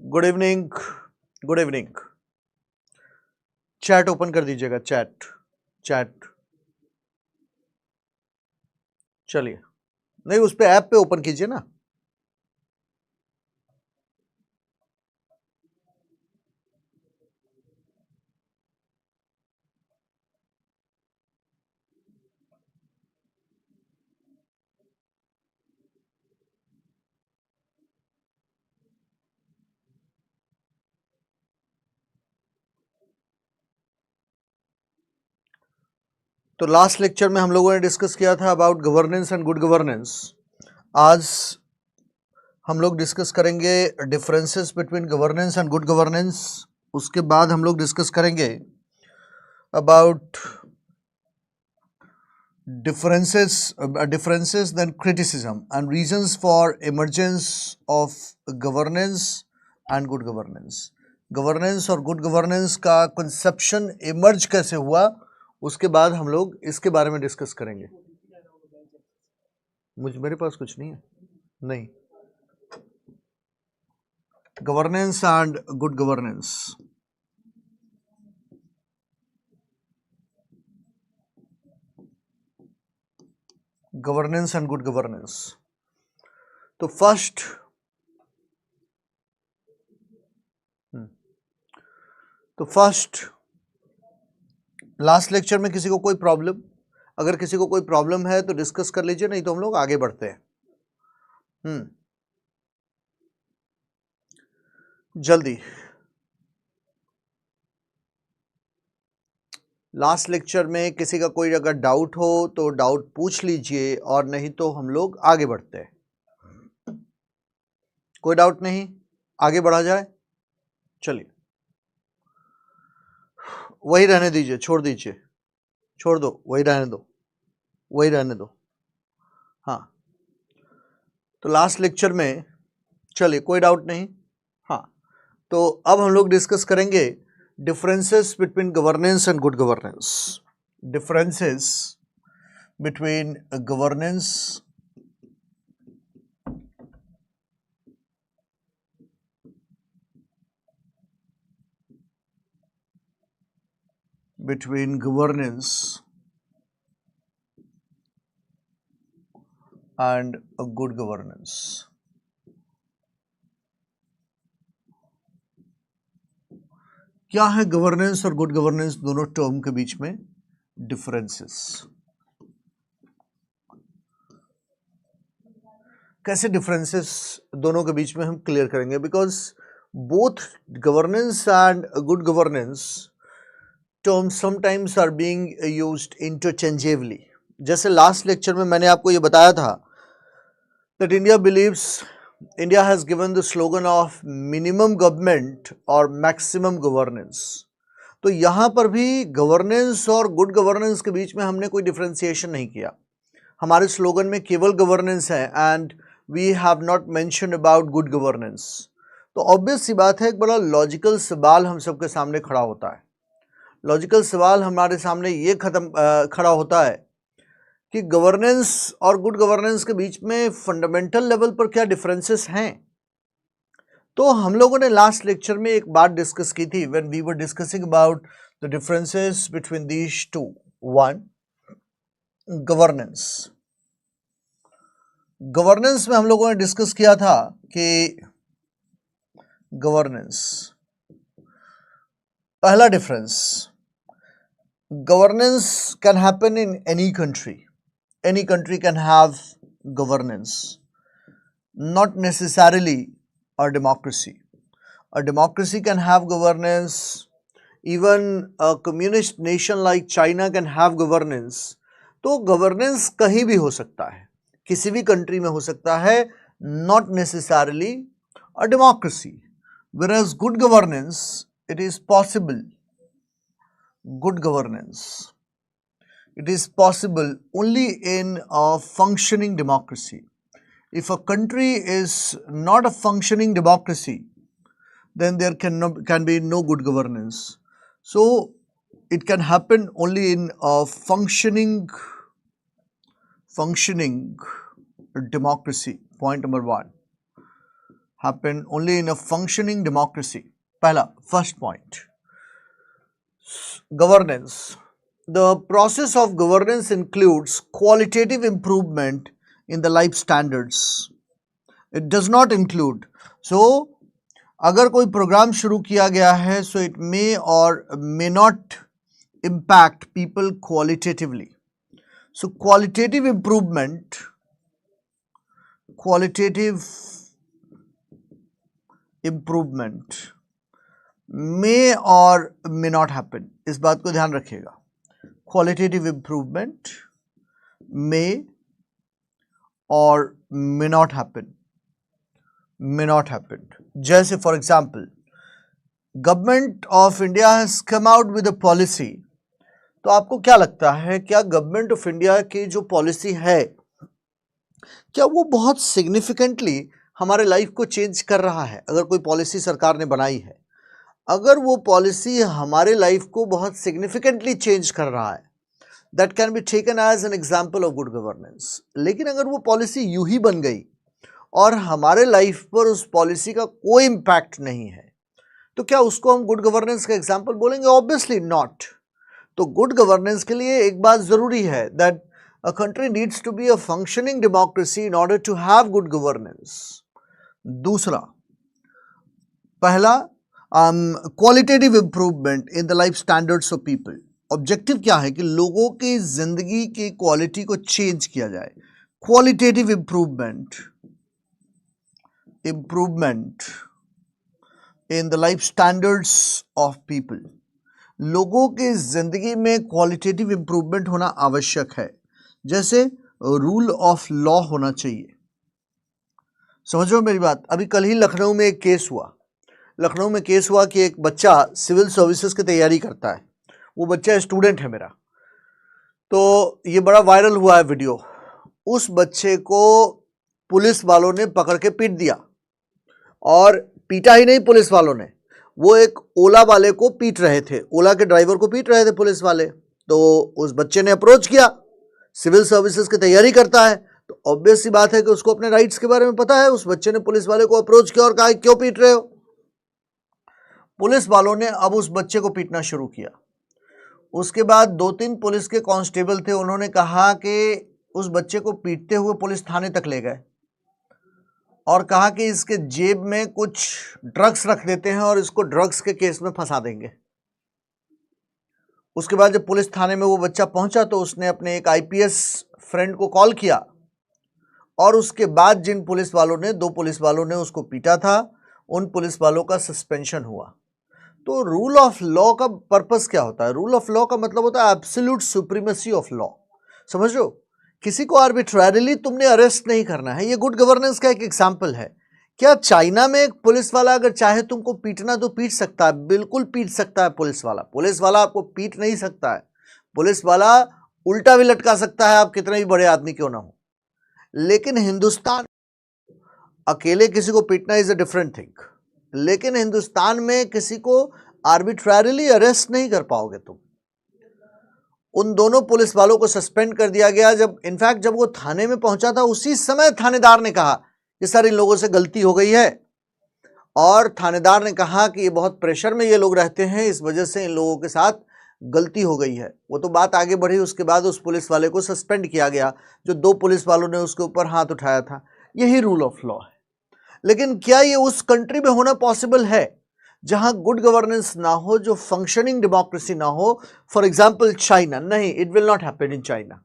Good evening. Good evening. Chat open कर दीजिएगा। Chat chat चलिए, नहीं उस पे ऐप पे ओपन कीजिए ना। तो लास्ट लेक्चर में हम लोगों ने डिस्कस किया था about governance and good governance. आज हम लोग डिस्कस करेंगे differences between governance and good governance. उसके बाद हम लोग डिस्कस करेंगे about differences then criticism and reasons for emergence of governance and good governance। Governance और गुड गवर्नेंस का कंसेप्शन इमर्ज कैसे हुआ, उसके बाद हम लोग इसके बारे में डिस्कस करेंगे। मेरे पास कुछ नहीं है। नहीं, governance and good governance. Governance and good governance. तो फर्स्ट लास्ट लेक्चर में किसी को कोई प्रॉब्लम, अगर किसी को कोई प्रॉब्लम है तो डिस्कस कर लीजिए, नहीं तो हम लोग आगे बढ़ते हैं। जल्दी। लास्ट लेक्चर में किसी का कोई अगर डाउट हो तो डाउट पूछ लीजिए, और नहीं तो हम लोग आगे बढ़ते हैं। कोई डाउट नहीं, आगे बढ़ा जाए। चलिए, वही रहने दीजिए, छोड़ दीजिए, छोड़ दो, वही रहने दो, वही रहने दो। हाँ, तो लास्ट लेक्चर में, चलिए कोई डाउट नहीं। हाँ, तो अब हम लोग डिस्कस करेंगे differences between governance and good governance. Differences between governance and a good governance। क्या है गवर्नेंस और गुड गवर्नेंस दोनों टर्म के बीच में डिफरेंसेस? कैसे डिफरेंसेस दोनों के बीच में हम क्लियर करेंगे? Because both governance and good governance terms sometimes are being used interchangeably. जैसे लास्ट लेक्चर में मैंने आपको ये बताया था that India has given the slogan of minimum government और maximum governance। तो यहाँ पर भी गवर्नेंस और गुड गवर्नेंस के बीच में हमने कोई डिफरेंशिएशन नहीं किया। हमारे स्लोगन में केवल गवर्नेंस है and we have not mention about good governance. तो ऑब्वियस सी बात है, एक बड़ा लॉजिकल सवाल हम सबके सामने खड़ा होता है। लॉजिकल सवाल हमारे सामने ये खड़ा होता है कि गवर्नेंस और गुड गवर्नेंस के बीच में फंडामेंटल लेवल पर क्या डिफरेंसेस हैं। तो हम लोगों ने लास्ट लेक्चर में एक बात डिस्कस की थी when we were discussing about the differences between these two. One, governance. Governance में हम लोगों ने डिस्कस किया था कि गवर्नेंस, पहला difference, governance can happen in any country. Any country can have governance, not necessarily a democracy. A democracy can have governance. Even a communist nation like China can have governance. तो governance कहीं भी हो सकता है, किसी भी country में हो सकता है, not necessarily a democracy. Whereas good governance, it is possible. Good governance, it is possible only in a functioning democracy. If a country is not a functioning democracy, then there can be no good governance. So it can happen only in a functioning democracy. Point number one. happen only in a functioning democracy. पहला, first point, governance. The process of governance includes qualitative improvement in the life standards. It does not include. So, अगर कोई programme शुरू किया गया है, so it may or may not impact people qualitatively. So, qualitative improvement may or may not happen. इस बात को ध्यान रखिएगा. Qualitative improvement may or may not happen. May not happen. जैसे for example, Government of India has come out with a policy. तो आपको क्या लगता है, क्या गवर्नमेंट ऑफ इंडिया की जो पॉलिसी है, क्या वो बहुत सिग्निफिकेंटली हमारे लाइफ को चेंज कर रहा है? अगर कोई पॉलिसी सरकार ने बनाई है, अगर वो पॉलिसी हमारे लाइफ को बहुत सिग्निफिकेंटली चेंज कर रहा है, that can be taken as an example of good governance. लेकिन अगर वो पॉलिसी यूं ही बन गई और हमारे लाइफ पर उस पॉलिसी का कोई इम्पैक्ट नहीं है, तो क्या उसको हम गुड गवर्नेंस का एग्जाम्पल बोलेंगे? Obviously not. तो गुड गवर्नेंस के लिए एक बात जरूरी है, that a country needs to be a functioning democracy in order to have good governance. दूसरा, पहला, qualitative improvement in the life standards of people. Objective क्या है कि लोगों की जिंदगी की क्वालिटी को चेंज किया जाए. Qualitative improvement in the life standards of people. लोगों की जिंदगी में क्वालिटेटिव इम्प्रूवमेंट होना आवश्यक है. जैसे रूल ऑफ लॉ होना चाहिए. समझ रहे हो मेरी बात? अभी कल ही लखनऊ में एक केस हुआ कि एक बच्चा सिविल सर्विसेज की तैयारी करता है. वो बच्चा स्टूडेंट है मेरा. तो ये बड़ा वायरल हुआ है वीडियो. उस बच्चे को पुलिस वालों ने पकड़ के पीट दिया, और पीटा ही नहीं पुलिस वालों ने, वो एक ओला वाले को पीट रहे थे, ओला के ड्राइवर को पीट रहे थे पुलिस वाले. तो उस बच्चे ने अप्रोच किया, सिविल सर्विसेज की तैयारी करता है, तो ऑब्वियस सी बात है कि उसको अपने राइट्स के बारे में पता है. उस बच्चे ने पुलिस वाले को अप्रोच किया और कहा क्यों पीट रहे हो. पुलिस वालों ने अब उस बच्चे को पीटना शुरू किया. उसके बाद 2-3 पुलिस के कांस्टेबल थे, उन्होंने कहा कि उस बच्चे को पीटते हुए पुलिस थाने तक ले गए और कहा कि इसके जेब में कुछ ड्रग्स रख देते हैं और इसको ड्रग्स के केस में फंसा देंगे. उसके बाद जब पुलिस थाने में वो बच्चा पहुंचा तो उसने अपने एक आईपीएस फ्रेंड को कॉल किया, और उसके बाद जिन पुलिस वालों ने 2 पुलिस वालों ने उसको पीटा था, उन पुलिस वालों का सस्पेंशन हुआ. तो रूल ऑफ लॉ का पर्पस क्या होता है? रूल ऑफ लॉ का मतलब होता है एब्सोल्यूट सुप्रीमेसी ऑफ लॉ. समझ लो, किसी को आर्बिट्ररीली तुमने अरेस्ट नहीं करना है. ये गुड गवर्नेंस का एक एग्जाम्पल है. क्या चाइना में एक पुलिस वाला अगर चाहे तुमको पीटना तो पीट सकता है? बिल्कुल पीट सकता है पुलिस वाला आपको पीट नहीं सकता है. पुलिस वाला उल्टा भी लटका सकता है, आप कितने भी बड़े आदमी क्यों ना हो. लेकिन हिंदुस्तान, अकेले किसी को पीटना इज अ डिफरेंट थिंग, लेकिन हिंदुस्तान में किसी को आर्बिट्ररीली अरेस्ट नहीं कर पाओगे तुम. उन दोनों पुलिस वालों को सस्पेंड कर दिया गया. जब इनफैक्ट जब वो थाने में पहुंचा था, उसी समय थानेदार ने कहा कि सर इन लोगों से गलती हो गई है, और थानेदार ने कहा कि ये बहुत प्रेशर में ये लोग रहते हैं, इस वजह से इन लोगों के साथ गलती हो गई है. वो तो बात आगे बढ़ी, उसके बाद उस पुलिस वाले को सस्पेंड किया गया जो 2 पुलिस वालों ने उसके ऊपर हाथ उठाया था. यही रूल ऑफ लॉ है. लेकिन क्या ये उस कंट्री में होना पॉसिबल है जहां गुड गवर्नेंस ना हो, जो फंक्शनिंग डेमोक्रेसी ना हो? For example China. नहीं, it will not happen in China.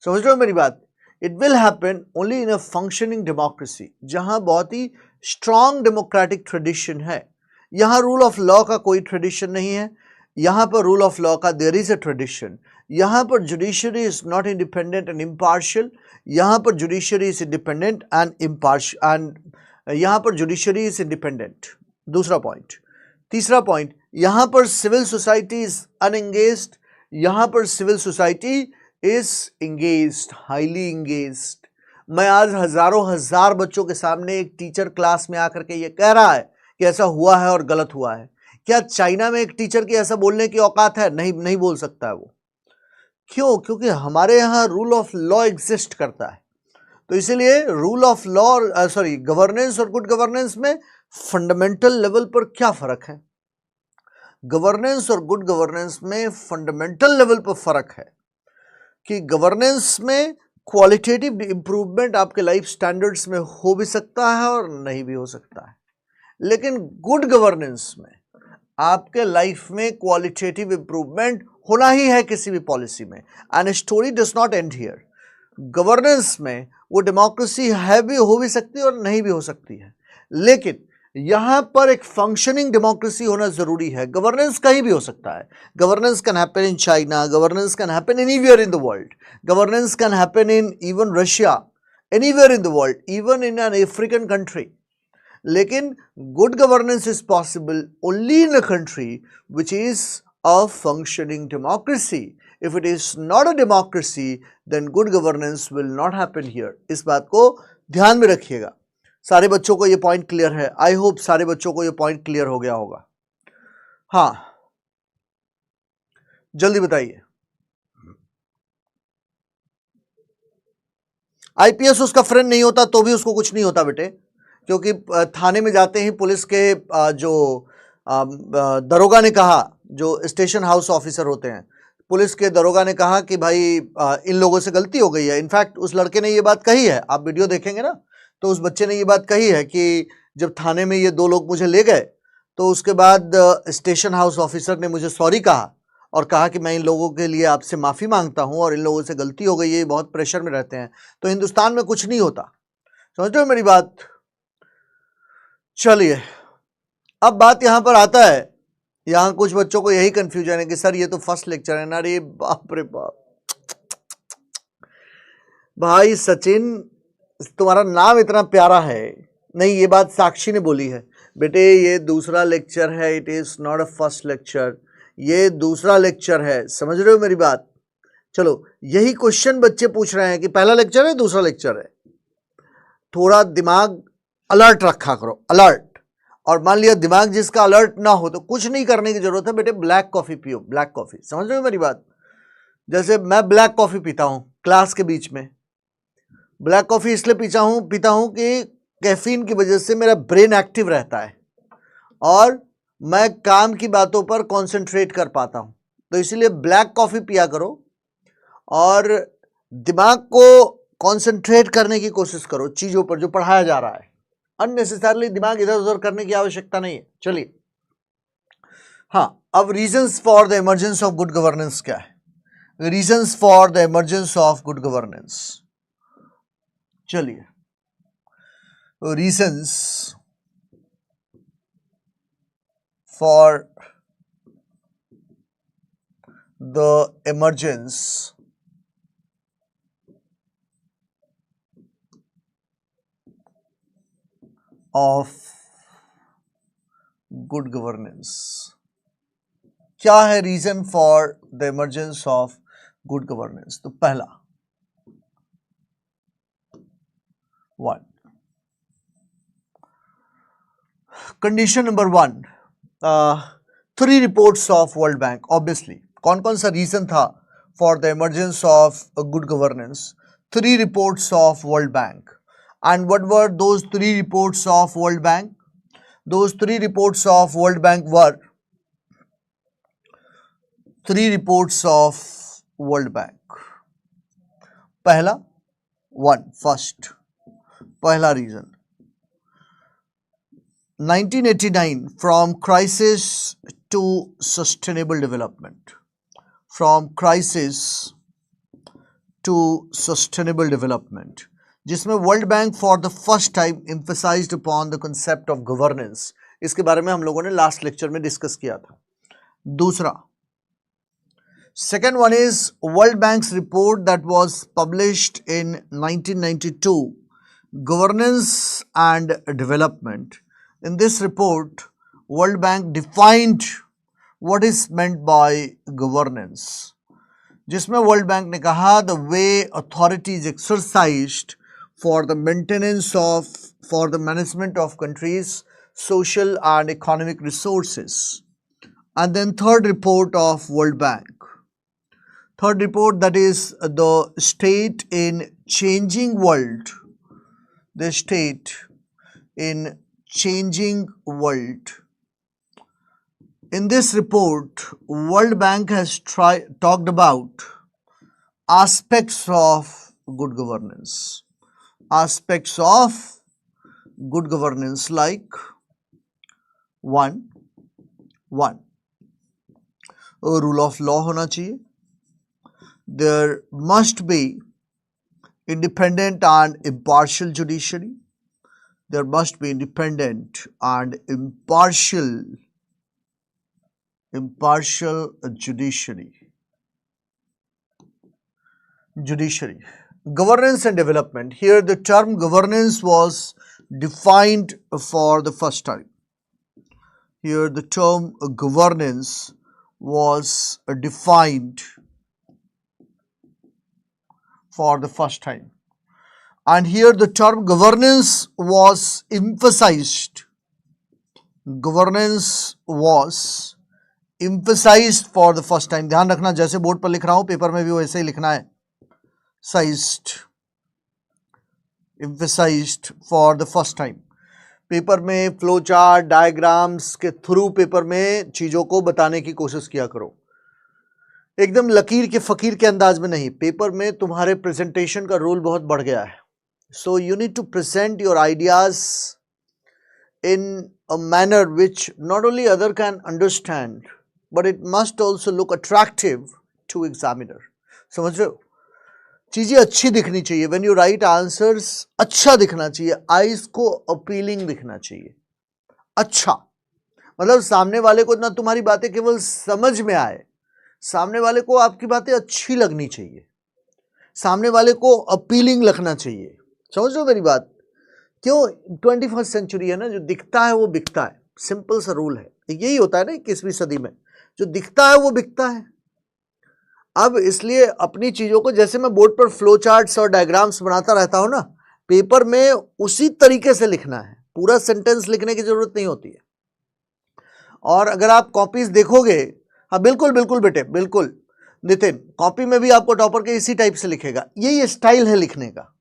समझ रहे हो मेरी बात? It will happen only in a functioning democracy, जहां बहुत ही स्ट्रॉन्ग डेमोक्रेटिक ट्रेडिशन है. यहां रूल ऑफ लॉ का कोई ट्रेडिशन नहीं है. यहां पर रूल ऑफ लॉ का देयर इज अ ट्रेडिशन. यहां पर judiciary is not independent and impartial. यहां पर judiciary is independent and impartial, and यहां पर जुडिशरी इज इंडिपेंडेंट. दूसरा पॉइंट. तीसरा पॉइंट, यहां पर सिविल सोसाइटी इज अनएंगेज्ड. यहां पर civil society is engaged, highly engaged. मैं आज हजार बच्चों के सामने एक टीचर क्लास में आकर के ये कह रहा है कि ऐसा हुआ है और गलत हुआ है. क्या चाइना में एक टीचर की ऐसा बोलने की औकात है? नहीं बोल सकता है वो. क्यों? क्योंकि हमारे यहाँ रूल ऑफ लॉ एग्जिस्ट करता है. तो इसीलिए रूल ऑफ लॉ, गवर्नेंस और गुड गवर्नेंस में फंडामेंटल लेवल पर क्या फर्क है? गवर्नेंस और गुड गवर्नेंस में फंडामेंटल लेवल पर फर्क है कि गवर्नेंस में क्वालिटेटिव इंप्रूवमेंट आपके लाइफ स्टैंडर्ड्स में हो भी सकता है और नहीं भी हो सकता है, लेकिन गुड गवर्नेंस में आपके लाइफ में क्वालिटेटिव इंप्रूवमेंट होना ही है किसी भी पॉलिसी में। And story does not and here. Governance में वो डेमोक्रेसी है भी, हो भी सकती है और नहीं भी हो सकती है, लेकिन यहां पर एक फंक्शनिंग डेमोक्रेसी होना जरूरी है। गवर्नेंस कहीं भी हो सकता है। Governance can happen in China, governance can happen anywhere in the world, governance can happen in even Russia, anywhere in the world, even in an African country. लेकिन good governance is possible only in a country which is a functioning democracy. If it is not a democracy then good governance will not happen here. इस बात को ध्यान में रखिएगा। सारे बच्चों को ये पॉइंट क्लियर है? आई होप सारे बच्चों को ये पॉइंट क्लियर हो गया होगा। हाँ, जल्दी बताइए। आईपीएस उसका फ्रेंड नहीं होता तो भी उसको कुछ नहीं होता बेटे, क्योंकि थाने में जाते ही पुलिस के जो दरोगा ने कहा, जो स्टेशन हाउस ऑफिसर होते हैं, पुलिस के दरोगा ने कहा कि भाई इन लोगों से गलती हो गई है। इनफैक्ट उस लड़के ने ये बात कही है, आप वीडियो देखेंगे ना, तो उस बच्चे ने ये बात कही है कि जब थाने में ये दो लोग मुझे ले गए तो उसके बाद स्टेशन हाउस ऑफिसर ने मुझे सॉरी कहा और कहा कि मैं इन लोगों के लिए आपसे माफ़ी मांगता हूं और इन लोगों से गलती हो गई है, बहुत प्रेशर में रहते हैं। तो हिंदुस्तान में कुछ नहीं होता। समझ रहे हो मेरी बात? चलिए, अब बात यहां पर आता है। यहां कुछ बच्चों को यही कंफ्यूजन है कि सर ये तो फर्स्ट लेक्चर है ना। रे बाप रे बाप, भाई सचिन तुम्हारा नाम इतना प्यारा है। नहीं, ये बात साक्षी ने बोली है बेटे, ये दूसरा लेक्चर है, it is not a first lecture, ये दूसरा लेक्चर है। समझ रहे हो मेरी बात? चलो, यही क्वेश्चन बच्चे पूछ रहे हैं कि पहला लेक्चर है दूसरा लेक्चर है। थोड़ा दिमाग अलर्ट रखा करो, अलर्ट। और मान लिया दिमाग जिसका अलर्ट ना हो तो कुछ नहीं करने की जरूरत है बेटे, ब्लैक कॉफी पियो, ब्लैक कॉफी। समझ रहे हो मेरी बात? जैसे मैं ब्लैक कॉफी पीता हूं क्लास के बीच में। ब्लैक कॉफी इसलिए पीता हूं कि कैफीन की वजह से मेरा ब्रेन एक्टिव रहता है और मैं काम की बातों पर कंसंट्रेट कर पाता हूं। तो इसलिए ब्लैक कॉफी पिया करो और दिमाग को कंसंट्रेट करने की कोशिश करो चीजों पर जो पढ़ाया जा रहा है। अननेसेसरली दिमाग इधर उधर करने की आवश्यकता नहीं है। चलिए, हाँ, अब reasons for the emergence of good governance क्या है? Reasons for the emergence of good governance, चलिए, reasons for the emergence of good governance. क्या है reason for the emergence of good governance? तो पहला, one, condition number one, 3 reports of World Bank. Obviously कौन कौन सा रीजन था for the emergence of good governance? 3 reports of World Bank. And what were those 3 reports of World bank? Those 3 reports of World Bank were 3 reports of World Bank. पहला, first, पहला reason, 1989 from crisis to sustainable development. From crisis to sustainable development, जिसमें World Bank for the first time emphasised upon the concept of governance. इसके बारे में हम लोगों ने last lecture में डिस्कस किया था। दूसरा, second one is world banks report that was published in 1992, governance and development. In this report world bank defined what is meant by governance, जिसमें वर्ल्ड बैंक ने कहा the way authorities exercised for the maintenance of, for the management of countries' social and economic resources. And then third report of World Bank. Third report, that is the state in changing world. The state in changing world. In this report, World Bank has talked about aspects of good governance. Aspects of good governance like one, rule of law होना चाहिए. There must be independent and impartial judiciary. There must be independent and impartial judiciary. Governance and development. Here the term governance was defined for the first time. Here the term governance was defined for the first time. And here the term governance was emphasized. Governance was emphasized for the first time. ध्यान रखना, जैसे board पर लिख रहा हूं paper में भी वैसे ही लिखना है. Emphasized for the first time. Paper में फ्लो चार्ट डायग्राम्स के थ्रू पेपर में चीजों को बताने की कोशिश किया करो. एकदम लकीर के फकीर के अंदाज में नहीं. पेपर में तुम्हारे प्रेजेंटेशन का रोल बहुत बढ़ गया है. So you need to present your ideas in a manner which not only other can understand, but it must also look attractive to examiner. समझ रहे हो? चीजें अच्छी दिखनी चाहिए. When you write answers, अच्छा दिखना चाहिए. आईज को अपीलिंग दिखना चाहिए. अच्छा मतलब सामने वाले को ना तुम्हारी बातें केवल समझ में आए, सामने वाले को आपकी बातें अच्छी लगनी चाहिए, सामने वाले को अपीलिंग लगना चाहिए. समझ रहे हो मेरी बात? क्यों? 21st सेंचुरी है ना, जो दिखता है वो बिकता है. सिंपल सा रूल है. यही होता है ना 21वीं सदी में, जो दिखता है वो बिकता है. अब इसलिए अपनी चीजों को, जैसे मैं बोर्ड पर फ्लो चार्ट्स और डायग्राम्स बनाता रहता हूं ना, पेपर में उसी तरीके से लिखना है. पूरा सेंटेंस लिखने की जरूरत नहीं होती है. और अगर आप कॉपीज देखोगे, हाँ बिल्कुल बिल्कुल बेटे, बिल्कुल नितिन, कॉपी में भी आपको टॉपर के इसी टाइप से लिखेगा. यही स्टाइल है लिखने का.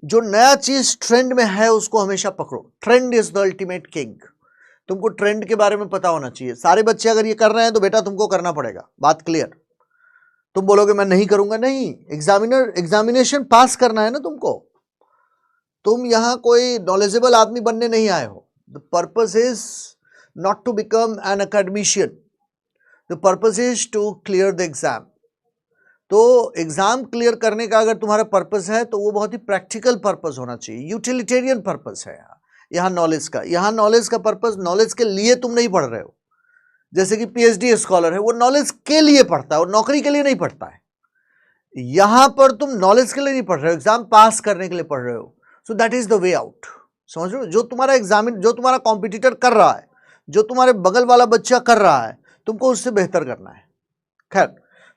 जो नया चीज ट्रेंड में है उसको हमेशा पकड़ो. Trend is the ultimate king. तुमको ट्रेंड के बारे में पता होना चाहिए. सारे बच्चे अगर ये कर रहे हैं तो बेटा तुमको करना पड़ेगा. बात क्लियर? तुम बोलोगे मैं नहीं करूंगा, नहीं. एग्जामिनेशन पास करना है ना तुमको. तुम यहां कोई नॉलेजेबल आदमी बनने नहीं आए हो. The purpose is not to become an academician. The purpose is to clear the exam. तो एग्जाम क्लियर करने का अगर तुम्हारा पर्पस है तो वो बहुत ही प्रैक्टिकल पर्पस होना चाहिए. यूटिलिटेरियन पर्पस है यहाँ नॉलेज का. यहाँ नॉलेज का पर्पस, नॉलेज के लिए तुम नहीं पढ़ रहे हो. जैसे कि पीएचडी स्कॉलर है, वो नॉलेज के लिए पढ़ता है और नौकरी के लिए नहीं पढ़ता है. यहां पर तुम नॉलेज के लिए नहीं पढ़ रहे हो, एग्जाम पास करने के लिए पढ़ रहे हो. So that is the way out. समझ रहे हो? जो तुम्हारा कॉम्पिटिटर कर रहा है, जो तुम्हारे बगल वाला बच्चा कर रहा है, तुमको उससे बेहतर करना है. खैर,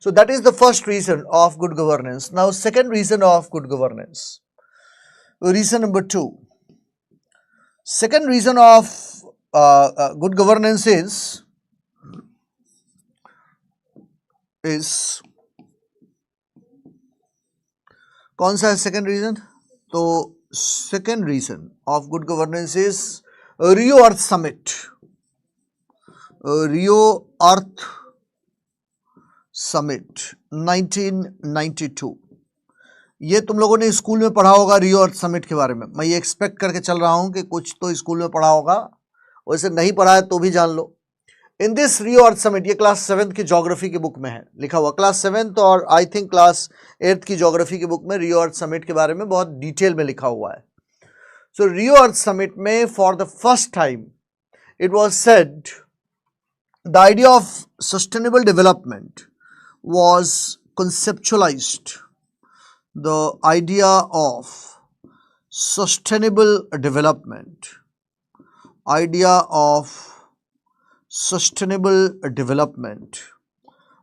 so that is the first reason of good governance. Now second reason of good governance, reason number 2. Second reason of good governance is कौन सा है second reason? तो second reason of good governance is Rio Earth Summit. Rio Earth summit 1992. ये तुम लोगों ने school में पढ़ा होगा रियो अर्थ समिट के बारे में. मैं ये एक्सपेक्ट करके चल रहा हूं कि कुछ तो स्कूल में पढ़ा होगा. वैसे नहीं पढ़ा है तो भी जान लो. In this Rio Earth Summit, ये क्लास 7th की ज्योग्राफी की बुक में है लिखा हुआ. क्लास 7th और आई थिंक क्लास 8th की ज्योग्राफी की बुक में रियो अर्थ समिट के बारे में बहुत डिटेल में लिखा हुआ है. सो रियो अर्थ समिट में for the first time it was said the idea of sustainable development was conceptualized. The idea of sustainable development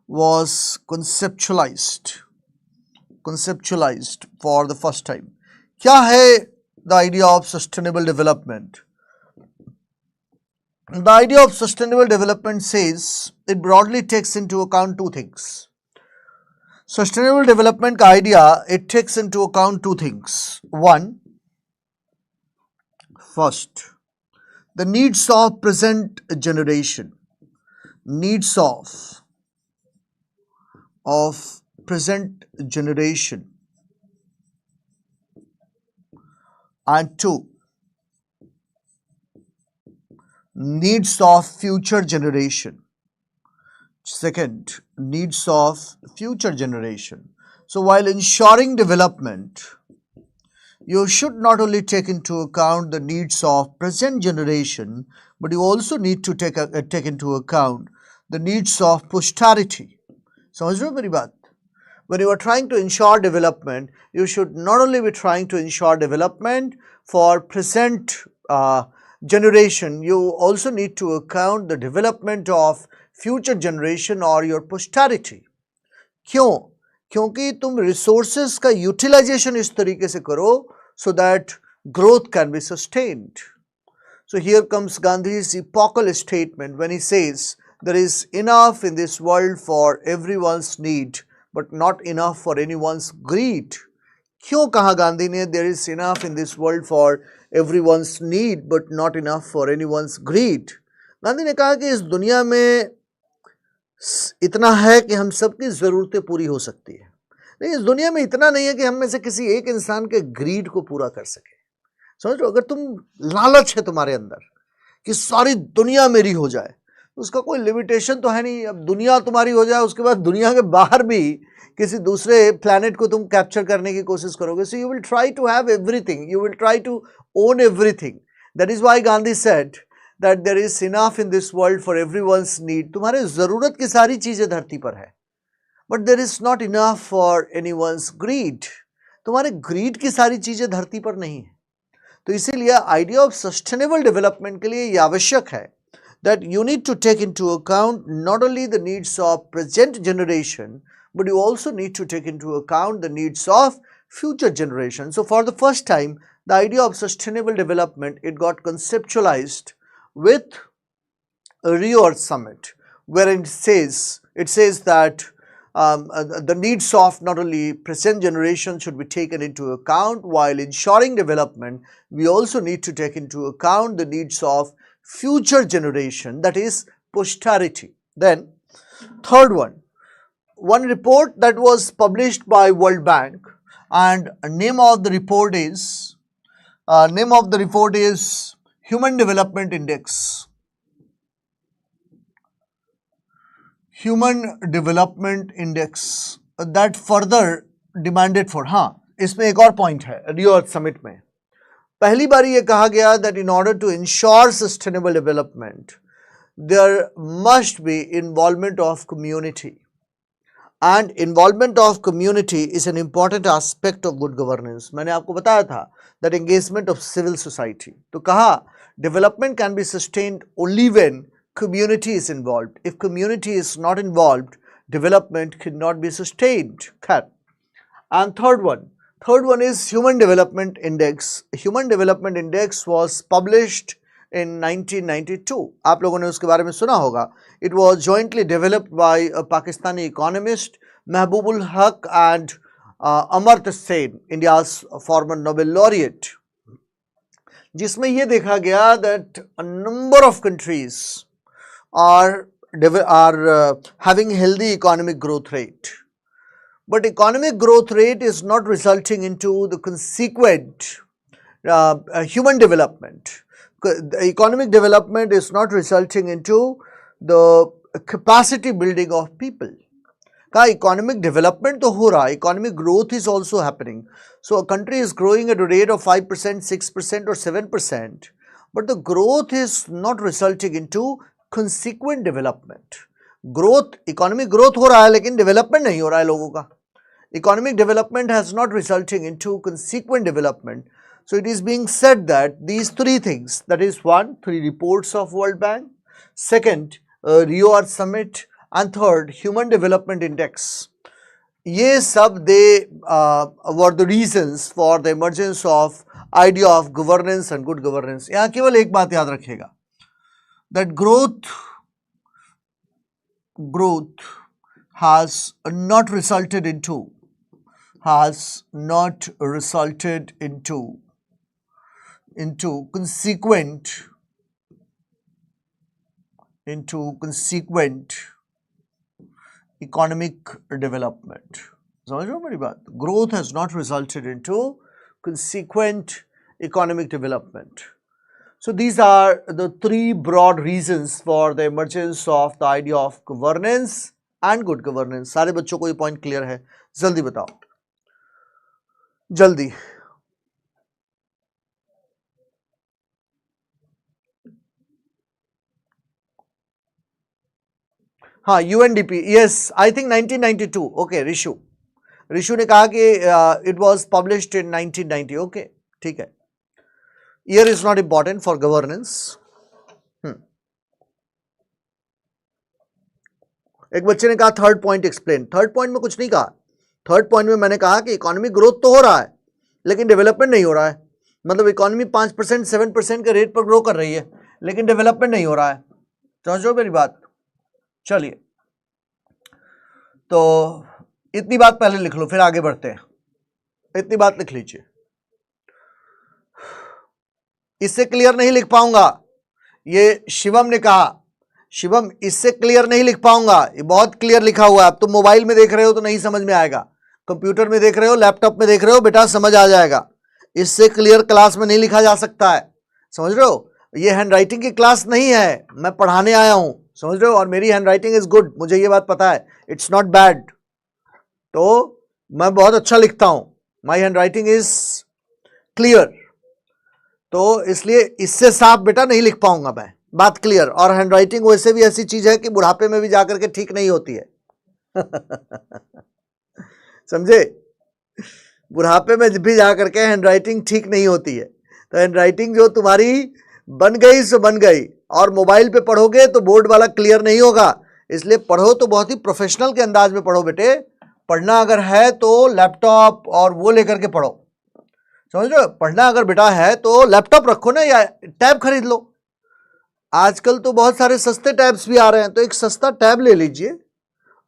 was conceptualized for the first time. क्या है the idea of sustainable development? The idea of sustainable development says it broadly takes into account two things. Sustainable development का idea, it takes into account two things. One, first, the needs of present generation, needs of present generation, and two, needs of future generation. Second, needs of future generation. So while ensuring development, you should not only take into account the needs of present generation, but you also need to take into account the needs of posterity. समझ रहे हो मेरी बात? When you are trying to ensure development, you should not only be trying to ensure development for present generation, you also need to account the development of future generation or your posterity. क्यों? क्योंकि तुम resources का utilization इस तरीके से करो so that growth can be sustained. So here comes Gandhi's epochal statement when he says, there is enough in this world for everyone's need, but not enough for anyone's greed. क्यों कहा गांधी ने there is enough in this world for everyone's need, but not enough for anyone's greed? Gandhi ने कहा कि इस दुनिया में इतना है कि हम सबकी ज़रूरतें पूरी हो सकती है, लेकिन इस दुनिया में इतना नहीं है कि हम में से किसी एक इंसान के ग्रीड को पूरा कर सके. समझ लो, अगर तुम लालच है तुम्हारे अंदर कि सारी दुनिया मेरी हो जाए, तो उसका कोई लिमिटेशन तो है नहीं. अब दुनिया तुम्हारी हो जाए, उसके बाद दुनिया के बाहर भी किसी दूसरे प्लैनेट को तुम कैप्चर करने की कोशिश करोगे. So you will try to have everything, you will try to own everything. That is why Gandhi said that there is enough in this world for everyone's need. तुम्हारे ज़रूरत की सारी चीज़ें धरती पर है, but there is not enough for anyone's greed. तुम्हारे greed की सारी चीज़ें धरती पर नहीं है. तो इसीलिए आइडिया ऑफ सस्टेनेबल डेवलपमेंट के लिए ये आवश्यक है that you need to take into account not only the needs of present generation, but you also need to take into account the needs of future generation. So for the first time, the idea of sustainable development, it got conceptualized with a Rio Earth Summit, wherein it says that the needs of not only present generation should be taken into account while ensuring development. We also need to take into account the needs of future generation, that is posterity. Then third one report that was published by World Bank, and name of the report is Human Development Index. Human Development Index that further demanded for, हाँ इसमें एक और point है रियो Earth summit में. पहली बार ये कहा गया that in order to ensure sustainable development, there must be involvement of community, and involvement of community is an important aspect of good governance. मैंने आपको बताया था that engagement of civil society. तो कहा development can be sustained only when community is involved. If community is not involved, development cannot be sustained. And third one is Human Development Index. Human Development Index was published in 1992. आप लोगों ने उसके बारे में सुना होगा. It was jointly developed by a Pakistani economist, Mahbubul Haq, and Amartya Sen, India's former Nobel laureate, जिसमें ये देखा गया that a number of countries are having healthy economic growth rate. But economic growth rate is not resulting into the consequent human development. The economic development is not resulting into the capacity building of people. का economic development तो हो रहा है, economic growth is also happening. So a country is growing at a rate of 5%, 6% or 7%, but the growth is not resulting into consequent development. Growth, economic growth हो रहा है लेकिन development नहीं हो रहा है लोगों का. Economic development has not resulting into consequent development. So it is being said that these three things, that is one, 3 reports of World Bank, second, Rio Earth Summit, and third, Human Development Index. ये सब they were the reasons for the emergence of idea of governance and good governance. यहाँ केवल एक बात याद रखिएगा, that growth has not resulted into consequent into consequent economic development. समझ रहे हो मेरी बात? Growth has not resulted into consequent economic development. So these are the three broad reasons for the emergence of the idea of governance and good governance. सारे बच्चों को ये point clear है? जल्दी बताओ, जल्दी. हाँ, UNDP, yes, I think 1992. Okay, Rishu ने कहा कि it was published in 1990. Okay, ठीक है. Year is not important for governance. एक बच्चे ने कहा third point explain. Third point में कुछ नहीं कहा. थर्ड पॉइंट में मैंने कहा कि इकोनॉमिक ग्रोथ तो हो रहा है लेकिन डेवलपमेंट नहीं हो रहा है. मतलब इकोनॉमी 5% 7% के रेट पर ग्रो कर रही है लेकिन डेवलपमेंट नहीं हो रहा है. समझो मेरी बात? चलिए, तो इतनी बात पहले लिख लो, फिर आगे बढ़ते हैं. इतनी बात लिख लीजिए. इससे क्लियर नहीं लिख पाऊंगा, ये शिवम ने कहा. शिवम, इससे क्लियर नहीं लिख पाऊंगा, ये बहुत क्लियर लिखा हुआ है. अब तुम मोबाइल में देख रहे हो तो नहीं समझ में आएगा, कंप्यूटर में देख रहे हो, लैपटॉप में देख रहे हो, बेटा समझ आ जाएगा. इससे क्लियर क्लास में नहीं लिखा जा सकता है. समझ रहे हो? ये हैंड राइटिंग की क्लास नहीं है, मैं पढ़ाने आया हूं. समझ रहे हो? और मेरी हैंड राइटिंग इज गुड, मुझे ये बात पता है. It's not bad. तो मैं बहुत अच्छा लिखता हूं, my hand writing is clear. तो इसलिए इससे साफ बेटा नहीं लिख पाऊंगा मैं. बात क्लियर? और हैंड राइटिंग वैसे भी ऐसी चीज है कि बुढ़ापे में भी जाकर के ठीक नहीं होती है. समझे? बुढ़ापे में भी जाकर के हैंड राइटिंग ठीक नहीं होती है. तो हैंड राइटिंग जो तुम्हारी बन गई सो बन गई, और मोबाइल पे पढ़ोगे तो बोर्ड वाला क्लियर नहीं होगा. इसलिए पढ़ो तो बहुत ही प्रोफेशनल के अंदाज में पढ़ो बेटे. पढ़ना अगर है तो लैपटॉप और वो लेकर के पढ़ो. समझ रहे हो? पढ़ना अगर बेटा है तो लैपटॉप रखो ना, या टैब खरीद लो. आजकल तो बहुत सारे सस्ते टैब्स भी आ रहे हैं, तो एक सस्ता टैब ले लीजिए,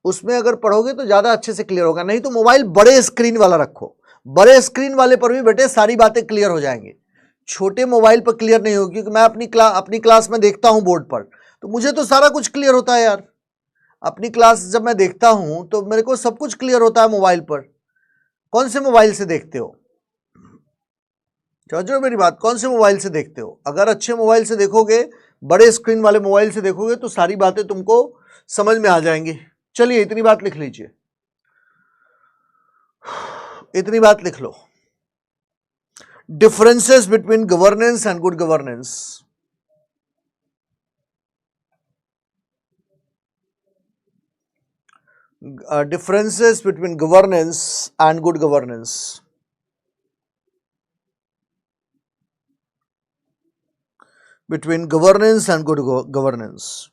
उसमें अगर पढ़ोगे तो ज्यादा अच्छे से क्लियर होगा. नहीं तो मोबाइल बड़े स्क्रीन वाला रखो. बड़े स्क्रीन वाले पर भी बेटे सारी बातें क्लियर हो जाएंगी. छोटे मोबाइल पर क्लियर नहीं होगी, क्योंकि मैं अपनी क्लास में देखता हूं बोर्ड पर, तो मुझे तो सारा कुछ क्लियर होता है यार. अपनी क्लास जब मैं देखता हूं तो मेरे को सब कुछ क्लियर होता है मोबाइल पर. कौन से मोबाइल से देखते हो? समझ रहे हो मेरी बात? कौन से मोबाइल से देखते हो? अगर अच्छे मोबाइल से देखोगे, बड़े स्क्रीन वाले मोबाइल से देखोगे, तो सारी बातें तुमको समझ में आ जाएंगी. चलिए, इतनी बात लिख लीजिए. इतनी बात लिख लो. Differences between governance and good governance. Differences between governance and good governance. Between governance and governance.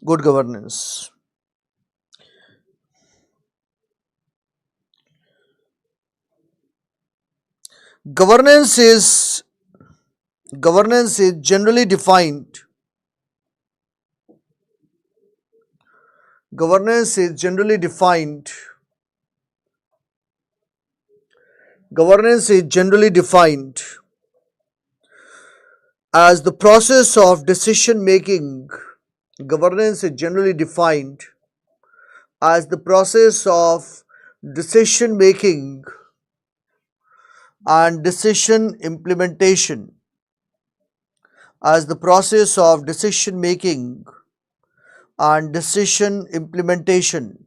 Good governance. Governance is generally defined. Governance is generally defined. Governance is generally defined as the process of decision making. Governance is generally defined as the process of decision making and decision implementation. As the process of decision making and decision implementation.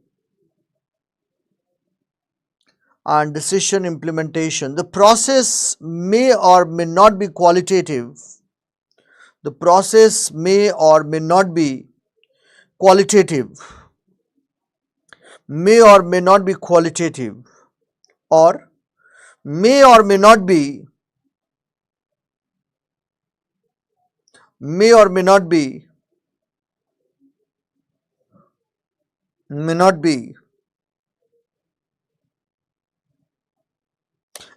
And decision implementation. The process may or may not be qualitative. The process may or may not be qualitative. May or may not be qualitative, or may or may not be, may or may not be, may not be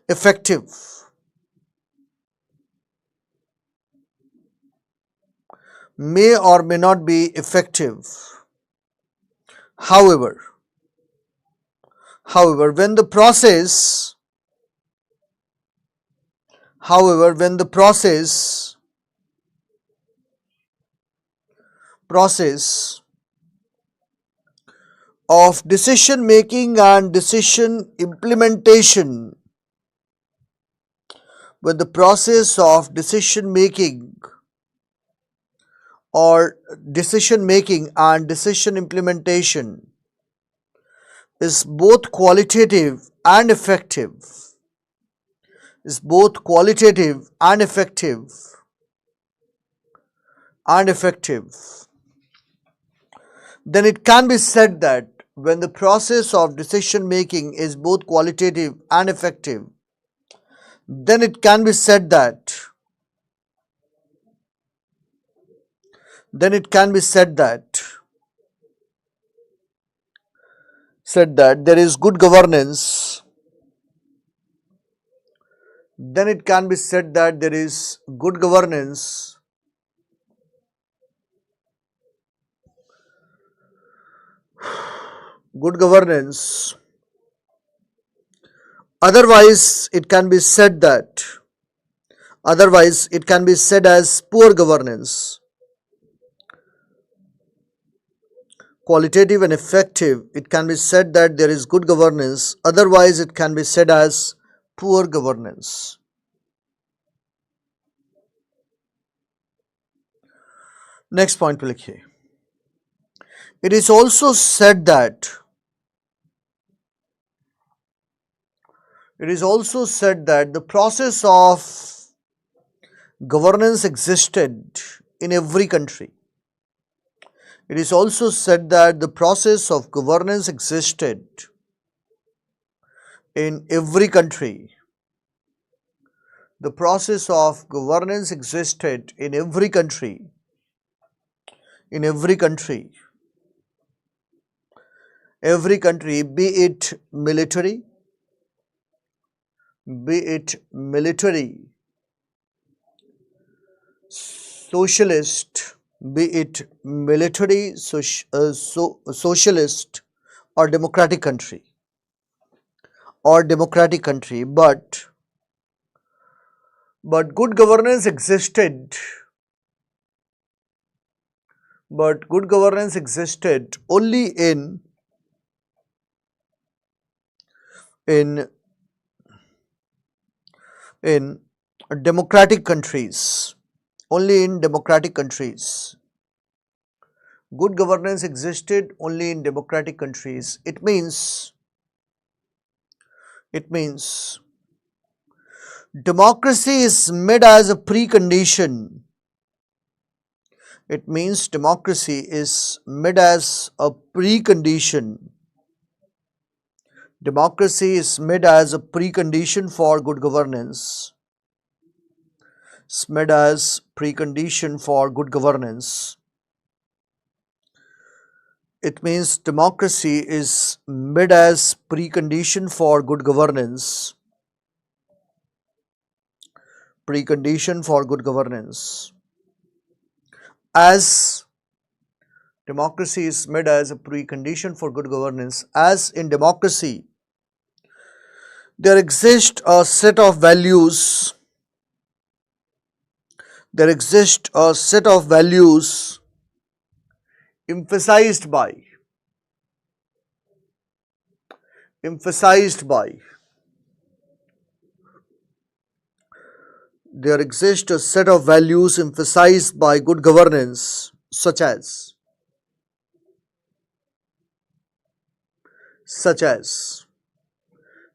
effective. May or may not be effective. However, when the process of decision making and decision implementation, when the process of decision making or decision making and decision implementation is both qualitative and effective, is both qualitative and effective, then it can be said that when the process of decision making is both qualitative and effective, then it can be said that then it can be said that there is good governance, then it can be said that there is good governance, good governance. Otherwise, it can be said that, otherwise, it can be said as poor governance. Qualitative and effective, it can be said that there is good governance, otherwise, it can be said as poor governance. Next point पे लिखिए, it is also said that the process of governance existed in every country. It is also said that the process of governance existed in every country. The process of governance existed in every country. Every country, be it military, socialist, be it military, socialist or democratic country, but good governance existed. But good governance existed only in democratic countries. Only in democratic countries. Good governance existed only in democratic countries. It means democracy is made as a precondition. It means democracy is made as a precondition. Democracy is made as a precondition for good governance. It's made as precondition for good governance. It means democracy is made as precondition for good governance. Precondition for good governance. As democracy is made as a precondition for good governance, as in democracy, there exists a set of values. There exists a set of values emphasized by. There exists a set of values emphasized by good governance, such as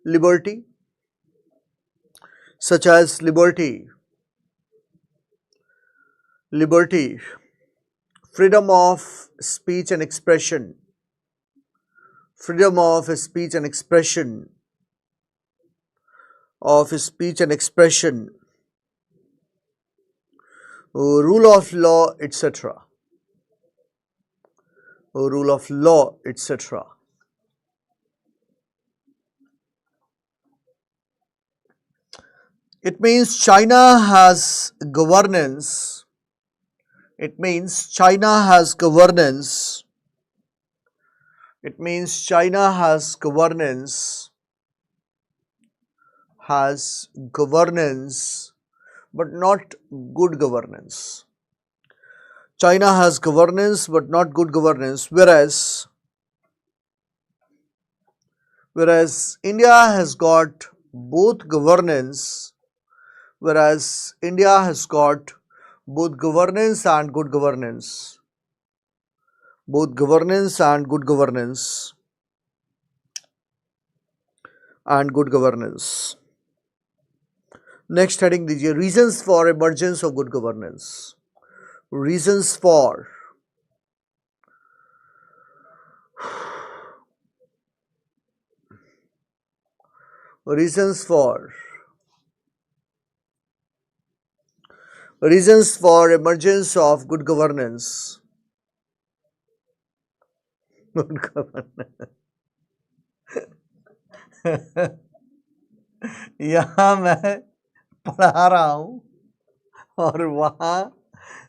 liberty, freedom of speech and expression, rule of law, etc. It means China has governance. But not good governance. China has governance but not good governance, whereas India has got both governance, whereas India has got both governance and good governance, both governance and good governance, and good governance. Next heading दीजिए, reasons for emergence of good governance. Reasons for reasons for reasons for emergence of good governance. Good governance. यहाँ मैं पढ़ा रहा हूँ और वहाँ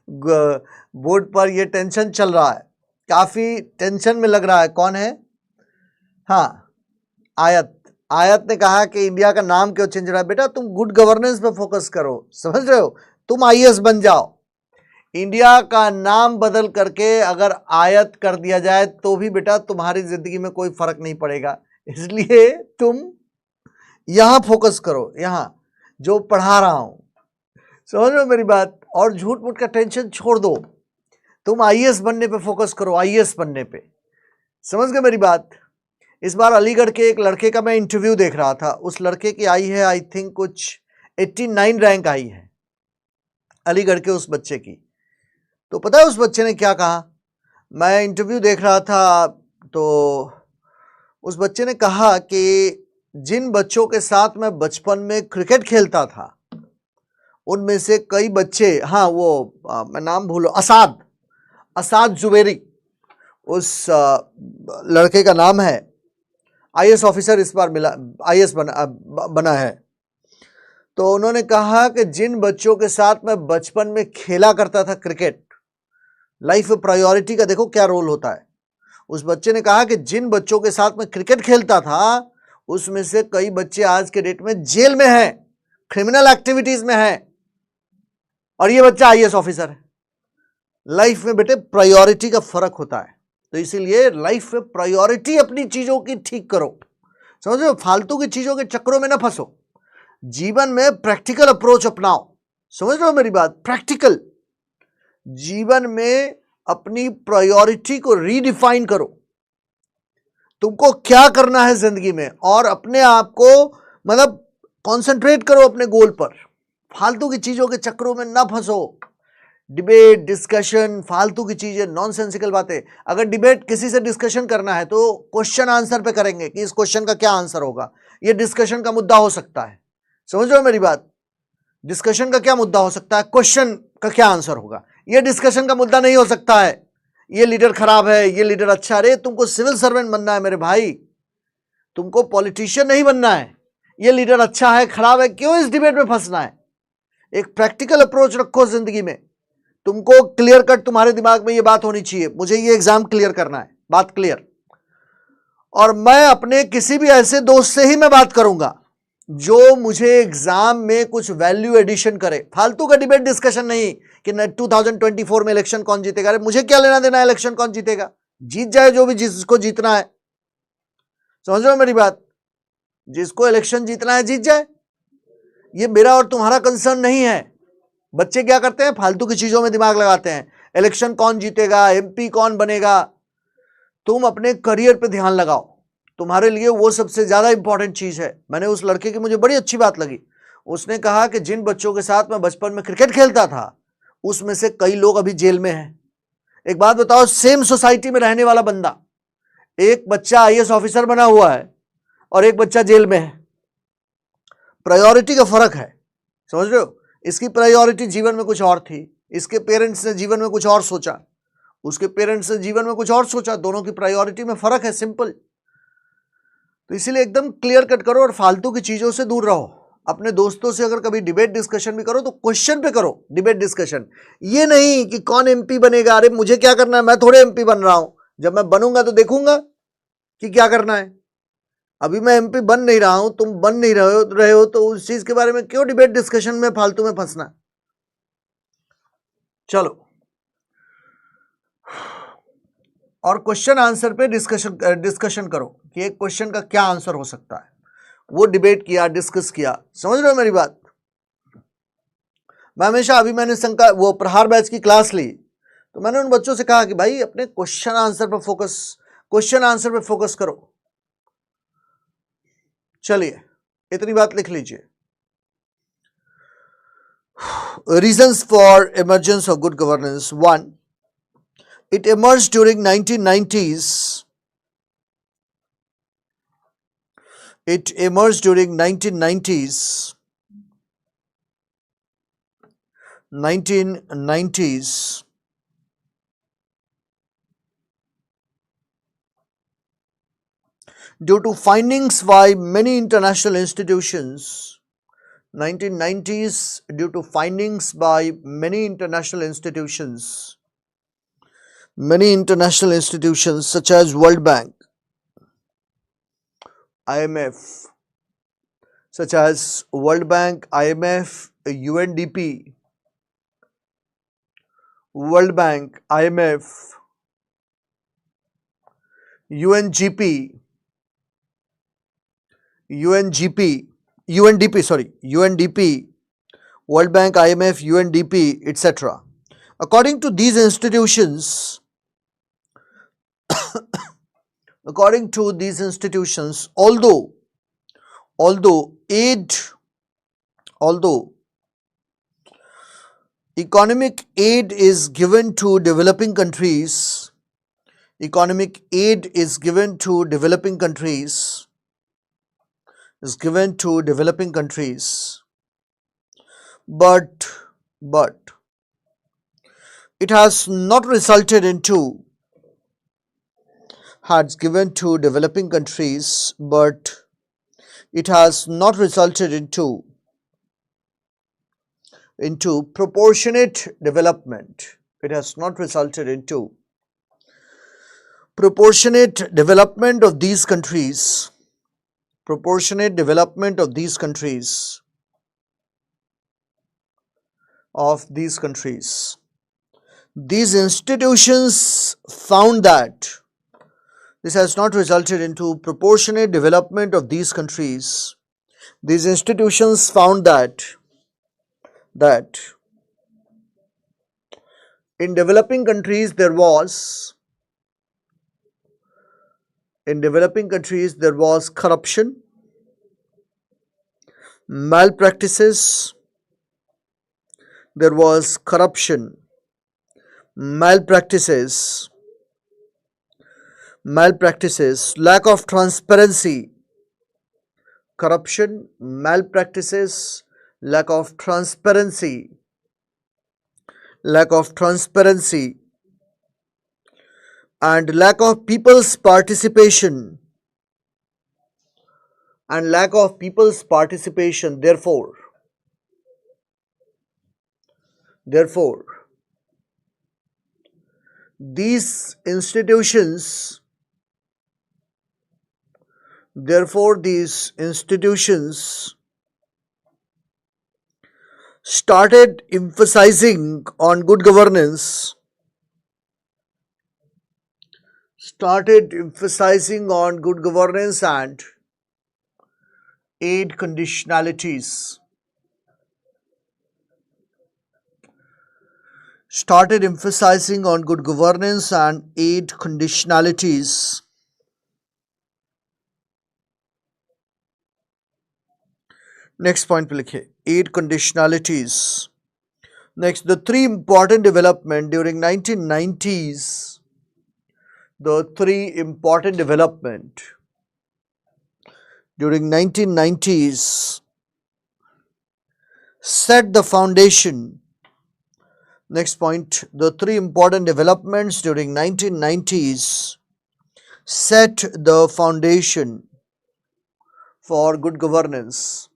board पर ये टेंशन चल रहा है, काफी टेंशन में लग रहा है। कौन है? हाँ, आयत ने कहा कि इंडिया का नाम क्यों चेंज रहा है? बेटा तुम गुड गवर्नेंस पे फोकस करो, समझ रहे हो? तुम आईएएस बन जाओ। इंडिया का नाम बदल करके अगर आयत कर दिया जाए तो भी बेटा तुम्हारी जिंदगी में कोई फर्क नहीं पड़ेगा, इसलिए तुम यहां फोकस करो, यहां जो पढ़ा रहा हूं, समझ रहे हो मेरी बात? और झूठ मूठ का टेंशन छोड़ दो, तुम आईएएस बनने पे फोकस करो, आईएएस बनने पे, समझ गए मेरी बात? इस बार अलीगढ़ के एक लड़के का मैं इंटरव्यू देख रहा था, उस लड़के की आई है आई थिंक कुछ 89 रैंक आई है अलीगढ़ के उस बच्चे की। तो पता है उस बच्चे ने क्या कहा? मैं इंटरव्यू देख रहा था तो उस बच्चे ने कहा कि जिन बच्चों के साथ मैं बचपन में क्रिकेट खेलता था उनमें से कई बच्चे, हाँ वो मैं नाम भूलो, असाद जुबेरी उस लड़के का नाम है, आईएएस ऑफिसर इस बार मिला, आईएएस बना है। तो उन्होंने कहा कि जिन बच्चों के साथ मैं बचपन में खेला करता था क्रिकेट, लाइफ में प्रायोरिटी का देखो क्या रोल होता है। उस बच्चे ने कहा कि जिन बच्चों के साथ मैं क्रिकेट खेलता था उसमें से कई बच्चे आज के डेट में जेल में हैं, क्रिमिनल एक्टिविटीज में हैं, और ये बच्चा आईएएस ऑफिसर है। लाइफ में बेटे प्रायोरिटी का फर्क होता है, तो इसीलिए लाइफ में प्रायोरिटी अपनी चीजों की ठीक करो, समझ रहे हो? फालतू की चीजों के चक्करों में ना फंसो, जीवन में प्रैक्टिकल अप्रोच अपनाओ, समझ रहे हो मेरी बात? प्रैक्टिकल जीवन में अपनी प्रायोरिटी को रीडिफाइन करो, तुमको क्या करना है जिंदगी में, और अपने आप को मतलब कंसंट्रेट करो अपने गोल पर, फालतू की चीजों के चक्करों में ना फंसो। डिबेट, डिस्कशन, फालतू की चीजें, नॉनसेंसिकल बातें। अगर डिबेट किसी से डिस्कशन करना है तो क्वेश्चन आंसर पे करेंगे कि इस क्वेश्चन का क्या आंसर होगा, ये डिस्कशन का मुद्दा हो सकता है, समझ रहे हो मेरी बात? डिस्कशन का क्या मुद्दा हो सकता है, क्वेश्चन का क्या आंसर होगा, ये डिस्कशन का मुद्दा नहीं हो सकता है। ये लीडर खराब है, ये लीडर अच्छा। अरे तुमको सिविल सर्वेंट बनना है मेरे भाई, तुमको पॉलिटिशियन नहीं बनना है। ये लीडर अच्छा है खराब है, क्यों इस डिबेट में फंसना है? एक प्रैक्टिकल अप्रोच रखो जिंदगी में। तुमको क्लियर कट तुम्हारे दिमाग में ये बात होनी चाहिए, मुझे ये एग्जाम क्लियर करना है, बात क्लियर। और मैं अपने किसी भी ऐसे दोस्त से ही मैं बात करूंगा जो मुझे एग्जाम में कुछ वैल्यू एडिशन करे। फालतू का डिबेट डिस्कशन नहीं कि 2024 में इलेक्शन कौन जीतेगा। अरे मुझे क्या लेना देना है इलेक्शन कौन जीतेगा, जीत जाए जो भी जिसको जीतना है, समझ रहे हो मेरी बात? जिसको इलेक्शन जीतना है जीत जाए, ये मेरा और तुम्हारा कंसर्न नहीं है। बच्चे क्या करते हैं, फालतू की चीजों में दिमाग लगाते हैं, इलेक्शन कौन जीतेगा, एमपी कौन बनेगा। तुम अपने करियर पे ध्यान लगाओ, तुम्हारे लिए वो सबसे ज्यादा इंपॉर्टेंट चीज है। मैंने उस लड़के की मुझे बड़ी अच्छी बात लगी, उसने कहा कि जिन बच्चों के साथ मैं बचपन में क्रिकेट खेलता था उसमें से कई लोग अभी जेल में हैं। एक बात बताओ, सेम सोसाइटी में रहने वाला बंदा, एक बच्चा आईएएस ऑफिसर बना हुआ है और एक बच्चा जेल में है, प्रायोरिटी का फर्क है, समझ रहे हो? इसकी प्रायोरिटी जीवन में कुछ और थी, इसके पेरेंट्स ने जीवन में कुछ और सोचा, उसके पेरेंट्स ने जीवन में कुछ और सोचा, दोनों की प्रायोरिटी में फर्क है, सिंपल। तो इसीलिए एकदम क्लियर कट करो और फालतू की चीजों से दूर रहो। अपने दोस्तों से अगर कभी डिबेट डिस्कशन भी करो तो क्वेश्चन पे करो डिबेट डिस्कशन, ये नहीं कि कौन एमपी बनेगा। अरे मुझे क्या करना है, मैं थोड़े एमपी बन रहा हूं, जब मैं बनूंगा तो देखूंगा कि क्या करना है। अभी मैं एमपी बन नहीं रहा हूं, तुम बन नहीं रहे हो तो उस चीज के बारे में क्यों डिबेट डिस्कशन में फालतू में फंसना। चलो और क्वेश्चन आंसर पे डिस्कशन करो कि एक क्वेश्चन का क्या आंसर हो सकता है, वो डिबेट किया, डिस्कस किया। समझ रहे हो मेरी बात? मैं हमेशा, अभी मैंने संका वो प्रहार बैच की क्लास ली तो मैंने उन बच्चों से कहा कि भाई अपने क्वेश्चन आंसर पे फोकस करो। चलिए इतनी बात लिख लीजिए। Reasons for emergence of good governance. 1, it emerged during 1990s. It emerged during 1990s. 1990s. Due to findings by many international institutions. 1990s, due to findings by many international institutions such as World Bank, IMF, such as World Bank, IMF, UNDP, World Bank, IMF, UNGP, UNDP, World Bank, IMF, UNDP, etc. According to these institutions, although economic aid is given to developing countries, but it has not resulted into proportionate development. It has not resulted into proportionate development of these countries. These institutions found that this has not resulted into proportionate development of these countries. These institutions found that in developing countries there was corruption, malpractices, lack of transparency, lack of transparency, and lack of people's participation, Therefore, these institutions started emphasizing on good governance, and aid conditionalities. Next point पे लिखिए, aid conditionalities. Next, the three important development during 1990s. The three important development during 1990s set the foundation. Next point, the three important developments during 1990s set the foundation for good governance.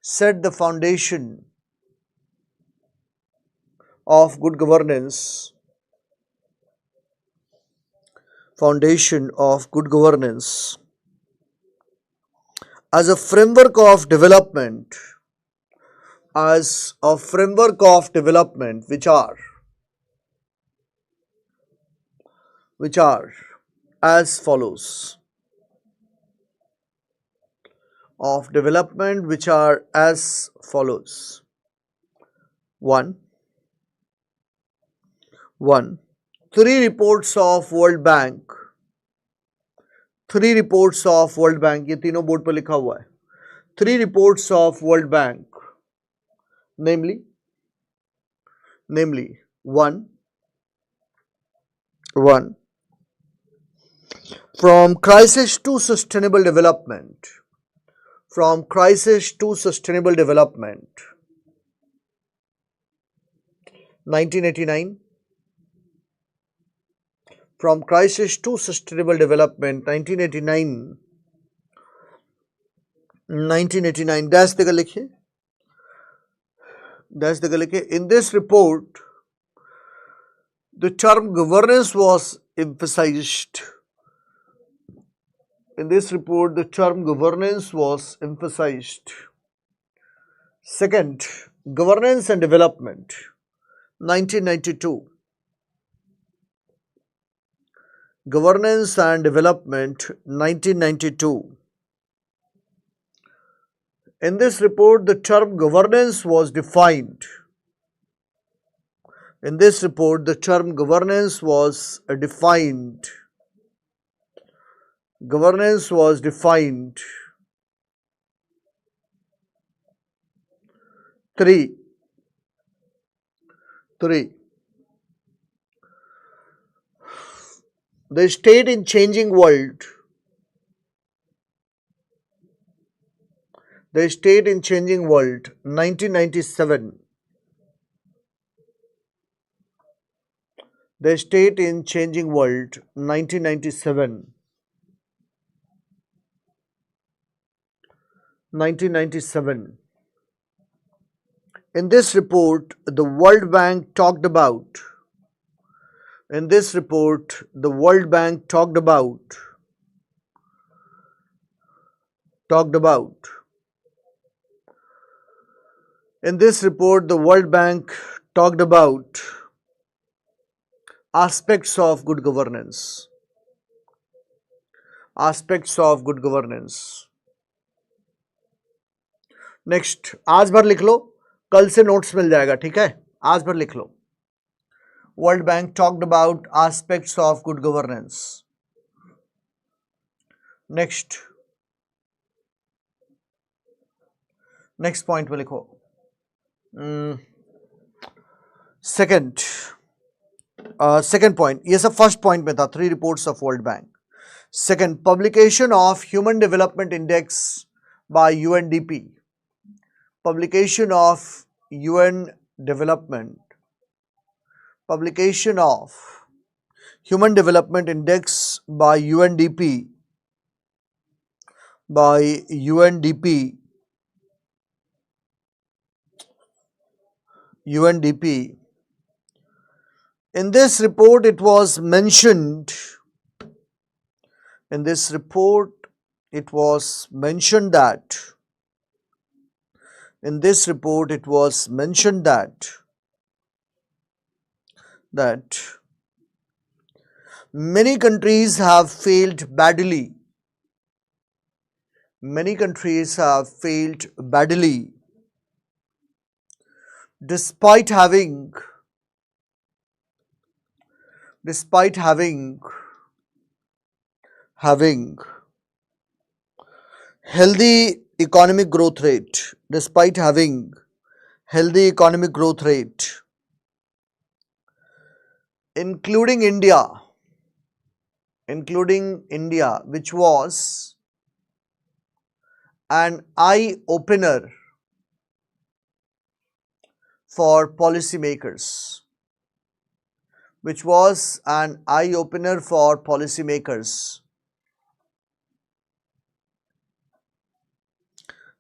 Set the foundation of good governance. As a framework of development, which are which are as follows, of development which are as follows. One, three reports of World Bank, ये तीनों board पर लिखा हुआ है. Three reports of World Bank, namely one, from crisis to sustainable development, 1989, from crisis to sustainable development, 1989, dash देकर लिखिए, in this report the term governance was emphasized. Second, governance and development, 1992. Governance and development, 1992. In this report, the term governance was defined. Governance was defined. Three. The state in changing world. The state in changing world, 1997. The state in changing world, 1997. 1997. In this report, the World Bank talked about. In this report, the World Bank talked about In this report, the World Bank talked about aspects of good governance. Next, आज भर लिख लो, कल से notes मिल जाएगा, ठीक है, आज भर लिख लो. World Bank talked about aspects of good governance. Next point में लिखो, सेकंड पॉइंट, ये सब फर्स्ट पॉइंट में था, 3 reports of World bank. Second, publication of human development index bye UNDP. Publication of Human Development Index by UNDP. In this report, it was mentioned. That many countries have failed badly. Despite having healthy economic growth rate, including India, which was an eye opener for policymakers.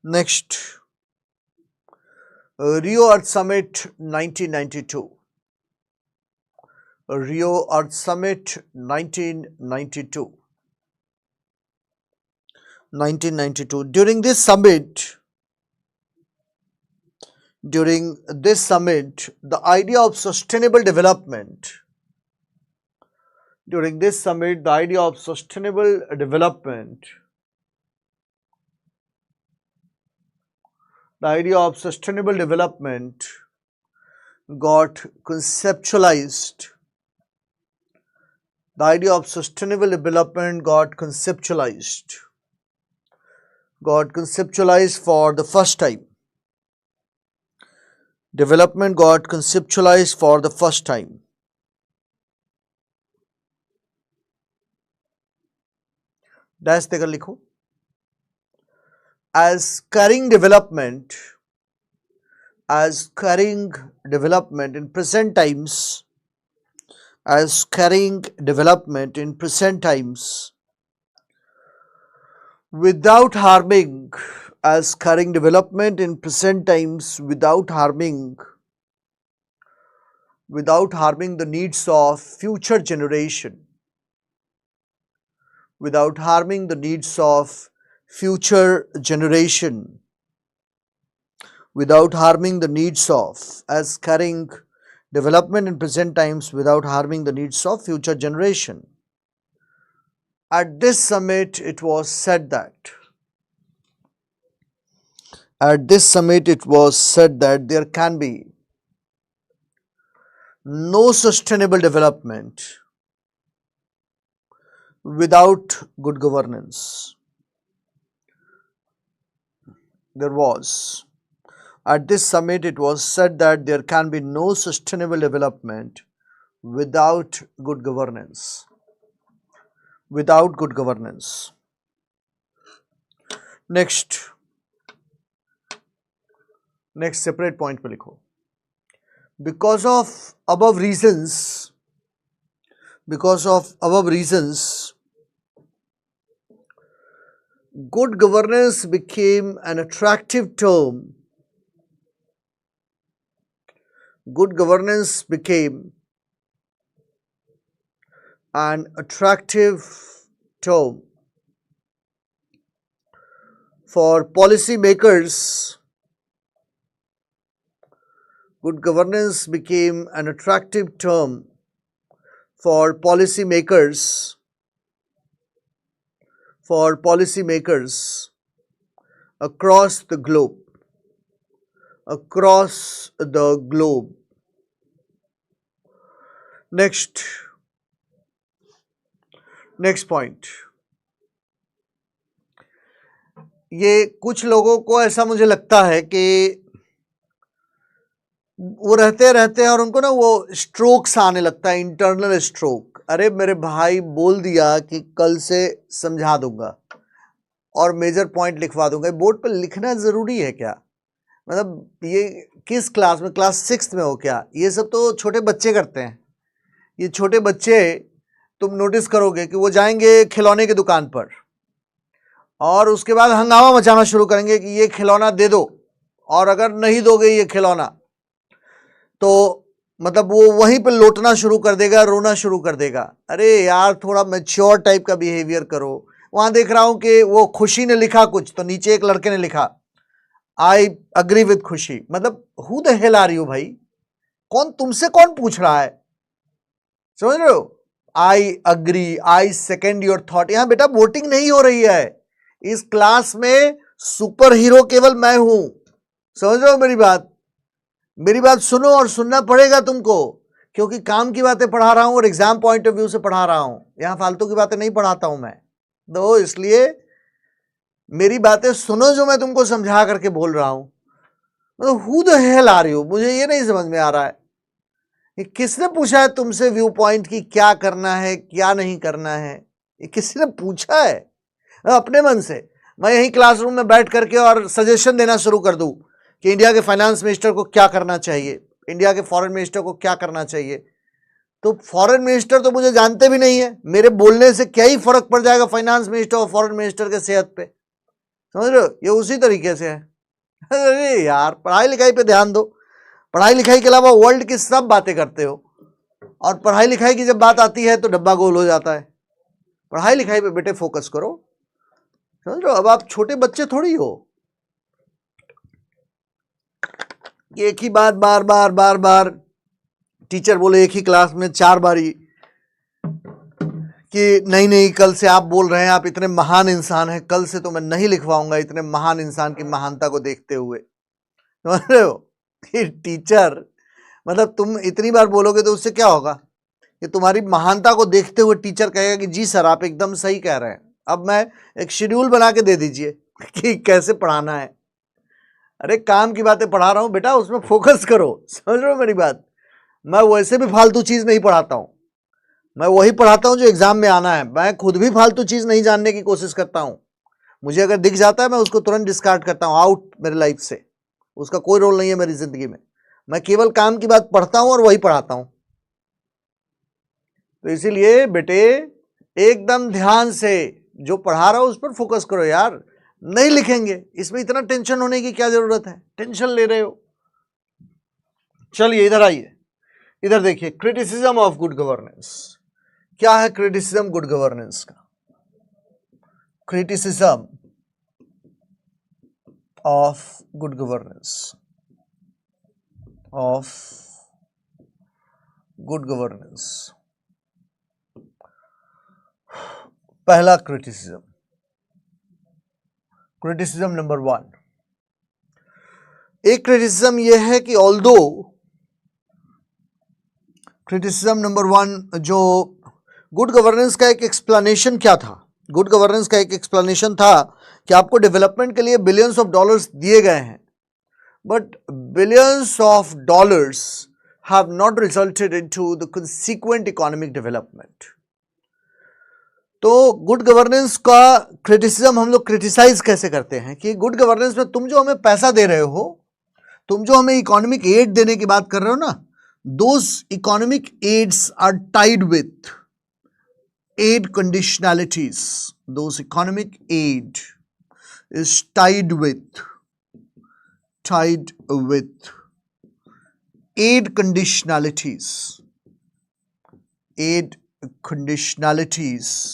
Next, Rio Earth Summit 1992. Rio Earth Summit 1992. During this summit, the idea of sustainable development During this summit, the idea of sustainable development, got conceptualized. The idea of sustainable development got conceptualized for the first time. Development got conceptualized for the first time. Dash देकर लिखो. As carrying development in present times, without harming, without harming the needs of future generation, as carrying development in present times without harming the needs of future generation. At this summit, it was said that there can be no sustainable development without good governance. At this summit, it was said that there can be no sustainable development without good governance. Next separate point पे लिखो. Because of above reasons, good governance became an attractive term. For policymakers. Good governance became an attractive term for policymakers across the globe. Next point. ये कुछ लोगों को ऐसा मुझे लगता है कि वो रहते हैं और उनको ना वो स्ट्रोक्स आने लगता है, इंटरनल स्ट्रोक. अरे मेरे भाई बोल दिया कि कल से समझा दूंगा और मेजर पॉइंट लिखवा दूंगा. बोर्ड पर लिखना जरूरी है क्या? मतलब ये किस क्लास में, क्लास 6 में हो क्या? ये सब तो छोटे बच्चे करते हैं. ये छोटे बच्चे तुम नोटिस करोगे कि वो जाएंगे खिलौने की दुकान पर और उसके बाद हंगामा मचाना शुरू करेंगे कि ये खिलौना दे दो, और अगर नहीं दोगे ये खिलौना तो मतलब वो वहीं पे लोटना शुरू कर देगा, रोना शुरू कर देगा. अरे यार थोड़ा मैच्योर टाइप का बिहेवियर करो. वहां देख रहा हूं कि वो खुशी ने लिखा कुछ, तो नीचे एक लड़के ने लिखा आई अग्री विद खुशी. मतलब who the hell are you भाई? तुमसे कौन पूछ रहा है? समझ रहे हो? I agree, I second your thought. यहां बेटा वोटिंग नहीं हो रही है. इस क्लास में सुपर हीरो केवल मैं हूं. समझ रहे हो मेरी बात? मेरी बात सुनो, और सुनना पड़ेगा तुमको, क्योंकि काम की बातें पढ़ा रहा हूं और एग्जाम पॉइंट ऑफ व्यू से पढ़ा रहा हूं. यहां फालतू की बातें नहीं पढ़ाता हूं मैं. तो इसलिए मेरी बातें सुनो जो मैं तुमको समझा करके बोल रहा हूं. तो who the hell are you? मुझे ये नहीं समझ में आ रहा है कि किसने पूछा है तुमसे व्यू पॉइंट की क्या करना है क्या नहीं करना है. ये किसी ने पूछा है? अपने मन से मैं यही क्लासरूम में बैठ करके और सजेशन देना शुरू कर दूं कि इंडिया के फाइनेंस मिनिस्टर को क्या करना चाहिए, इंडिया के फॉरेन मिनिस्टर को क्या करना चाहिए. तो फॉरेन मिनिस्टर तो मुझे जानते भी नहीं है. मेरे बोलने से क्या ही फर्क पड़ जाएगा फाइनेंस मिनिस्टर और फॉरेन मिनिस्टर के सेहत पे? समझ रहे हो? ये उसी तरीके से है. अरे यार पढ़ाई लिखाई पे ध्यान दो. पढ़ाई लिखाई के अलावा वर्ल्ड की सब बातें करते हो, और पढ़ाई लिखाई की जब बात आती है तो डब्बा गोल हो जाता है. पढ़ाई लिखाई पे बेटे फोकस करो. समझ रहे हो? अब आप छोटे बच्चे थोड़ी हो. एक ही बात बार बार टीचर बोले एक ही क्लास में 4 बारी, कि नहीं नहीं, कल से आप बोल रहे हैं आप इतने महान इंसान हैं, कल से तो मैं नहीं लिखवाऊंगा इतने महान इंसान की महानता को देखते हुए। समझ रहे हो कि टीचर, मतलब तुम इतनी बार बोलोगे तो उससे क्या होगा कि तुम्हारी महानता को देखते हुए टीचर कहेगा कि जी सर आप एकदम सही कह रहे हैं, अब मैं एक शेड्यूल बना के दे दीजिए कि कैसे पढ़ाना है। अरे काम की बातें पढ़ा रहा हूं बेटा, उसमें फोकस करो। समझ रहे हो मेरी बात? मैं वैसे भी फालतू चीज नहीं पढ़ाता हूं, मैं वही पढ़ाता हूं जो एग्जाम में आना है। मैं खुद भी फालतू चीज नहीं जानने की कोशिश करता हूं। मुझे अगर दिख जाता है मैं उसको तुरंत डिस्कार्ड करता हूं, आउट मेरे लाइफ से। उसका कोई रोल नहीं है मेरी जिंदगी में। मैं केवल काम की बात पढ़ता हूं और वही पढ़ाता हूं। तो इसीलिए बेटे एकदम ध्यान से जो पढ़ा रहा हो उस पर फोकस करो यार। नहीं लिखेंगे इसमें इतना टेंशन होने की क्या जरूरत है, टेंशन ले रहे हो। चलिए इधर आइए, इधर देखिए, क्रिटिसिज्म ऑफ गुड गवर्नेंस। क्या है क्रिटिसिज्म गुड गवर्नेंस का? Criticism of good governance, of good governance. पहला क्रिटिसिज्म, क्रिटिसिज्म नंबर 1, एक क्रिटिसिज्म यह है कि ऑल्दो क्रिटिसिज्म नंबर 1 जो गुड गवर्नेंस का एक एक्सप्लेनेशन क्या था? गुड गवर्नेंस का एक एक्सप्लेनेशन था कि आपको डेवलपमेंट के लिए बिलियंस ऑफ डॉलर्स दिए गए हैं, but billions of dollars have not resulted into the consequent economic development. तो गुड गवर्नेंस का क्रिटिसिज्म हम लोग क्रिटिसाइज कैसे करते हैं कि गुड गवर्नेंस में तुम जो हमें पैसा दे रहे हो, तुम जो हमें इकोनॉमिक एड देने की बात कर रहे हो ना, those economic aids are tied with aid conditionalities. Those economic aid is tied with aid conditionalities. Aid conditionalities.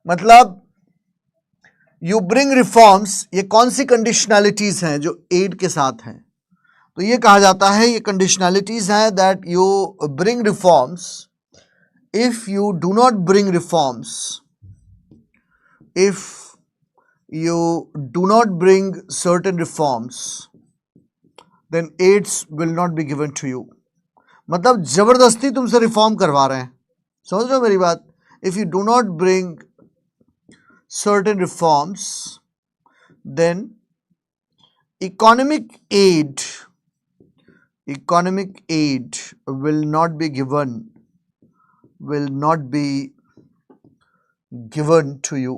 मतलब यू ब्रिंग रिफॉर्म्स, ये कौन सी कंडीशनैलिटीज हैं जो एड के साथ हैं? तो ये कहा जाता है ये कंडीशनैलिटीज हैं that you bring reforms. If you do not bring reforms, if you do not bring certain reforms, then aids will not be given to you. मतलब जबरदस्ती तुमसे रिफॉर्म करवा रहे हैं। समझ रहे हो मेरी बात? If you do not bring certain reforms, then economic aid will not be given to you,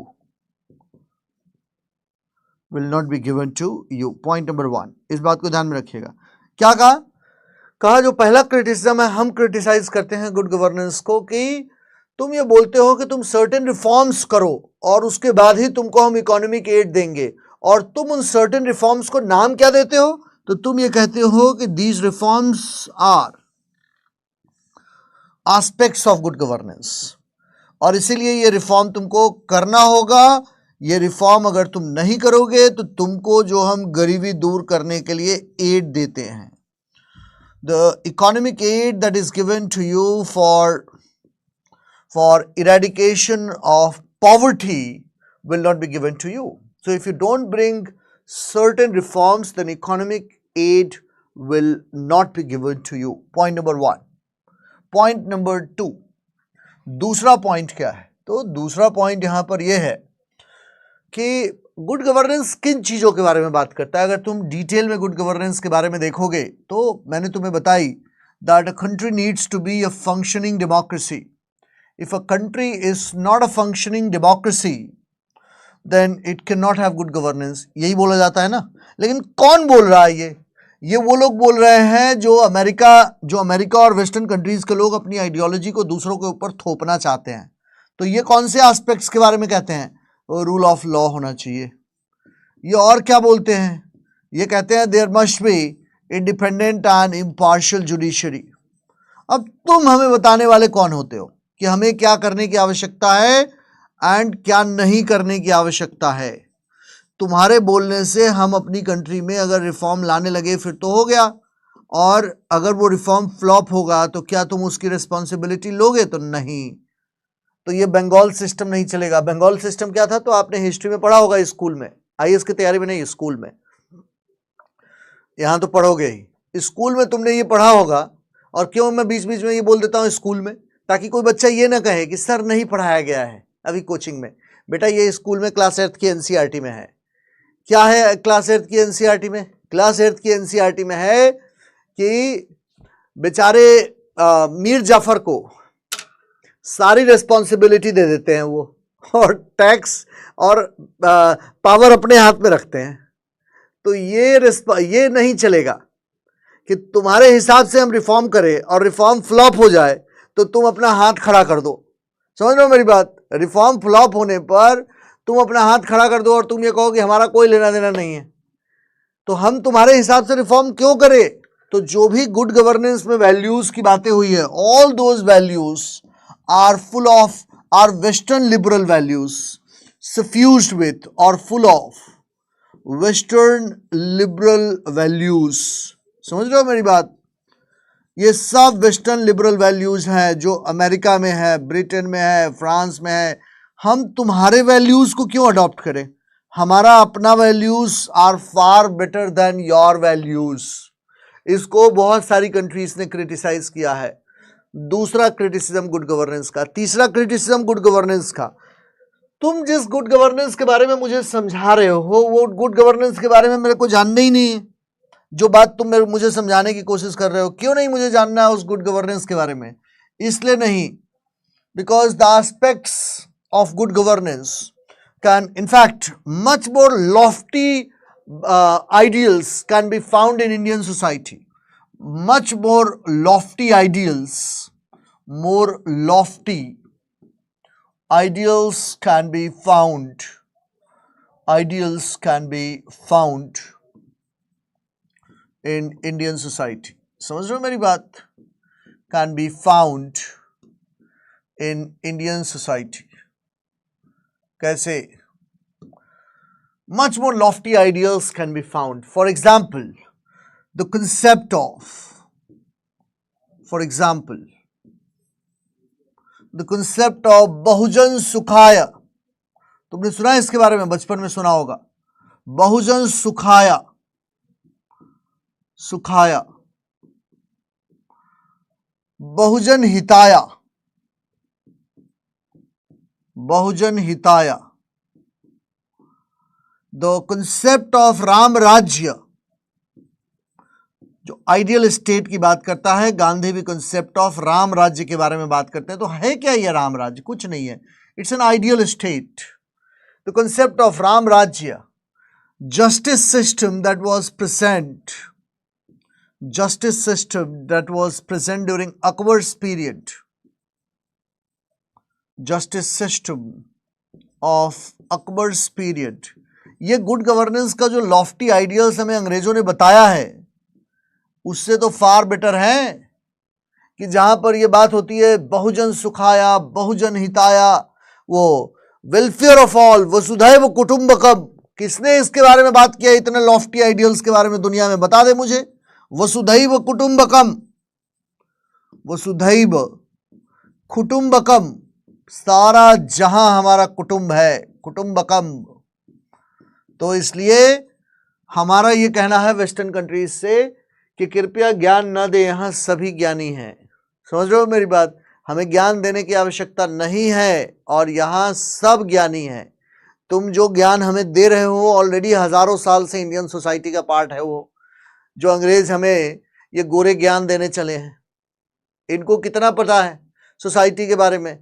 Point number 1, इस बात को ध्यान में रखिएगा। क्या कहा जो पहला क्रिटिसिज्म है, हम क्रिटिसाइज करते हैं गुड गवर्नेंस को कि तुम ये बोलते हो कि तुम सर्टेन रिफॉर्म्स करो और उसके बाद ही तुमको हम इकोनॉमिक एड देंगे, और तुम उन सर्टेन रिफॉर्म्स को नाम क्या देते हो? तो तुम ये कहते हो कि these reforms are aspects of good governance, और इसीलिए ये रिफॉर्म तुमको करना होगा। ये रिफॉर्म अगर तुम नहीं करोगे तो तुमको जो हम गरीबी दूर करने के लिए एड देते हैं, the economic aid that is given to you for eradication of poverty will not be given to you. So if you don't bring certain reforms, then economic aid will not be given to you. Point number 1. Point number 2, दूसरा point क्या है? तो दूसरा point यहां पर यह है कि गुड गवर्नेंस किन चीजों के बारे में बात करता है। अगर तुम डिटेल में गुड गवर्नेंस के बारे में देखोगे तो मैंने तुम्हें बताई that a country needs to be a functioning democracy. If a country is not a functioning democracy, then it cannot have good governance. यही बोला जाता है ना। लेकिन कौन बोल रहा है ये वो लोग बोल रहे हैं जो अमेरिका और वेस्टर्न कंट्रीज के लोग अपनी आइडियोलॉजी को दूसरों के ऊपर थोपना चाहते हैं। तो ये कौन से एस्पेक्ट्स के बारे में कहते हैं? रूल ऑफ लॉ होना चाहिए। ये और क्या बोलते हैं? ये कहते हैं there must be independent and impartial judiciary. अब तुम हमें बताने वाले कौन होते हो कि हमें क्या करने की आवश्यकता है एंड क्या नहीं करने की आवश्यकता है? तुम्हारे बोलने से हम अपनी कंट्री में अगर रिफॉर्म लाने लगे फिर तो हो गया। और अगर वो रिफॉर्म फ्लॉप होगा तो क्या तुम उसकी रिस्पॉन्सिबिलिटी लोगे? तो नहीं। तो ये बंगाल सिस्टम नहीं चलेगा। बंगाल सिस्टम क्या था? तो आपने हिस्ट्री में पढ़ा होगा स्कूल में, आईएएस की तैयारी में नहीं, स्कूल में। यहां तो पढ़ोगे ही, स्कूल में तुमने ये पढ़ा होगा। और क्यों मैं बीच बीच में ये बोल देता हूं स्कूल में, ताकि कोई बच्चा ये ना कहे कि सर नहीं पढ़ाया गया है अभी कोचिंग में। बेटा ये स्कूल में क्लास 8 की एनसीईआरटी में है। क्या है क्लास 8 की एनसीईआरटी में? क्लास 8 की एनसीईआरटी में है कि बेचारे मीर जाफर को सारी रिस्पॉन्सिबिलिटी दे देते हैं वो, और टैक्स और पावर अपने हाथ में रखते हैं। तो ये नहीं चलेगा कि तुम्हारे हिसाब से हम रिफॉर्म करें और रिफॉर्म फ्लॉप हो जाए तो तुम अपना हाथ खड़ा कर दो। समझ रहे हो मेरी बात? रिफॉर्म फ्लॉप होने पर तुम अपना हाथ खड़ा कर दो और तुम ये कहो कि हमारा कोई लेना देना नहीं है। तो हम तुम्हारे हिसाब से रिफॉर्म क्यों करें? तो जो भी गुड गवर्नेंस में वैल्यूज की बातें हुई है, all those values are full of are western liberal values, suffused with और full of western liberal values. समझ रहे हो मेरी बात? ये सब वेस्टर्न लिबरल वैल्यूज हैं जो अमेरिका में है, ब्रिटेन में है, फ्रांस में है। हम तुम्हारे वैल्यूज को क्यों अडॉप्ट करें? हमारा अपना values are far better than your values. इसको बहुत सारी कंट्रीज ने क्रिटिसाइज किया है। दूसरा क्रिटिसिज्म गुड गवर्नेंस का। तीसरा क्रिटिसिज्म गुड गवर्नेंस का, तुम जिस गुड गवर्नेंस के बारे में मुझे समझा रहे हो वो गुड गवर्नेंस के बारे में मेरे को जानना ही नहीं है। जो बात तुम मुझे समझाने की कोशिश कर रहे हो, क्यों नहीं मुझे जानना है उस गुड गवर्नेंस के बारे में? इसलिए नहीं, because the aspects of good governance can in fact much more lofty ideals can be found in Indian society. Much more lofty ideals, more lofty ideals can be found. Ideals can be found in Indian society. समझ रहे हो मेरी बात? Can be found in Indian society. कैसे? Much more lofty ideals can be found. For example, the concept of, for example, the concept of बहुजन सुखाया। तुमने सुना है इसके बारे में? बचपन में सुना होगा। बहुजन सुखाया, सुखाया, बहुजन हिताया, बहुजन हिताया। द कंसेप्ट ऑफ राम राज्य, जो आइडियल स्टेट की बात करता है, गांधी भी कंसेप्ट ऑफ राम राज्य के बारे में बात करते हैं। तो है क्या ये राम राज्य? कुछ नहीं है, it's an ideal state. The concept of Ram राज्य, justice system that was present, justice system that was present during Akbar's period, justice system of Akbar's period। ये गुड गवर्नेंस का जो लॉफ्टी आइडियल्स हमें अंग्रेजों ने बताया है, उससे तो फार बेटर है कि जहां पर ये बात होती है बहुजन सुखाया, बहुजन हिताया, वो वेलफेयर ऑफ ऑल, वसुधैव कुटुंबकम। किसने इसके बारे में बात किया? इतने लॉफ्टी आइडियल्स के बारे में दुनिया में बता दे मुझे। वसुधैव कुटुंबकम, वसुधैव कुटुंबकम, सारा जहां हमारा कुटुंब है, कुटुंबकम। तो इसलिए हमारा ये कहना है वेस्टर्न कंट्रीज से कि कृपया ज्ञान न दे, यहां सभी ज्ञानी हैं। समझ रहे हो मेरी बात? हमें ज्ञान देने की आवश्यकता नहीं है और यहां सब ज्ञानी हैं। तुम जो ज्ञान हमें दे रहे हो ऑलरेडी हजारों साल से इंडियन सोसाइटी का पार्ट है। वो जो अंग्रेज हमें ये गोरे ज्ञान देने चले हैं, इनको कितना पता है सोसाइटी के बारे में?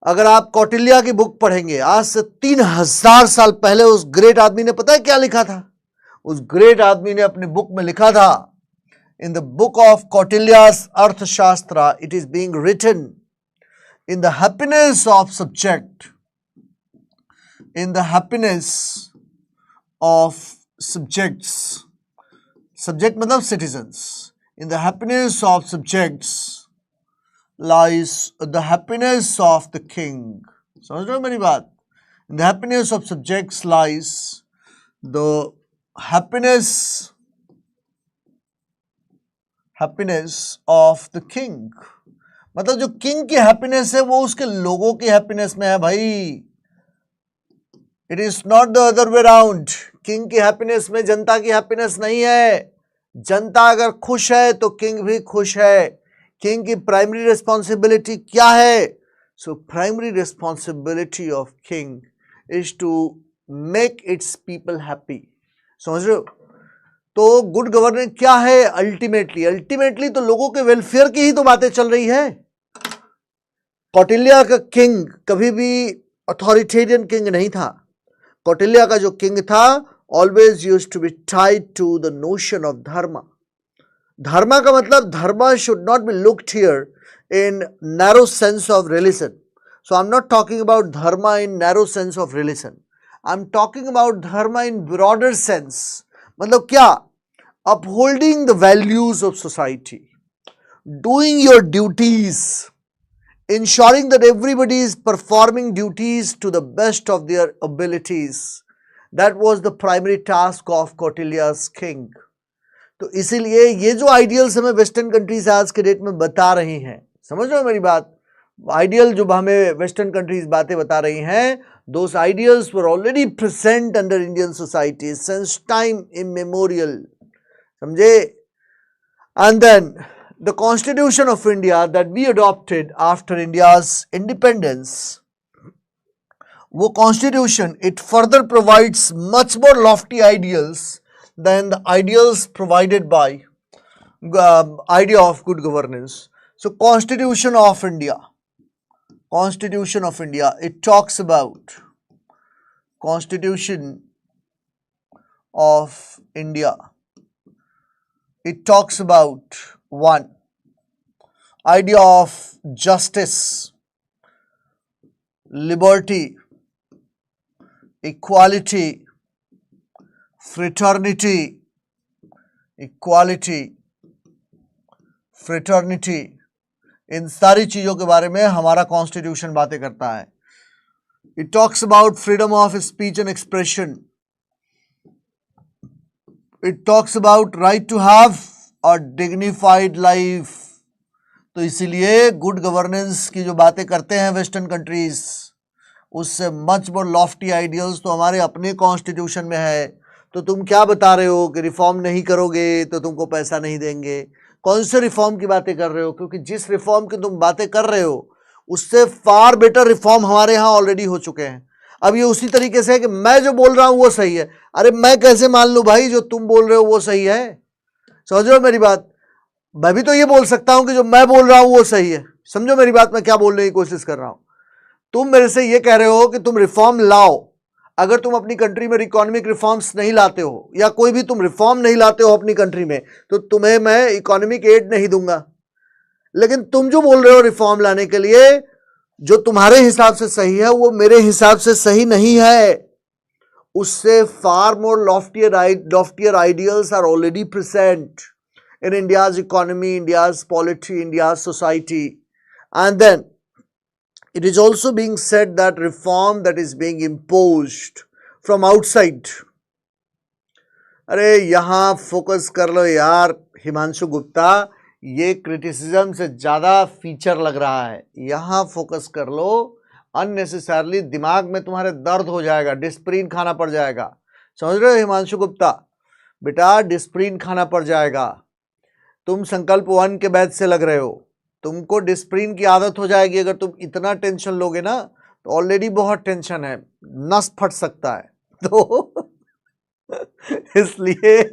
अगर आप कौटिल्य की बुक पढ़ेंगे, आज से 3000 साल पहले उस ग्रेट आदमी ने पता है क्या लिखा था? उस ग्रेट आदमी ने अपनी बुक में लिखा था, in the book of Kautilya's Arthashastra, it is being written in the happiness of subject, in the happiness of subjects, subject मतलब citizens, in the happiness of subjects lies the happiness of the king। समझ रहे हो मेरी बात? In the happiness of subjects lies the happiness happiness of the king, मतलब जो king की happiness है वो उसके लोगों की हैप्पीनेस में है भाई। It is not the other way round. King की हैप्पीनेस में जनता की हैप्पीनेस नहीं है। जनता अगर खुश है तो किंग भी खुश है। किंग की प्राइमरी रिस्पॉन्सिबिलिटी क्या है? So primary responsibility of king is to make its people happy. समझ रहे हो? तो गुड गवर्नेंस क्या है? अल्टीमेटली तो लोगों के वेलफेयर की ही तो बातें चल रही है। कौटिल्य का किंग कभी भी अथॉरिटेरियन किंग नहीं था। कौटिल्य का जो किंग था always used to be tied to the notion of dharma. Dharma का मतलब dharma should not be looked here in narrow sense of religion. So I am not talking about dharma in narrow sense of religion, I am talking about dharma in broader sense. मतलब क्या? Upholding the values of society, doing your duties, ensuring that everybody is performing duties to the best of their abilities. That was the primary task of Kautilya's king. तो इसीलिए ये जो ideals हमें western countries आज के date में बता रही हैं, समझ रहे हो मेरी बात? आइडियल जो हमें वेस्टर्न कंट्रीज बातें बता रही हैं, those ideals were already present under Indian society since time immemorial. समझे? And then the Constitution of India that we adopted after India's independence, वो Constitution, it further provides much more lofty ideals than the ideals provided by idea of good governance. So Constitution of India, it talks about Constitution of India. It talks about one, idea of justice, liberty, equality, fraternity, इन सारी चीजों के बारे में हमारा constitution बातें करता है। It talks about freedom of speech and expression. It talks about right to have a dignified life. तो इसीलिए गुड गवर्नेंस की जो बातें करते हैं वेस्टर्न कंट्रीज, उससे मच मोर लॉफ्टी आइडियल्स तो हमारे अपने कॉन्स्टिट्यूशन में है। तो तुम क्या बता रहे हो कि रिफॉर्म नहीं करोगे तो तुमको पैसा नहीं देंगे? कौन से रिफॉर्म की बातें कर रहे हो? क्योंकि जिस रिफॉर्म की तुम बातें कर रहे हो उससे फार बेटर रिफॉर्म हमारे यहाँ ऑलरेडी हो चुके हैं। अब ये उसी तरीके से है कि मैं जो बोल रहा हूं वो सही है। अरे मैं कैसे मान लूं भाई जो तुम बोल रहे हो वो सही है? समझ रहे हो मेरी बात? मैं भी तो ये बोल सकता हूं कि जो मैं बोल रहा हूं वो सही है। समझो मेरी बात, मैं क्या बोलने की कोशिश कर रहा हूं। तुम मेरे से ये कह रहे हो कि तुम रिफॉर्म लाओ। अगर तुम अपनी कंट्री में इकोनॉमिक रिफॉर्म्स नहीं लाते हो या कोई भी तुम रिफॉर्म नहीं लाते हो अपनी कंट्री में, तो तुम्हें मैं इकोनॉमिक एड नहीं दूंगा। लेकिन तुम जो बोल रहे हो रिफॉर्म लाने के लिए, जो तुम्हारे हिसाब से सही है वो मेरे हिसाब से सही नहीं है। उससे far more loftier ideals are already present in India's economy, India's polity, India's society. And then it is also being said that reform that is being imposed from outside. अरे यहाँ फोकस कर लो यार हिमांशु गुप्ता, ये क्रिटिसिज्म से ज़्यादा feature लग रहा है। यहाँ फोकस कर लो, अननेसेसरली दिमाग में तुम्हारे दर्द हो जाएगा, डिस्प्रीन खाना पड़ जाएगा। समझ रहे हो हिमांशु गुप्ता? बेटा डिस्प्रीन खाना पड़ जाएगा। तुम संकल्प 1 के बैच से लग रहे हो, तुमको डिस्प्रीन की आदत हो जाएगी। अगर तुम इतना टेंशन लोगे ना, तो ऑलरेडी बहुत टेंशन है, नस फट सकता है। तो इसलिए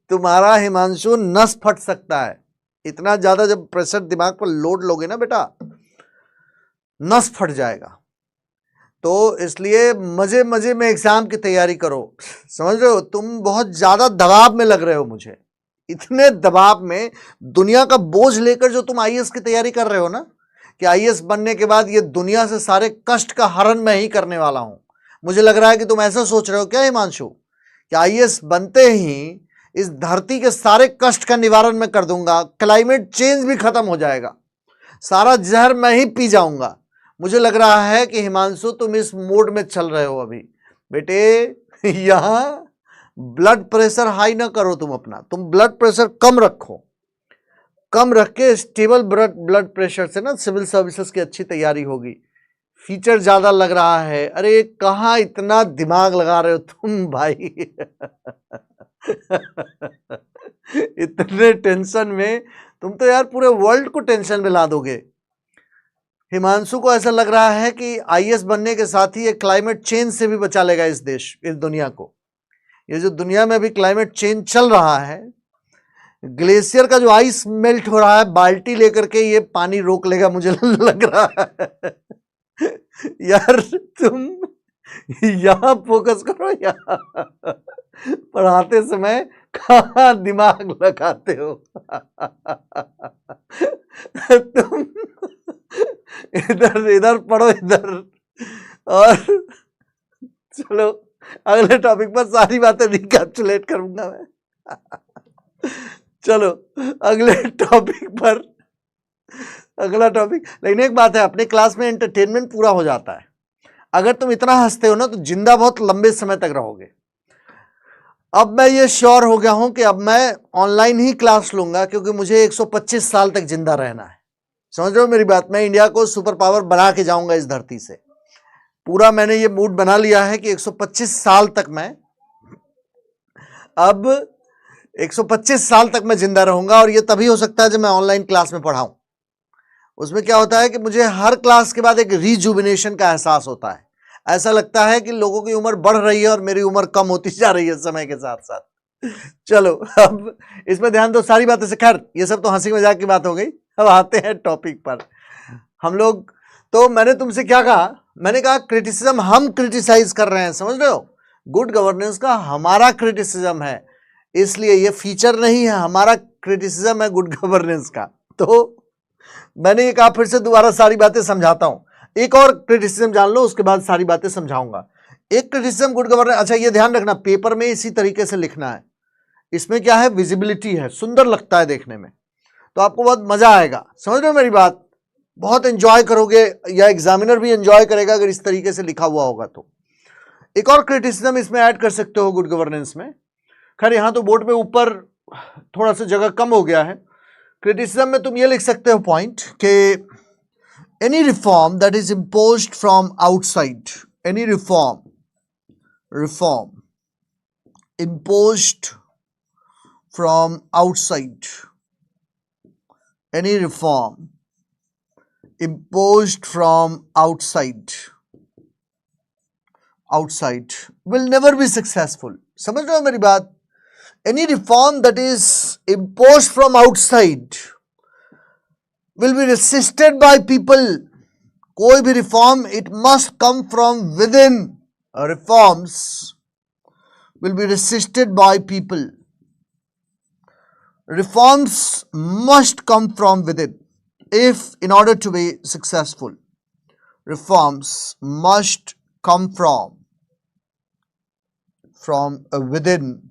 तुम्हारा हिमांशु नस फट सकता है। इतना ज्यादा जब प्रेशर दिमाग पर लोड लोगे ना बेटा, नस फट जाएगा। तो इसलिए मजे मजे में एग्जाम की तैयारी करो। समझ रहे हो? तुम बहुत ज्यादा दबाव में लग रहे हो मुझे। इतने दबाव में दुनिया का बोझ लेकर जो तुम आईएएस की तैयारी कर रहे हो ना, कि आईएएस बनने के बाद ये दुनिया से सारे कष्ट का हरण मैं ही करने वाला हूं। मुझे लग रहा है कि तुम ऐसा सोच रहे हो क्या हिमांशु, कि आईएएस बनते ही इस धरती के सारे कष्ट का निवारण मैं कर दूंगा, क्लाइमेट चेंज भी खत्म हो जाएगा, सारा जहर मैं ही पी जाऊंगा। मुझे लग रहा है कि हिमांशु तुम इस मोड में चल रहे हो अभी। बेटे यहाँ ब्लड प्रेशर हाई ना करो तुम अपना, तुम ब्लड प्रेशर कम रखो, कम रख के स्टेबल ब्लड प्रेशर से ना सिविल सर्विसेज की अच्छी तैयारी होगी। फीचर ज्यादा लग रहा है, अरे कहाँ इतना दिमाग लगा रहे हो तुम भाई इतने टेंशन में तुम तो यार पूरे वर्ल्ड को टेंशन में ला दोगे। हिमांशु को ऐसा लग रहा है कि आईएएस बनने के साथ ही ये क्लाइमेट चेंज से भी बचा लेगा इस देश, इस दुनिया को। ये जो दुनिया में अभी क्लाइमेट चेंज चल रहा है, ग्लेशियर का जो आइस मेल्ट हो रहा है, बाल्टी लेकर के ये पानी रोक लेगा मुझे लग रहा है यार तुम यहां फोकस करो, यहाँ पढ़ाते समय कहाँ दिमाग लगाते हो तुम इधर इधर पढ़ो इधर। और चलो अगले टॉपिक पर सारी बातें रिकैप्चुलेट करूंगा मैं चलो अगले टॉपिक पर, अगला टॉपिक। लेकिन एक बात है, अपने क्लास में एंटरटेनमेंट पूरा हो जाता है। अगर तुम इतना हंसते हो ना तो जिंदा बहुत लंबे समय तक रहोगे। अब मैं ये श्योर हो गया हूं कि अब मैं ऑनलाइन ही क्लास लूंगा, क्योंकि मुझे 125 साल तक जिंदा रहना है। समझ रहे हो मेरी बात? मैं इंडिया को सुपर पावर बना के जाऊंगा इस धरती से। पूरा मैंने ये मूड बना लिया है कि 125 साल तक मैं, अब 125 साल तक मैं जिंदा रहूंगा। और ये तभी हो सकता है जब मैं ऑनलाइन क्लास में पढ़ाऊं। उसमें क्या होता है कि मुझे हर क्लास के बाद एक रिजुविनेशन का एहसास होता है। ऐसा लगता है कि लोगों की उम्र बढ़ रही है और मेरी उम्र कम होती जा रही है समय के साथ साथ। चलो अब इसमें ध्यान दो, सारी बातें से। खैर ये सब तो हंसी मजाक की बात हो गई। अब आते हैं टॉपिक पर हम लोग। तो मैंने तुमसे क्या कहा? मैंने कहा क्रिटिसिज्म हम क्रिटिसाइज कर रहे हैं, समझ रहे हो? गुड गवर्नेंस का हमारा क्रिटिसिज्म है, इसलिए ये फीचर नहीं है, हमारा क्रिटिसिज्म है गुड गवर्नेंस का। तो मैंने ये कहा, फिर से दोबारा सारी बातें समझाता हूं। एक और क्रिटिसिज्म जान लो, उसके बाद सारी बातें समझाऊंगा। एक क्रिटिसिज्म गुड गवर्नेंस, अच्छा ये ध्यान रखना, पेपर में इसी तरीके से लिखना है। इसमें क्या है, विजिबिलिटी है, सुंदर लगता है देखने में, तो आपको बहुत मजा आएगा। समझ रहे हो मेरी बात? बहुत एंजॉय करोगे, या एग्जामिनर भी एंजॉय करेगा अगर इस तरीके से लिखा हुआ होगा तो। एक और क्रिटिसिज्म इसमें ऐड कर सकते हो गुड गवर्नेंस में। खैर यहां तो बोर्ड में ऊपर थोड़ा सा जगह कम हो गया है। क्रिटिसिज्म में तुम ये लिख सकते हो पॉइंट के any reform that is imposed from outside, any reform imposed from outside, any reform imposed from outside will never be successful. समझ रहे हो मेरी बात? Any reform that is imposed from outside will be resisted by people. कोई भी reform, it must come from within. Reforms will be resisted by people. Reforms must come from within. If in order to be successful, reforms must come from within,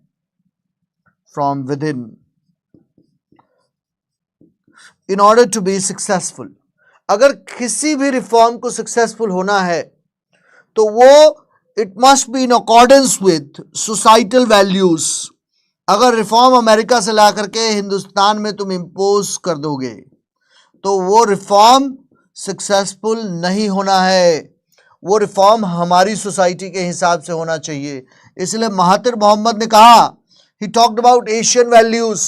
in order to be successful. अगर किसी भी reform को successful होना है तो वो it must be in accordance with societal values. अगर reform America से ला करके हिंदुस्तान में तुम इंपोज कर दोगे तो वो रिफॉर्म सक्सेसफुल नहीं होना है। वो रिफॉर्म हमारी सोसाइटी के हिसाब से होना चाहिए। इसलिए महातिर मोहम्मद ने कहा, he talked about Asian values,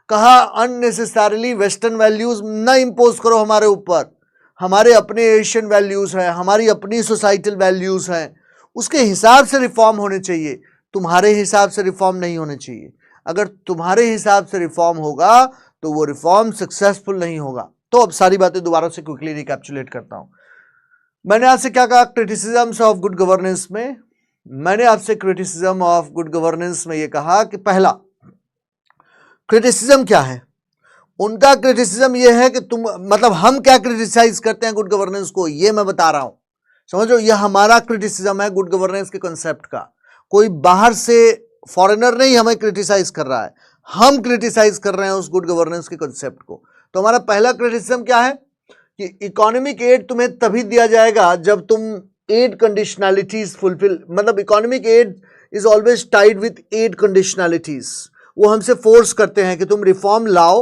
कहा अननेसेसरीली वेस्टर्न वैल्यूज न इंपोज करो हमारे ऊपर। हमारे अपने एशियन वैल्यूज हैं, हमारी अपनी सोसाइटल वैल्यूज हैं, उसके हिसाब से रिफॉर्म होने चाहिए, तुम्हारे हिसाब से रिफॉर्म नहीं होने चाहिए। अगर तुम्हारे हिसाब से रिफॉर्म होगा तो वो रिफॉर्म सक्सेसफुल नहीं होगा। तो अब सारी बातें दोबारा से क्विकली रिकैप्चुलेट करता हूं। मैंने आपसे क्या कहा क्रिटिसिज्म्स ऑफ गुड गवर्नेंस में? मैंने आपसे क्रिटिसिज्म ऑफ गुड गवर्नेंस में ये कहा कि पहला क्रिटिसिज्म क्या है? उनका क्रिटिसिज्म ये है कि तुम, मतलब हम क्या क्रिटिसाइज करते हैं गुड गवर्नेंस को, ये मैं बता रहा हूं। समझो, ये हमारा क्रिटिसिज्म है गुड गवर्नेंस के कॉन्सेप्ट का। कोई बाहर से फॉरेनर नहीं हमें क्रिटिसाइज कर रहा है, हम क्रिटिसाइज कर रहे हैं उस गुड गवर्नेंस के कॉन्सेप्ट को। तो हमारा पहला क्रिटिसिज्म क्या है कि इकोनॉमिक एड तुम्हें तभी दिया जाएगा जब तुम एड कंडीशनैलिटीज फुलफिल, मतलब economic aid is always tied with 8 conditionalities. वो हमसे फोर्स करते हैं कि तुम रिफॉर्म लाओ,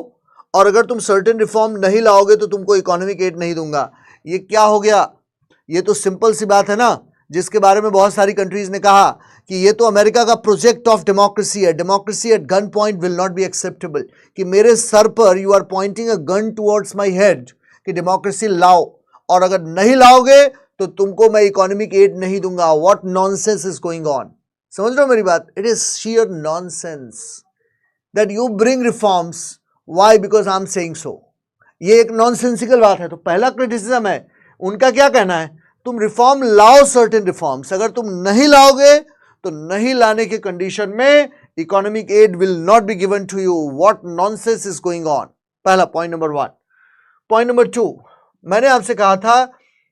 और अगर तुम सर्टेन रिफॉर्म नहीं लाओगे तो तुमको इकोनॉमिक एड नहीं दूंगा। ये क्या हो गया? ये तो सिंपल सी बात है ना, जिसके बारे में बहुत सारी कंट्रीज ने कहा कि ये तो अमेरिका का प्रोजेक्ट ऑफ डेमोक्रेसी है, democracy at gun point will not be acceptable. कि मेरे सर पर you are pointing a gun towards my head कि डेमोक्रेसी लाओ, और अगर नहीं लाओगे तो तुमको मैं इकोनॉमिक एड नहीं दूंगा। What nonsense is going on? समझ रहे हो मेरी बात? It is sheer nonsense that you bring reforms. Why? Because I am saying so. ये एक नॉनसेंसिकल बात है। तो पहला क्रिटिसिज्म है, उनका क्या कहना है? तुम रिफॉर्म लाओ, सर्टेन रिफॉर्म्स। अगर तुम नहीं लाओगे तो नहीं लाने के कंडीशन में economic aid will not be given to you. What nonsense is going on? पहला पॉइंट नंबर 1। पॉइंट नंबर 2, मैंने आपसे कहा था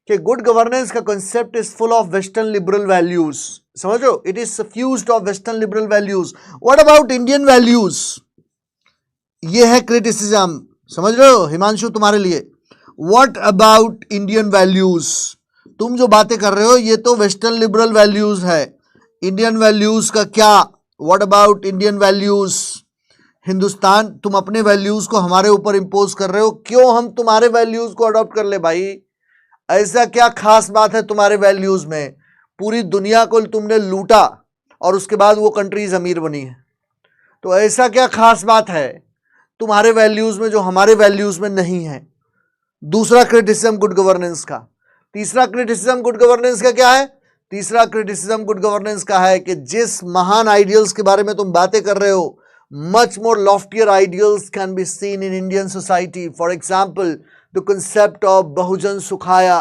कि गुड गवर्नेंस का concept is full of western liberal values. समझो, it is suffused of western liberal values. What about Indian values? ये है क्रिटिसिज्म। समझ रहे हो हिमांशु, तुम्हारे लिए। What about Indian values? तुम जो बातें कर रहे हो ये तो वेस्टर्न लिबरल वैल्यूज है। इंडियन वैल्यूज का क्या? What about Indian values? Hindustan, तुम अपने वैल्यूज को हमारे ऊपर इंपोज कर रहे हो। क्यों हम तुम्हारे वैल्यूज को अडॉप्ट कर ले भाई? ऐसा क्या खास बात है तुम्हारे वैल्यूज में? पूरी दुनिया को तुमने लूटा और उसके बाद वो कंट्रीज अमीर बनी है। तो ऐसा क्या खास बात है तुम्हारे वैल्यूज में जो हमारे वैल्यूज में नहीं है? दूसरा क्रिटिसिज्म गुड गवर्नेंस का। तीसरा क्रिटिसिज्म गुड गवर्नेंस का क्या है? तीसरा क्रिटिसिज्म गुड गवर्नेंस का है कि जिस महान आइडियल्स के बारे में तुम बातें कर रहे हो, much more loftier ideals can be seen in Indian society. For example, the concept of Bahujan Sukhaya,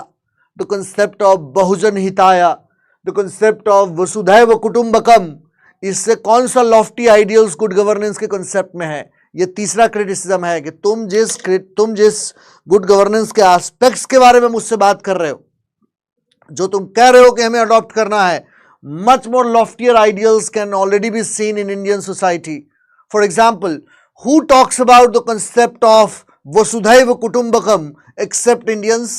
the concept of Bahujan Hitaya, the concept of Vasudhaiva Kutumbakam. इससे कौन सा lofty ideals good governance के concept में है? ये तीसरा criticism है कि तुम जिस good governance के aspects के बारे में मुझसे बात कर रहे हो, जो तुम कह रहे हो कि हमें अडॉप्ट करना है, much more loftier ideals can already be seen in Indian society. For example, who talks about the concept of Vasudhaiva Kutumbakam except Indians?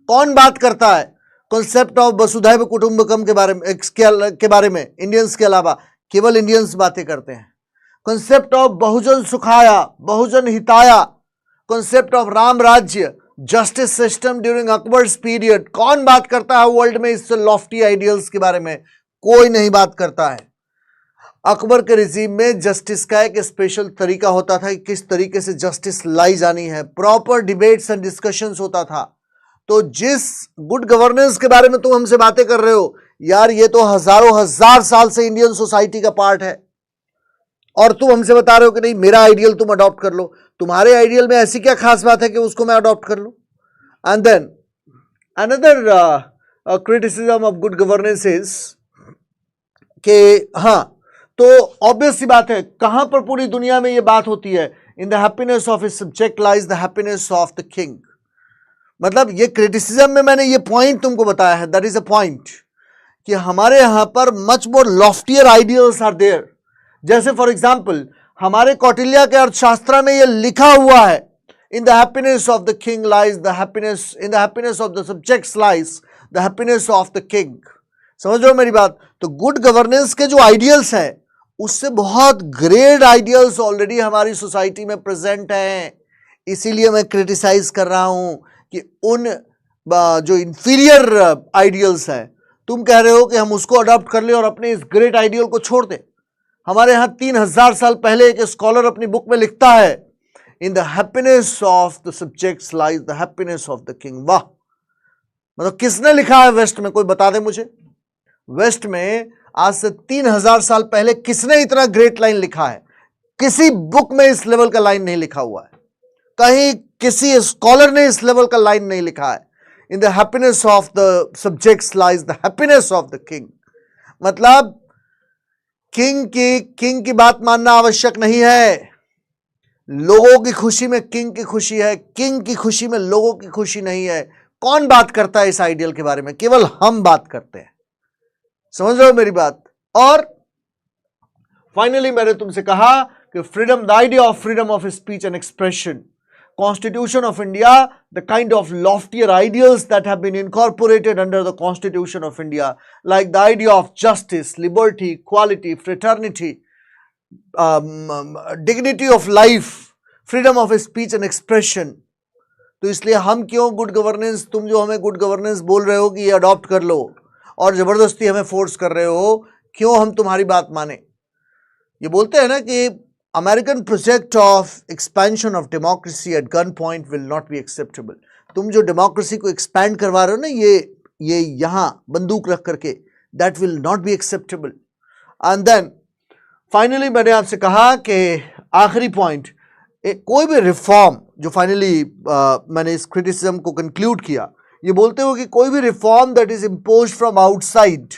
कौन बात करता है concept of Vasudhaiva Kutumbakam के बारे में इंडियंस के अलावा? केवल इंडियंस बातें करते हैं। concept of बहुजन सुखाया, बहुजन हिताया, concept of राम राज्य, justice system during Akbar's period, कौन बात करता है वर्ल्ड में इस लॉफ्टी आइडियल्स के बारे में? कोई नहीं बात करता है। अकबर के रिजीम में जस्टिस का एक स्पेशल तरीका होता था कि किस तरीके से जस्टिस लाई जानी है। प्रॉपर डिबेट्स एंड डिस्कशंस होता था। तो जिस गुड गवर्नेंस के बारे में तुम हमसे बातें कर रहे हो यार, ये तो हजारों हजार साल से इंडियन सोसाइटी का पार्ट है, और तुम हमसे बता रहे हो कि नहीं मेरा आइडियल तुम अडॉप्ट कर लो। तुम्हारे आइडियल में ऐसी क्या खास बात है कि उसको मैं अडॉप्ट कर लूं? And then another criticism of good governance is कि हाँ, तो ऑब्वियस सी बात है, कहां पर पूरी दुनिया में ये बात होती है? In the happiness of his subject lies the happiness of the king. मतलब ये क्रिटिसिज्म में मैंने ये पॉइंट तुमको बताया है, दैट इज अ पॉइंट कि हमारे यहां पर much more loftier ideals are there. जैसे फॉर एग्जाम्पल हमारे कौटिल्य के अर्थशास्त्र में ये लिखा हुआ है, in the happiness of the king lies the happiness, in the happiness of the subjects lies the happiness of the king. समझ रहे हो मेरी बात? तो गुड गवर्नेंस के जो आइडियल्स हैं उससे बहुत ग्रेट आइडियल्स ऑलरेडी हमारी सोसाइटी में प्रेजेंट हैं। इसीलिए मैं क्रिटिसाइज कर रहा हूं कि उन जो इंफीरियर आइडियल्स हैं, तुम कह रहे हो कि हम उसको अडॉप्ट कर ले और अपने इस ग्रेट आइडियल को छोड़ दें। हमारे यहां 3000 साल पहले एक स्कॉलर अपनी बुक में लिखता है, in the happiness of the subjects lies the happiness of the king. वाह! मतलब किसने लिखा है वेस्ट में? कोई बता दे मुझे। वेस्ट में आज से 3000 साल पहले किसने इतना ग्रेट लाइन लिखा है? किसी बुक में इस लेवल का लाइन नहीं लिखा हुआ है, कहीं किसी स्कॉलर ने इस लेवल का लाइन नहीं लिखा है। In the happiness of the subjects lies the happiness of the king. मतलब किंग की बात मानना आवश्यक नहीं है। लोगों की खुशी में किंग की खुशी है, किंग की खुशी में लोगों की खुशी नहीं है। कौन बात करता है इस आइडियल के बारे में? केवल हम बात करते हैं। समझ रहे हो मेरी बात? और फाइनली मैंने तुमसे कहा कि freedom, the idea of freedom of speech and expression, Constitution of India, the kind of loftier ideals that have been incorporated under the Constitution of India, like the idea of justice, liberty, equality, fraternity, dignity of life, freedom of speech and expression. तो इसलिए हम क्यों good governance, तुम जो हमें good governance बोल रहे हो कि ये अडॉप्ट कर लो और जबरदस्ती हमें फोर्स कर रहे हो, क्यों हम तुम्हारी बात माने? ये बोलते हैं ना कि American project of expansion of democracy at gun point will not be acceptable. तुम जो डेमोक्रेसी को एक्सपैंड करवा रहे हो ना, ये यहां बंदूक रख करके, that will not be acceptable. And then finally मैंने आपसे कहा कि आखिरी पॉइंट, कोई भी रिफॉर्म जो फाइनली मैंने इस क्रिटिसिज्म को कंक्लूड किया, ये बोलते हो कि कोई भी reform that is imposed from outside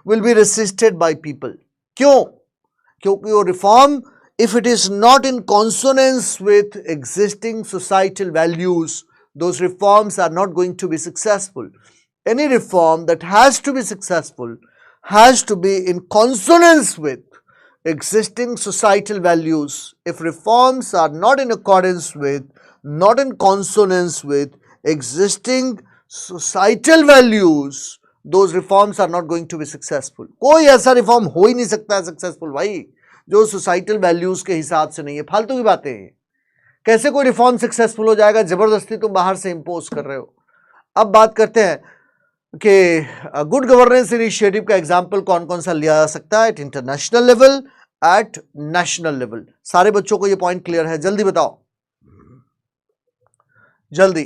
will be resisted by people. क्यों? क्योंकि वो reform, if it is not in consonance with existing societal values, those reforms are not going to be successful. Any reform that has to be successful has to be in consonance with existing societal values. If reforms are not in accordance with, not in consonance with existing societal values, those reforms are not going to be successful. कोई ऐसा reform हो ही नहीं सकता है successful भाई जो societal values के हिसाब से नहीं है. फालतू की बातें हैं. कैसे कोई रिफॉर्म सक्सेसफुल हो जाएगा? जबरदस्ती तुम बाहर से इंपोज कर रहे हो. अब बात करते हैं कि गुड गवर्नेंस इनिशिएटिव का एग्जांपल कौन कौन सा लिया जा सकता है at international level, at national level. सारे बच्चों को ये पॉइंट क्लियर है? जल्दी बताओ, जल्दी.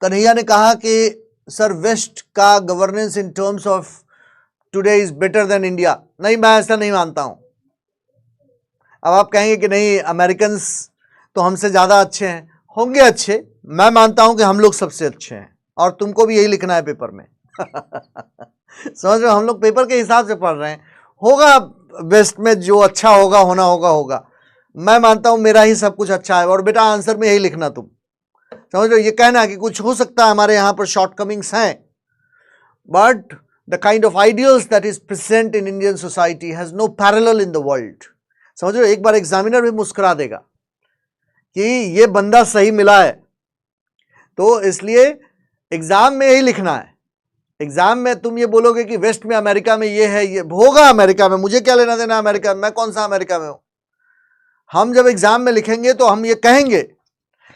कन्हैया ने कहा कि सर वेस्ट का governance in terms of today is better than India. नहीं, मैं ऐसा नहीं मानता हूं. अब आप कहेंगे कि नहीं अमेरिकन्स तो हमसे ज्यादा अच्छे हैं. होंगे अच्छे, मैं मानता हूं कि हम लोग सबसे अच्छे हैं और तुमको भी यही लिखना है पेपर में. समझ रहे हो? हम लोग पेपर के हिसाब से पढ़ रहे हैं. होगा वेस्ट में जो अच्छा होगा, होना होगा होगा. मैं मानता हूं मेरा ही सब कुछ अच्छा है और बेटा आंसर में यही लिखना तुम. समझ लो, ये कहना कि कुछ हो सकता है हमारे यहां पर शॉर्टकमिंग्स हैं, but the kind of ideals that is present in Indian society has no parallel in the world. समझ लो, एक बार एग्जामिनर भी मुस्कुरा देगा कि ये बंदा सही मिला है. तो इसलिए एग्जाम में यही लिखना है. एग्जाम में तुम ये बोलोगे कि वेस्ट में अमेरिका में ये है, ये होगा अमेरिका में, मुझे क्या लेना देना अमेरिका में, मैं कौन सा अमेरिका में हूं. हम जब एग्जाम में लिखेंगे तो हम ये कहेंगे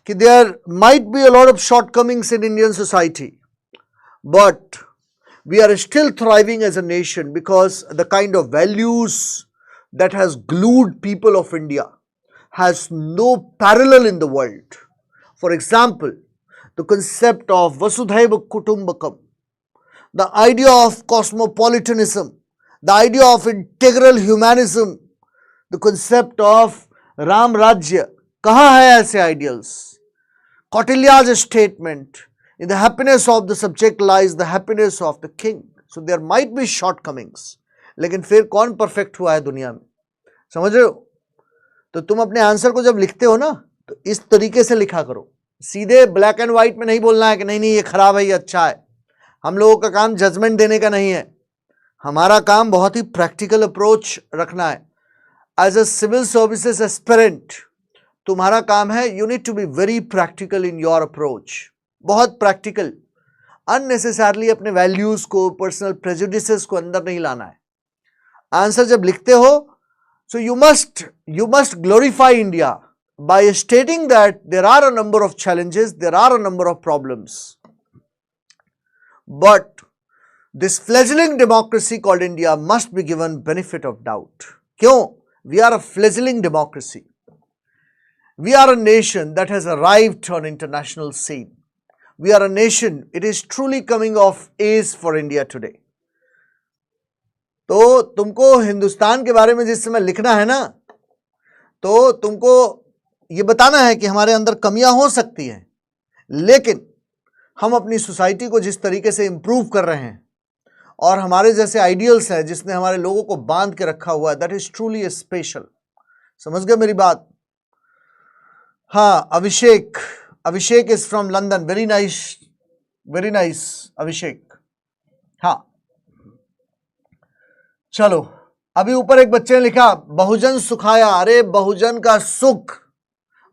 कि there might be a lot of shortcomings in Indian society, but we are still thriving as a nation because the kind of values that has glued people of India has no parallel in the world. For example, the concept of Vasudhaiva Kutumbakam, the idea of cosmopolitanism, the idea of integral humanism, the concept of Ram Rajya. कहाँ है ऐसे ideals? Kautilya's statement, in the happiness of the subject lies the happiness of the king. So there might be shortcomings, लेकिन फिर कौन perfect हुआ है दुनिया में? समझ रहे हो? तो तुम अपने आंसर को जब लिखते हो ना, तो इस तरीके से लिखा करो. सीधे ब्लैक एंड व्हाइट में नहीं बोलना है कि नहीं नहीं ये खराब है ये अच्छा है. हम लोगों का काम जजमेंट देने का नहीं है. हमारा काम बहुत ही प्रैक्टिकल अप्रोच रखना है. As a civil services aspirant तुम्हारा काम है, you need to be very practical in your approach. बहुत प्रैक्टिकल. अननेसेसरली अपने वैल्यूज को, पर्सनल प्रेजुडिसेस को अंदर नहीं लाना है. आंसर जब लिखते हो, so you must glorify India by stating that there are a number of challenges, there are a number of problems, but this fledgling democracy called India must be given benefit of doubt. क्यों? We are a fledgling democracy. We are a nation that has arrived on international scene. We are a nation, it is truly coming of age for India today. तो तुमको हिंदुस्तान के बारे में जिस समय लिखना है ना, तो तुमको ये बताना है कि हमारे अंदर कमियां हो सकती हैं, लेकिन हम अपनी सोसाइटी को जिस तरीके से इंप्रूव कर रहे हैं और हमारे जैसे आइडियल्स हैं जिसने हमारे लोगों को बांध के रखा हुआ है, दैट इज ट्रूली स्पेशल. समझ गए मेरी बात? हाँ, Abhishek is from London. Very nice Abhishek. हाँ चलो अभी ऊपर एक बच्चे ने लिखा बहुजन सुखाया, अरे बहुजन का सुख,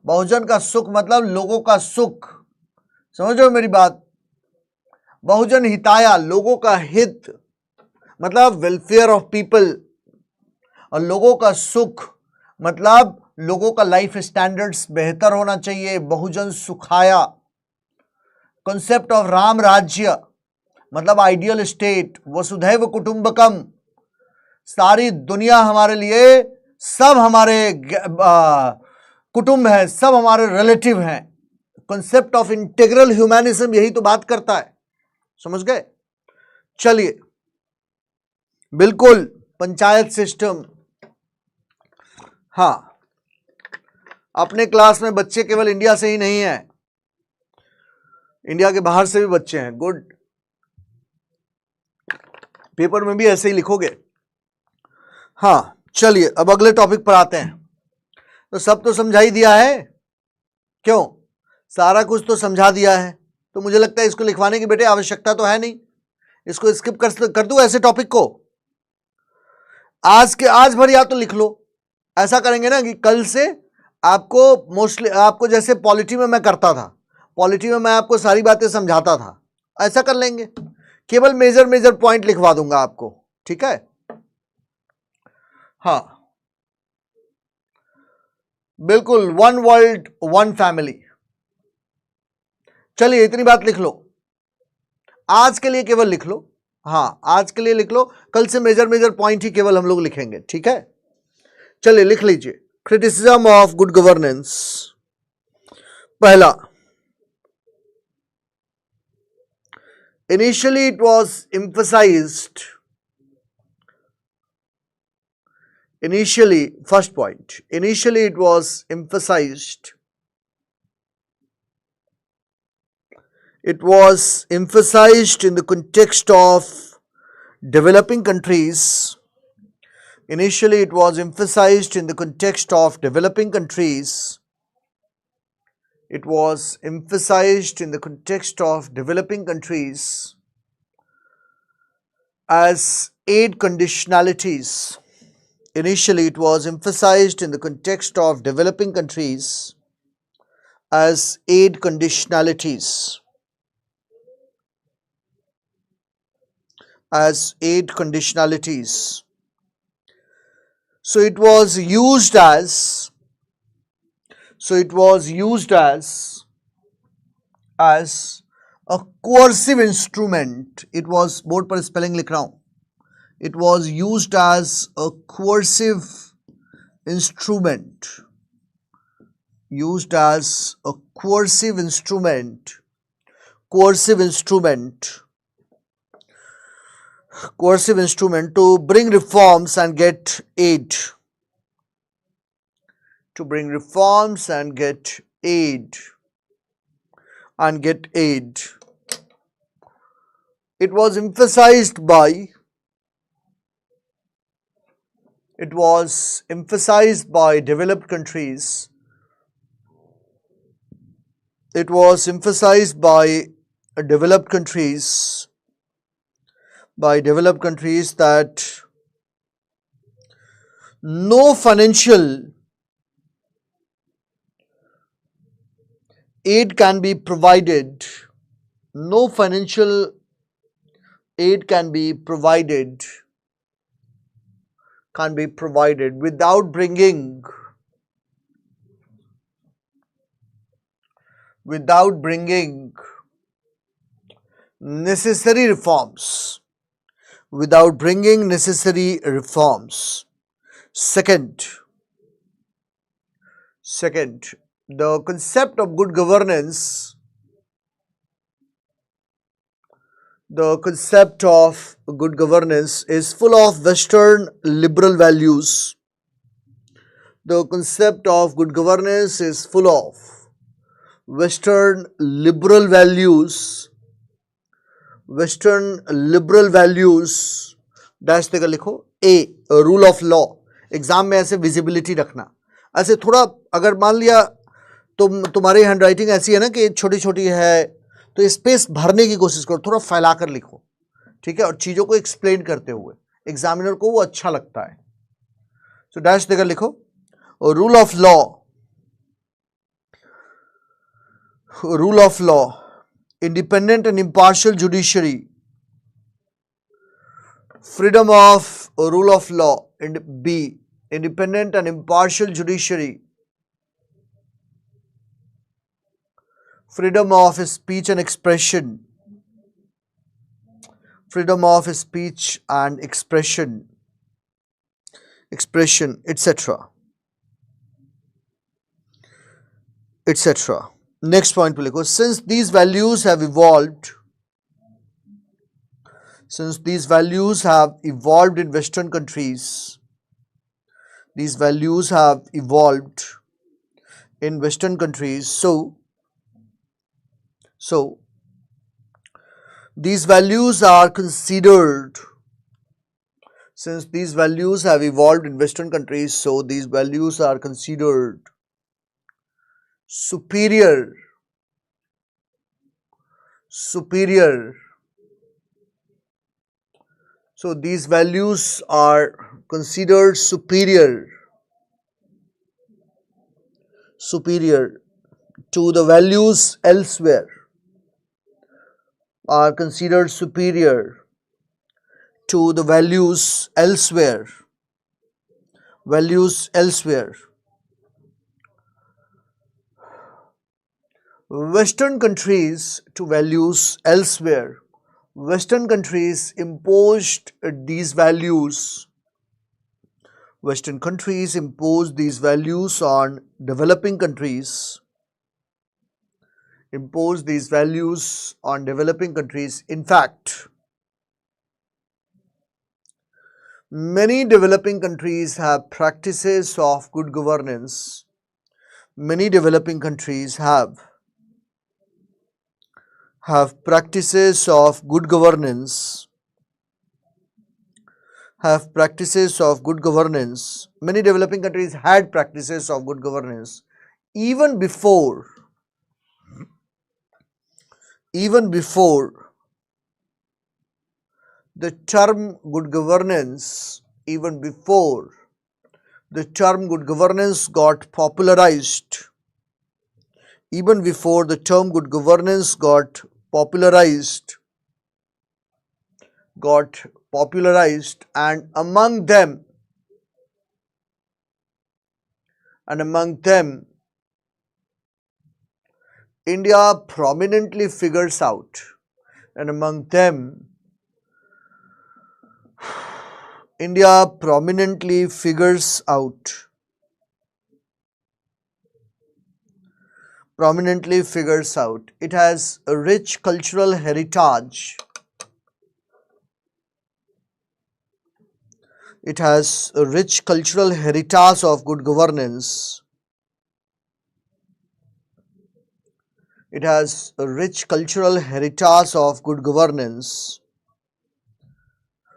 बहुजन का सुख मतलब लोगों का सुख, समझ रहे हो मेरी बात। बहुजन हिताया, लोगों का हित मतलब वेलफेयर ऑफ पीपल, और लोगों का सुख मतलब लोगों का लाइफ स्टैंडर्ड्स बेहतर होना चाहिए, बहुजन सुखाया। कॉन्सेप्ट ऑफ राम राज्य मतलब आइडियल स्टेट, वसुधैव कुटुंबकम, सारी दुनिया हमारे लिए, सब हमारे कुटुंब है, सब हमारे रिलेटिव हैं। कॉन्सेप्ट ऑफ इंटीग्रल ह्यूमैनिज्म यही तो बात करता है, समझ गए। चलिए, बिल्कुल पंचायत सिस्टम। हाँ, अपने क्लास में बच्चे केवल इंडिया से ही नहीं है, इंडिया के बाहर से भी बच्चे हैं। गुड, पेपर में भी ऐसे ही लिखोगे। हाँ चलिए, अब अगले टॉपिक पर आते हैं। तो सब तो समझा ही दिया है, क्यों, सारा कुछ तो समझा दिया है, तो मुझे लगता है इसको लिखवाने की बेटे आवश्यकता तो है नहीं, इसको स्किप कर दूं ऐसे टॉपिक को। आज भर या तो लिख लो, ऐसा करेंगे ना कि कल से आपको मोस्टली, आपको जैसे पॉलिटी में मैं करता था, पॉलिटी में मैं आपको सारी बातें समझाता था, ऐसा कर लेंगे, केवल मेजर पॉइंट लिखवा दूंगा आपको, ठीक है। हाँ बिल्कुल, वन वर्ल्ड वन फैमिली। चलिए इतनी बात लिख लो, आज के लिए केवल लिख लो। हाँ आज के लिए लिख लो, कल से मेजर पॉइंट ही केवल हम लोग लिखेंगे, ठीक है। चलिए लिख लीजिए, क्रिटिसिज्म ऑफ गुड गवर्नेंस। पहला, initially it was emphasized, first point, initially it was emphasized, in the context of developing countries. Initially it was emphasized in the context of developing countries. It was emphasized in the context of developing countries as aid conditionalities. Initially it was emphasized in the context of developing countries as aid conditionalities. As aid conditionalities. So it was used as a coercive instrument. It was, board पर spelling लिख रहा हूं, it was used as a coercive instrument, to bring reforms and get aid, It was emphasized by developed countries. It was emphasized by developed countries that no financial aid can be provided, without bringing necessary reforms. Second, the concept of good governance, is full of Western liberal values. The concept of good governance is full of Western liberal values. Dash देकर लिखो, a rule of law. Exam में ऐसे visibility रखना, ऐसे थोड़ा, अगर मान लिया तुम्हारी हैंडराइटिंग ऐसी है ना कि छोटी छोटी है, तो स्पेस भरने की कोशिश करो, थोड़ा फैला कर लिखो, ठीक है, और चीज़ों को एक्सप्लेन करते हुए, एग्जामिनर को वो अच्छा लगता है, So dash देकर लिखो, rule of law, independent and impartial judiciary, freedom of rule of law, and B, independent and impartial judiciary, freedom of speech and expression, freedom of speech and expression, etc. etc. Next point पे लिखो, since these values have evolved in Western countries, these values have evolved in Western countries, so these values are considered, since these values have evolved in Western countries, so these values are considered superior. So these values are considered superior to the values elsewhere, are considered superior to the values elsewhere. Western countries to values elsewhere. Western countries imposed these values. Western countries impose these values on developing countries. In fact, many developing countries have practices of good governance. Many developing countries have practices of good governance. Many developing countries had practices of good governance even before the term good governance, got popularized. Even before the term good governance got popularized, and among them India prominently figures out. It has a rich cultural heritage. Of good governance.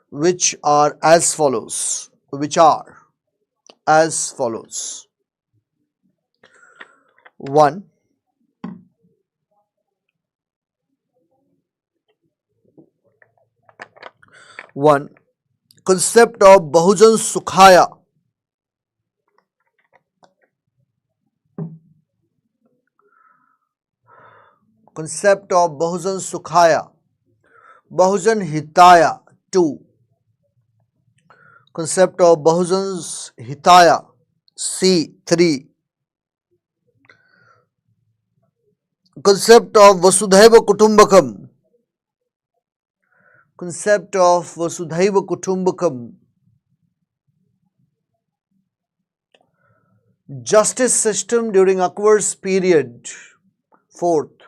Which are as follows. 1. Concept of Bahujan Sukhaya. Bahujan Hitaya. 2. Concept of Bahujan Hitaya. C. 3. Concept of Vasudhaiva Kutumbakam. Justice system during Akbar's period. 4th.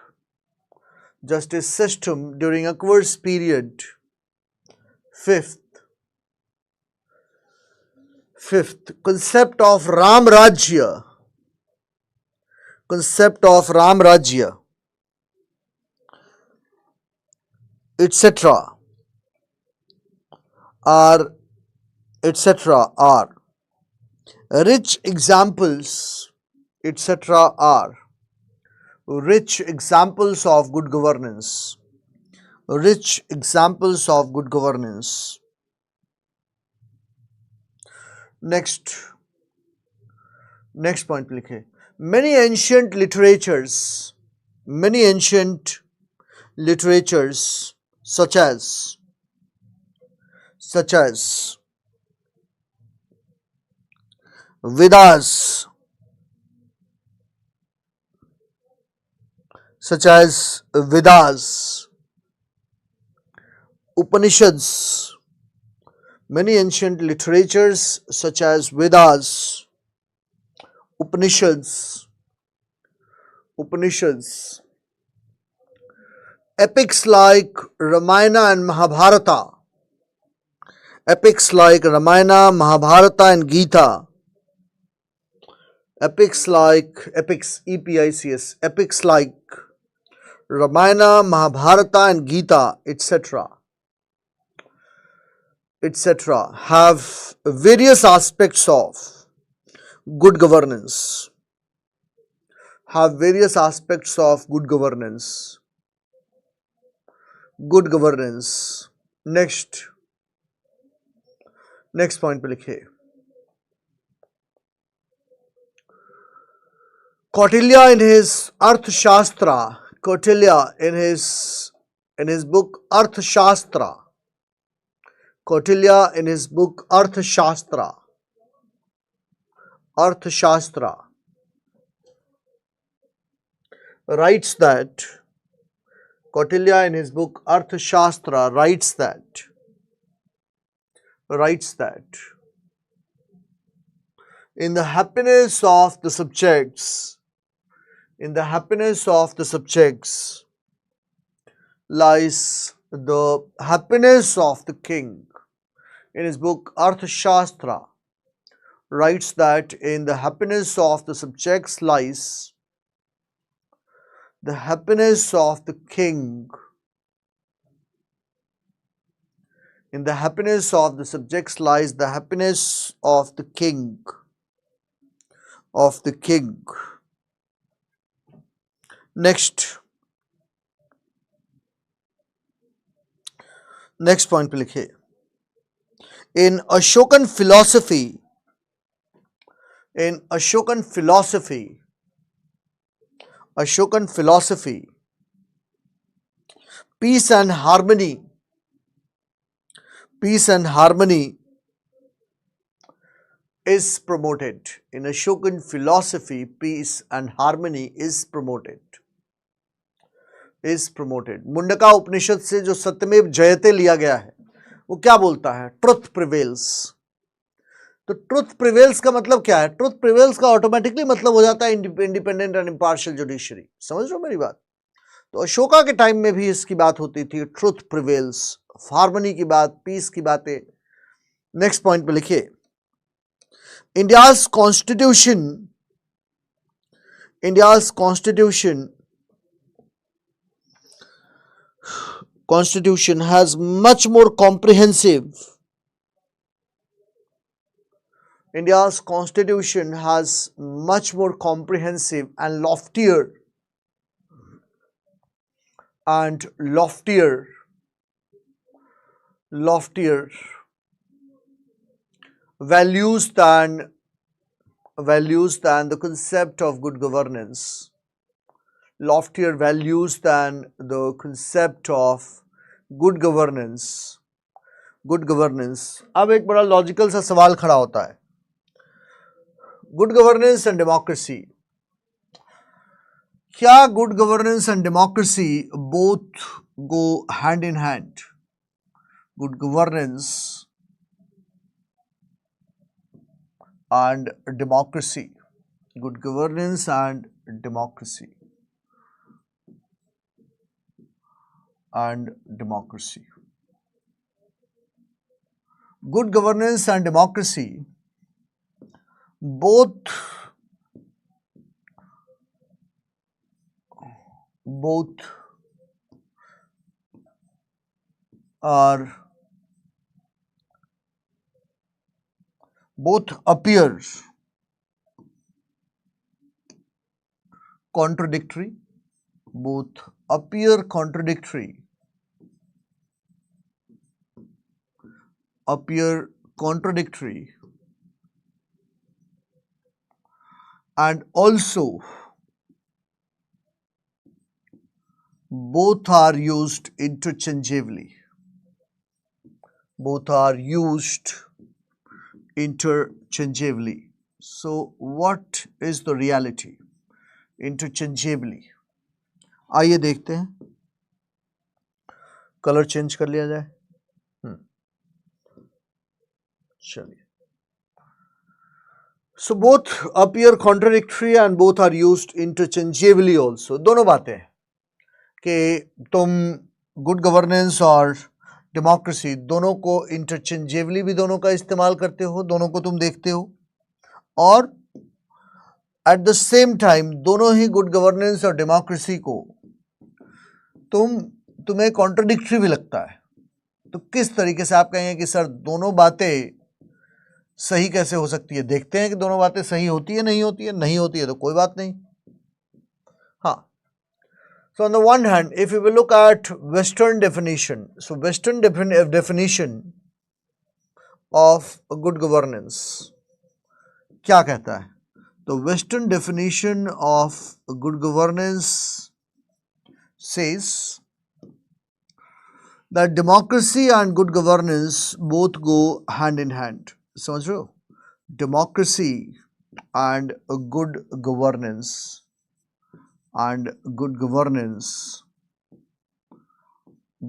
Justice system during Akbar's period. 5th. Concept of Ram Rajya. Etc. are rich examples. Of good governance. Next, next point पे लिखे, many ancient literatures, many ancient literatures such as Vedas, Upanishads, many ancient literatures such as Vedas, Upanishads, epics like Ramayana and Mahabharata, and Gita, epics like Ramayana, Mahabharata, and Gita, etc., have various aspects of good governance. Next point पे लिखिए, Kautilya in his Arthashastra, in his book Arthashastra, writes that, Kautilya in his book Arthashastra writes that in the happiness of the subjects lies the happiness of the king. In his book Arthashastra writes that in the happiness of the subjects lies the happiness of the king. In the happiness of the subjects lies the happiness of the king. Next point पे लिखिए, in Ashokan philosophy, peace and harmony is promoted. In Ashokan philosophy, peace and harmony is promoted. Mundka उपनिषद से जो सत्यमेव जयते लिया गया है वो क्या बोलता है? Truth prevails. तो ट्रुथ प्रिवेल्स का मतलब क्या है? ट्रुथ प्रिवेल्स का ऑटोमेटिकली मतलब हो जाता है इंडिपेंडेंट एंड इम्पार्शियल जुडिशरी। समझ रहे हो मेरी बात? तो अशोका के टाइम में भी इसकी बात होती थी, ट्रुथ प्रिवेल्स, हार्मनी की बात, पीस की बातें। नेक्स्ट पॉइंट पे लिखिए, India's constitution has much more comprehensive and loftier values than the concept of good governance. Loftier values than the concept of good governance. अब एक बड़ा लॉजिकल सा सवाल खड़ा होता है, गुड गवर्नेंस एंड डेमोक्रेसी, क्या good governance and democracy both go hand in hand? Good governance and democracy. Good governance and democracy. Good governance and democracy both appear contradictory, and also both are used interchangeably. Both are used interchangeably. So what is the reality? Interchangeably. आइए देखते हैं, colour change कर लिया जाए. चलिए. So both appear contradictory and both are used interchangeably also. दोनों बातें कि तुम गुड गवर्नेंस और डेमोक्रेसी दोनों को इंटरचेंजेबली भी दोनों का इस्तेमाल करते हो, दोनों को तुम देखते हो, और एट द सेम टाइम दोनों ही गुड गवर्नेंस और डेमोक्रेसी को तुम्हें कॉन्ट्रडिक्टरी भी लगता है. तो किस तरीके से आप कहेंगे कि सर दोनों बातें सही कैसे हो सकती है? देखते हैं कि दोनों बातें सही होती है, नहीं होती है. नहीं होती है तो कोई बात नहीं. हाँ. So on the one hand, if you will look at Western definition, so Western definition of good governance क्या कहता है? The Western definition of good governance says that democracy and good governance both go hand in hand. समझ रहे हो? Democracy and good governance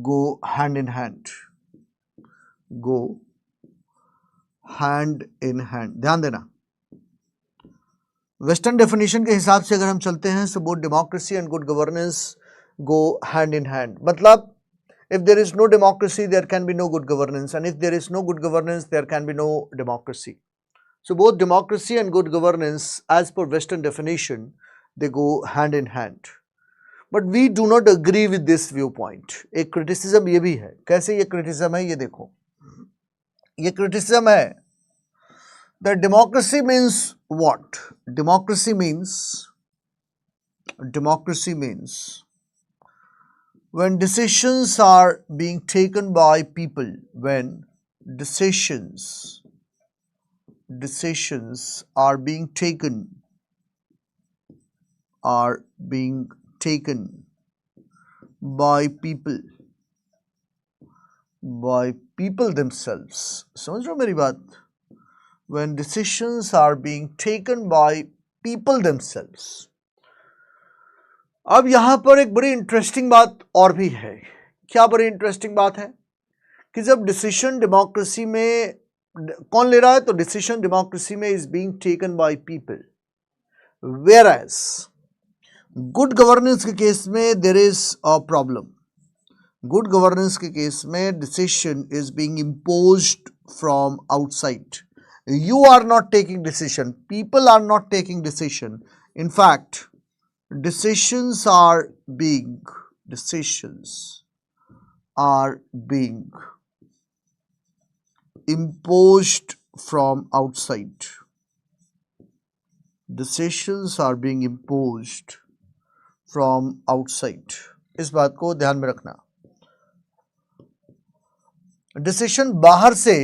go hand in hand. Go hand in hand. ध्यान देना, western definition के हिसाब से अगर हम चलते हैं so both democracy and good governance go hand in hand. मतलब if there is no democracy there can be no good governance, and if there is no good governance there can be no democracy. So both democracy and good governance as per Western definition they go hand in hand. But we do not agree with this viewpoint. एक criticism ये भी है. कैसे ये criticism है ये देखो. ये criticism है that democracy means what? Democracy means when decisions are being taken by people, when decisions are being taken by people themselves. समझ रहे हो मेरी बात? When decisions are being taken by people themselves. अब यहां पर एक बड़ी इंटरेस्टिंग बात और भी है. क्या बड़ी इंटरेस्टिंग बात है? कि जब डिसीजन डेमोक्रेसी में कौन ले रहा है, तो डिसीजन डेमोक्रेसी में is being taken by people, where as good governance के केस में there is a problem. Good governance के केस में decision is being imposed from outside. You are not taking decision. People are not taking decision. In fact, decisions are being imposed from outside. Decisions are being imposed from outside. इस बात को ध्यान में रखना. Decision बाहर से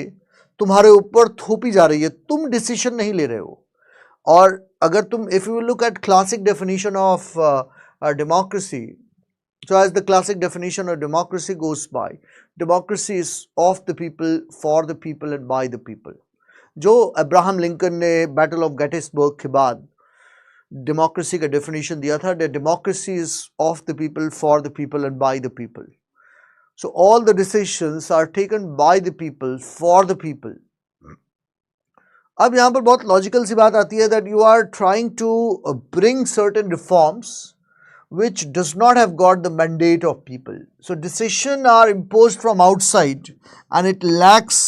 तुम्हारे ऊपर थोपी जा रही है, तुम डिसीजन नहीं ले रहे हो. और अगर तुम if you look at classic definition of democracy, so as the classic definition of democracy goes by, democracy is of the people, for the people and by the people. जो अब्राहम लिंकन ने battle of Gettysburg के बाद democracy का definition दिया था, that democracy is of the people, for the people and by the people. So all the decisions are taken by the people, for the people. अब यहाँ पर बहुत लॉजिकल सी बात आती है that you are trying to bring certain reforms which does not have got the mandate of people. So decisions are imposed from outside and it lacks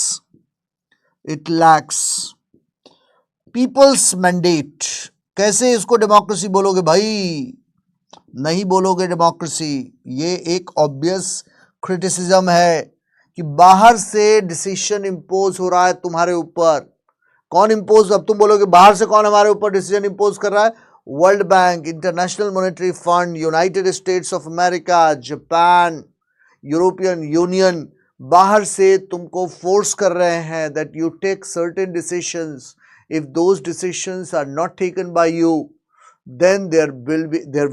people's mandate. कैसे इसको democracy बोलोगे भाई? नहीं बोलोगे डेमोक्रेसी. ये एक ऑब्वियस क्रिटिसिज्म है कि बाहर से डिसीजन इंपोज हो रहा है तुम्हारे ऊपर. कौन इंपोज? अब तुम बोलोगे बाहर से कौन हमारे ऊपर डिसीजन इंपोज कर रहा है? World bank, international monetary fund, United States of America, Japan, European Union बाहर से तुमको फोर्स कर रहे हैं that you take certain decisions if those decisions are not taken by you, then there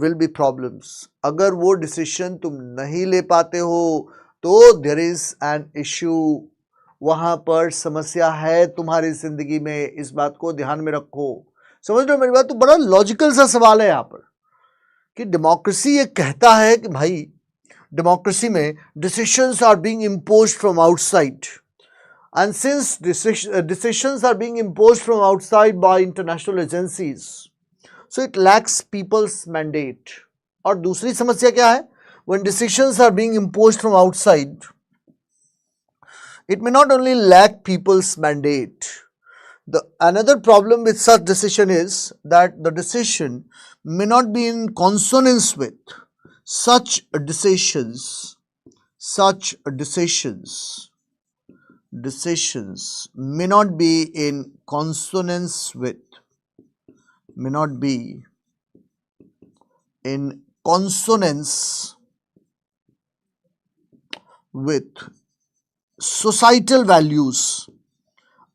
will be problems. अगर वो decision तुम नहीं ले पाते हो तो there is an issue, वहां पर समस्या है तुम्हारी जिंदगी में, इस बात को ध्यान में रखो। समझ रहे हो मेरी बात? तो बड़ा लॉजिकल सा सवाल है यहाँ पर कि डेमोक्रेसी ये कहता है कि भाई डेमोक्रेसी में decisions are being imposed from outside, and since decisions are being imposed from outside by international agencies, so it lacks people's mandate. और दूसरी समस्या क्या है? When decisions are being imposed from outside, it may not only lack people's mandate. Another problem with such decision is that the decision may not be in consonance with such decisions may not be in consonance with societal values.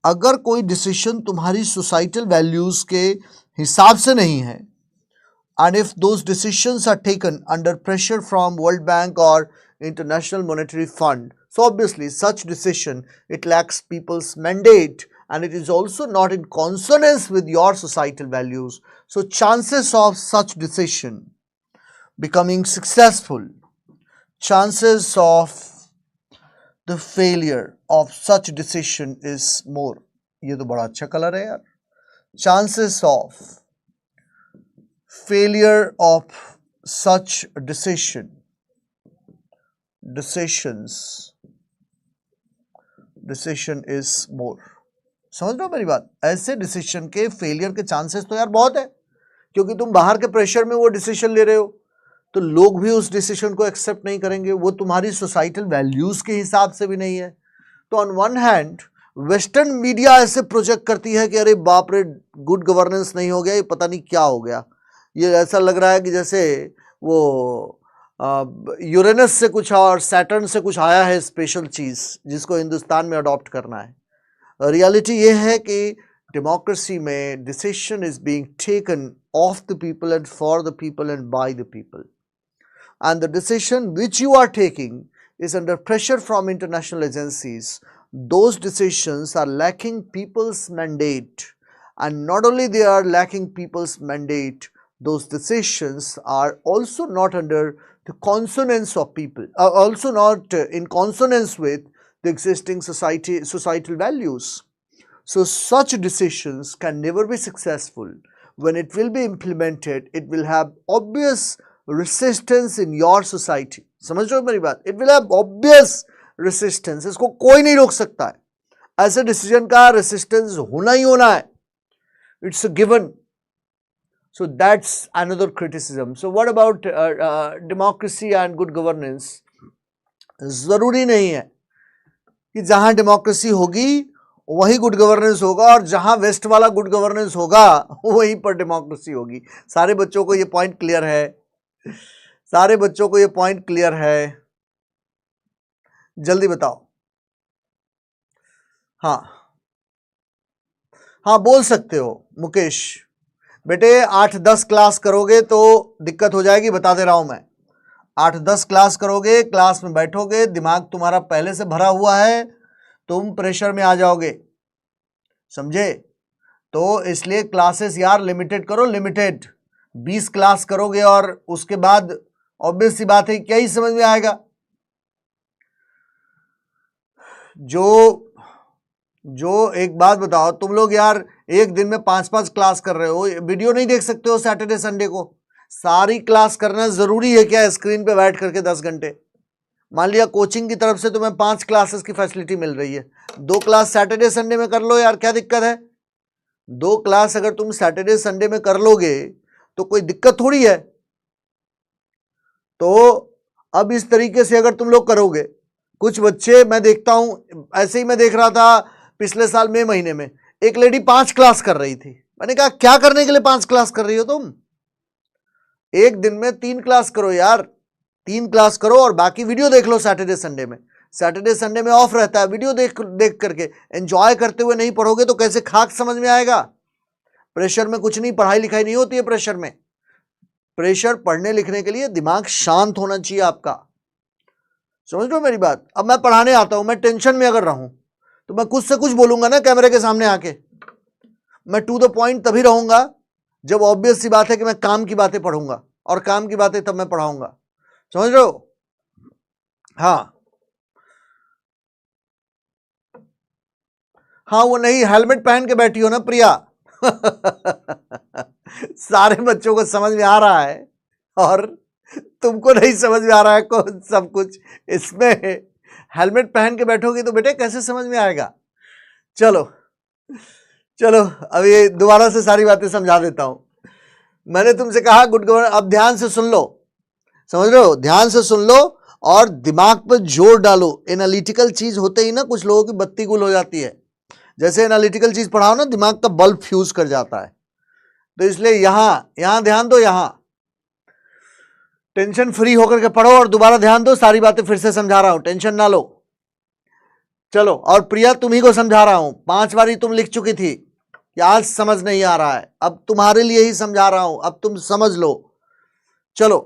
अगर कोई decision तुम्हारी societal values के हिसाब से नहीं है, and if those decisions are taken under pressure from World Bank or International Monetary Fund, so obviously such decision, it lacks people's mandate and it is also not in consonance with your societal values. So chances of such decision becoming successful, chances of the failure of such decision is more. ये तो बड़ा अच्छा colour है यार. Chances of failure of such decisions is more. समझ रहे हो मेरी बात? ऐसे डिसीजन के फेलियर के चांसेस तो यार बहुत है, क्योंकि तुम बाहर के प्रेशर में वो डिसीजन ले रहे हो तो लोग भी उस डिसीजन को एक्सेप्ट नहीं करेंगे, वो तुम्हारी सोसाइटल वैल्यूज के हिसाब से भी नहीं है. तो on one hand western media ऐसे प्रोजेक्ट करती है कि अरे बाप रे गुड गवर्नेंस नहीं हो गया, ये पता नहीं क्या हो गया. ये ऐसा लग रहा है कि जैसे वो यूरेनस से कुछ और सैटर्न से कुछ आया है स्पेशल चीज़ जिसको हिंदुस्तान में अडॉप्ट करना है. रियलिटी ये है कि डेमोक्रेसी में decision is being taken of the people and for the people and by the people, and the decision which you are taking is under pressure from international agencies. Those decisions are lacking people's mandate, and not only they are lacking people's mandate, those decisions are also not under the consonance of people, also not in consonance with the existing societal values. So such decisions can never be successful. When it will be implemented, it will have obvious resistance in your society. समझ रहे हो मेरी बात? It will have obvious resistance. इसको कोई नहीं रोक सकता है. ऐसे डिसीजन का रेसिस्टेंस होना ही होना है. It's a given. So that's another criticism. So what about democracy and good governance? जरूरी नहीं है कि जहां डेमोक्रेसी होगी वही गुड गवर्नेंस होगा और जहां वेस्ट वाला गुड गवर्नेंस होगा वहीं पर डेमोक्रेसी होगी. सारे बच्चों को ये पॉइंट क्लियर है? सारे बच्चों को ये पॉइंट क्लियर है? जल्दी बताओ. हाँ हाँ बोल सकते हो मुकेश. बेटे 8-10 क्लास करोगे तो दिक्कत हो जाएगी, बता दे रहा हूं मैं. 8-10 क्लास करोगे, क्लास में बैठोगे, दिमाग तुम्हारा पहले से भरा हुआ है, तुम प्रेशर में आ जाओगे. समझे? तो इसलिए क्लासेस यार लिमिटेड करो. लिमिटेड 20 क्लास करोगे और उसके बाद ऑब्वियस सी बात है क्या ही समझ में आएगा. जो एक बात बताओ, तुम लोग यार एक दिन में 5-5 क्लास कर रहे हो, वीडियो नहीं देख सकते हो सैटरडे संडे को? सारी क्लास करना जरूरी है क्या स्क्रीन पे बैठ करके 10 घंटे? मान लिया कोचिंग की तरफ से तुम्हें 5 क्लासेस की फैसिलिटी मिल रही है, 2 क्लास सैटरडे संडे में कर लो यार, क्या दिक्कत है? 2 क्लास अगर तुम सैटरडे संडे में कर लोगे तो कोई दिक्कत थोड़ी है. तो अब इस तरीके से अगर तुम लोग करोगे, कुछ बच्चे मैं देखता हूं, ऐसे ही मैं देख रहा था पिछले साल मई महीने में एक लेडी 5 क्लास कर रही थी. मैंने कहा क्या करने के लिए 5 क्लास कर रही हो तुम? एक दिन में 3 क्लास करो यार, 3 क्लास करो और बाकी वीडियो देख लो सैटरडे संडे में. सैटरडे संडे में ऑफ रहता है, वीडियो देख देख करके एंजॉय करते हुए नहीं पढ़ोगे तो कैसे खाक समझ में आएगा। प्रेशर में कुछ नहीं, पढ़ाई लिखाई नहीं होती है प्रेशर में। प्रेशर पढ़ने लिखने के लिए दिमाग शांत होना चाहिए आपका, समझ लो मेरी बात। अब मैं पढ़ाने आता हूं, मैं टेंशन में अगर रहूं तो मैं कुछ से कुछ बोलूंगा ना कैमरे के सामने आके। मैं टू द पॉइंट तभी रहूंगा जब ऑब्वियस सी बात है कि मैं काम की बातें पढ़ूंगा, और काम की बातें तब मैं पढ़ाऊंगा, समझ रहे हो। हाँ हाँ, वो नहीं हेलमेट पहन के बैठी हो ना प्रिया। सारे बच्चों को समझ में आ रहा है और तुमको नहीं समझ में आ रहा है सब कुछ। इसमें हेलमेट पहन के बैठोगी तो बेटे कैसे समझ में आएगा। चलो चलो, अब ये दोबारा से सारी बातें समझा देता हूं। मैंने तुमसे कहा गुड गवर्नेंस, अब ध्यान से सुन लो, समझ रहे हो, ध्यान से सुन लो और दिमाग पर जोर डालो। एनालिटिकल चीज होते ही ना कुछ लोगों की बत्ती गुल हो जाती है। जैसे एनालिटिकल चीज पढ़ाओ ना, दिमाग का बल्ब फ्यूज कर जाता है। तो इसलिए यहां ध्यान दो, यहां टेंशन फ्री होकर के पढ़ो और दोबारा ध्यान दो, सारी बातें फिर से समझा रहा हूं, टेंशन ना लो। चलो, और प्रिया तुम्ही को समझा रहा हूं, 5 बारी तुम लिख चुकी थी कि आज समझ नहीं आ रहा है, अब तुम्हारे लिए ही समझा रहा हूं, अब तुम समझ लो। चलो,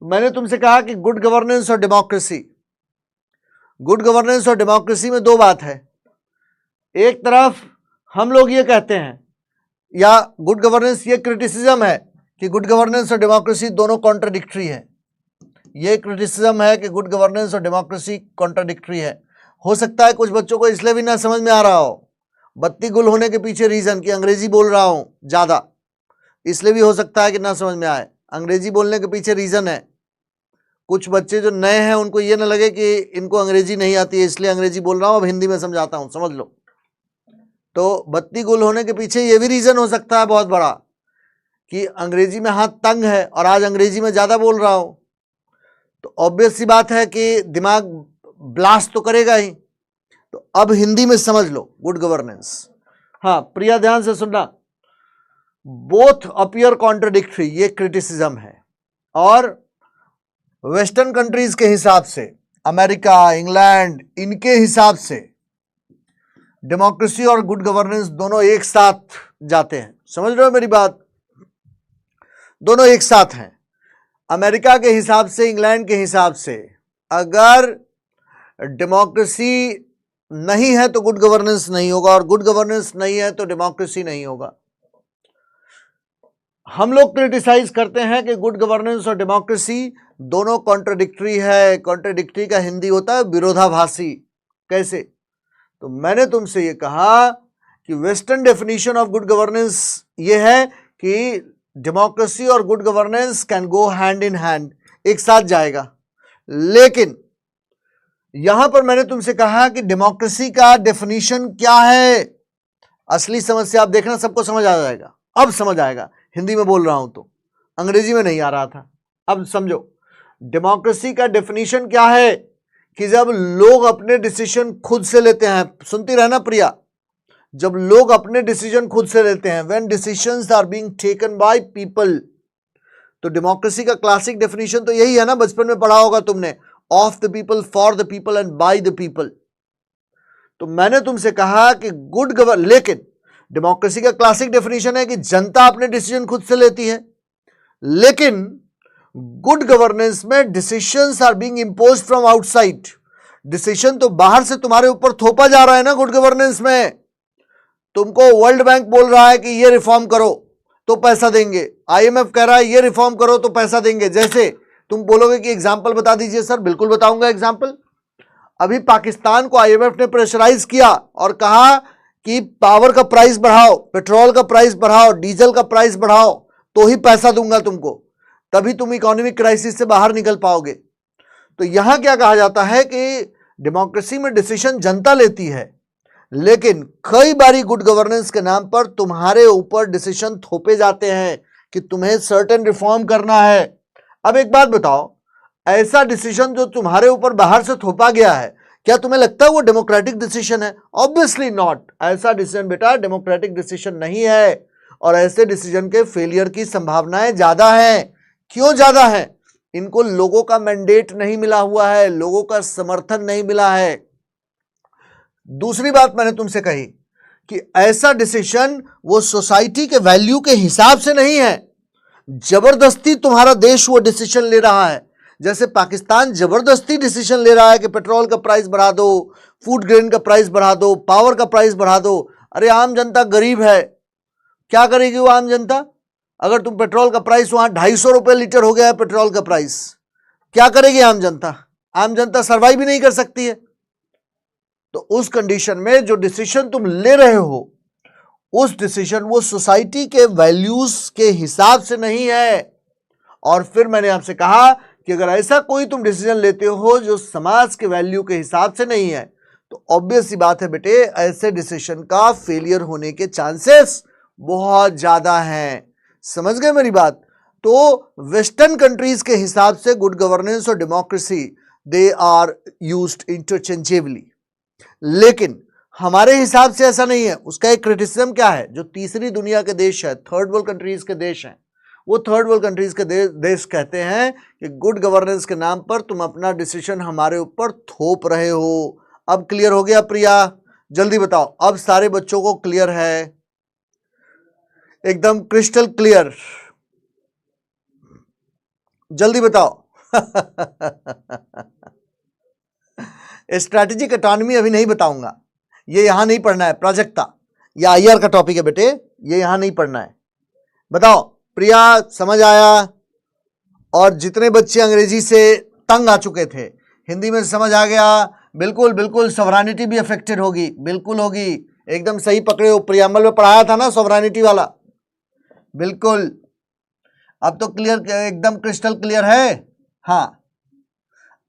मैंने तुमसे कहा कि गुड गवर्नेंस और डेमोक्रेसी, गुड गवर्नेंस और डेमोक्रेसी में दो बात है। एक तरफ हम लोग ये कहते हैं, या गुड गवर्नेंस ये क्रिटिसिज्म है कि गुड गवर्नेंस और डेमोक्रेसी दोनों कॉन्ट्राडिक्टरी है। ये क्रिटिसिज्म है कि गुड गवर्नेंस और डेमोक्रेसी कॉन्ट्राडिक्टरी है। हो सकता है कुछ बच्चों को इसलिए भी ना समझ में आ रहा हो, बत्ती गुल होने के पीछे रीजन कि अंग्रेजी बोल रहा हूं ज्यादा, इसलिए भी हो सकता है कि ना समझ में आए। अंग्रेजी बोलने के पीछे रीजन है, कुछ बच्चे जो नए हैं उनको ये ना लगे कि इनको अंग्रेजी नहीं आती है इसलिए अंग्रेजी बोल रहा हूं, अब हिंदी में समझाता हूं, समझ लो। तो बत्ती गुल होने के पीछे ये भी रीजन हो सकता है बहुत बड़ा कि अंग्रेजी में हाथ तंग है और आज अंग्रेजी में ज्यादा बोल रहा हूं, तो ऑब्वियस सी बात है कि दिमाग ब्लास्ट तो करेगा ही। तो अब हिंदी में समझ लो गुड गवर्नेंस। हाँ प्रिया ध्यान से सुनना, बोथ अपीयर कॉन्ट्रडिक्टरी, ये क्रिटिसिज्म है। और वेस्टर्न कंट्रीज के हिसाब से, अमेरिका, इंग्लैंड, इनके हिसाब से डेमोक्रेसी और गुड गवर्नेंस दोनों एक साथ जाते हैं, समझ रहे हो मेरी बात, दोनों एक साथ हैं। अमेरिका के हिसाब से, इंग्लैंड के हिसाब से, अगर डेमोक्रेसी नहीं है तो गुड गवर्नेंस नहीं होगा, और गुड गवर्नेंस नहीं है तो डेमोक्रेसी नहीं होगा। हम लोग क्रिटिसाइज करते हैं कि गुड गवर्नेंस और डेमोक्रेसी दोनों कॉन्ट्रडिक्टरी है। कॉन्ट्रडिक्टरी का हिंदी होता है विरोधाभासी। कैसे? तो मैंने तुमसे ये कहा कि western definition of good governance ये है कि डेमोक्रेसी और good governance can go hand in hand, एक साथ जाएगा। लेकिन यहां पर मैंने तुमसे कहा कि डेमोक्रेसी का डेफिनेशन क्या है। असली समस्या आप देखना, सबको समझ आ जाएगा, अब समझ आएगा। हिंदी में बोल रहा हूं तो, अंग्रेजी में नहीं आ रहा था, अब समझो। डेमोक्रेसी का डेफिनेशन क्या है कि जब लोग अपने डिसीजन खुद से लेते हैं, सुनती रहना प्रिया, जब लोग अपने डिसीजन खुद से लेते हैं, when decisions are being taken by people. तो डेमोक्रेसी का क्लासिक डेफिनेशन तो यही है ना, बचपन में पढ़ा होगा तुमने, of the people, for the people and by the people. तो मैंने तुमसे कहा कि लेकिन डेमोक्रेसी का क्लासिक डेफिनेशन है कि जनता अपने डिसीजन खुद से लेती है, लेकिन गुड गवर्नेंस में decisions are being imposed from outside. Decision तो बाहर से तुम्हारे ऊपर थोपा जा रहा है ना गुड गवर्नेंस में। तुमको वर्ल्ड बैंक बोल रहा है कि ये रिफॉर्म करो तो पैसा देंगे, आईएमएफ कह रहा है ये रिफॉर्म करो तो पैसा देंगे। जैसे तुम बोलोगे कि एग्जाम्पल बता दीजिए सर, बिल्कुल बताऊंगा एग्जाम्पल। अभी पाकिस्तान को आईएमएफ ने प्रेशराइज किया और कहा कि पावर का प्राइस बढ़ाओ, पेट्रोल का प्राइस बढ़ाओ, डीजल का प्राइस बढ़ाओ, तो ही पैसा दूंगा तुमको, तभी तुम इकोनॉमिक क्राइसिस से बाहर निकल पाओगे। तो यहां क्या कहा जाता है कि डेमोक्रेसी में डिसीजन जनता लेती है, लेकिन कई बारी गुड गवर्नेंस के नाम पर तुम्हारे ऊपर डिसीजन थोपे जाते हैं कि तुम्हें सर्टेन रिफॉर्म करना है। अब एक बात बताओ, ऐसा डिसीजन जो तुम्हारे ऊपर बाहर से थोपा गया है, क्या तुम्हें लगता है वो डेमोक्रेटिक डिसीजन है? Obviously not. ऐसा डिसीजन बेटा डेमोक्रेटिक डिसीजन नहीं है, और ऐसे डिसीजन के फेलियर की संभावनाएं ज्यादा हैं। क्यों ज्यादा है? इनको लोगों का मैंडेट नहीं मिला हुआ है, लोगों का समर्थन नहीं मिला है। दूसरी बात मैंने तुमसे कही कि ऐसा डिसीजन वो सोसाइटी के वैल्यू के हिसाब से नहीं है, जबरदस्ती तुम्हारा देश वो डिसीजन ले रहा है। जैसे पाकिस्तान जबरदस्ती डिसीजन ले रहा है कि पेट्रोल का प्राइस बढ़ा दो, फूड ग्रेन का प्राइस बढ़ा दो, पावर का प्राइस बढ़ा दो। अरे आम जनता गरीब है, क्या करेगी वो आम जनता? अगर तुम पेट्रोल का प्राइस वहां 250 रुपए लीटर हो गया है पेट्रोल का प्राइस, क्या करेगी आम जनता? आम जनता सर्वाइव भी नहीं कर सकती है। तो उस कंडीशन में जो डिसीजन तुम ले रहे हो, उस डिसीजन वो सोसाइटी के वैल्यूज के हिसाब से नहीं है। और फिर मैंने आपसे कहा कि अगर ऐसा कोई तुम डिसीजन लेते हो जो समाज के वैल्यू के हिसाब से नहीं है, तो ऑब्वियस सी बात है बेटे, ऐसे डिसीजन का फेलियर होने के चांसेस बहुत ज्यादा हैं। समझ गए मेरी बात? तो वेस्टर्न कंट्रीज के हिसाब से गुड गवर्नेंस और democracy they are used interchangeably, लेकिन हमारे हिसाब से ऐसा नहीं है। उसका एक क्रिटिसिज्म क्या है? जो तीसरी दुनिया के देश है, थर्ड वर्ल्ड कंट्रीज के देश हैं, वो थर्ड वर्ल्ड कंट्रीज के देश कहते हैं कि गुड गवर्नेंस के नाम पर तुम अपना डिसीजन हमारे ऊपर थोप रहे हो। अब क्लियर हो गया प्रिया? जल्दी बताओ, अब सारे बच्चों को क्लियर है? एकदम क्रिस्टल क्लियर? जल्दी बताओ। स्ट्रैटेजिक ऑटोनॉमी अभी नहीं बताऊंगा, ये यहां नहीं पढ़ना है। प्राजक्ता, ये आईआर का टॉपिक है बेटे, ये यहां नहीं पढ़ना है। बताओ प्रिया, समझ आया? और जितने बच्चे अंग्रेजी से तंग आ चुके थे, हिंदी में समझ आ गया? बिल्कुल बिल्कुल, सॉवरेनिटी भी अफेक्टेड होगी, बिल्कुल होगी। एकदम सही पकड़े हो, प्रियम्बल में पढ़ाया था ना सॉवरेनिटी वाला, बिल्कुल। अब तो क्लियर, एकदम क्रिस्टल क्लियर है। हाँ,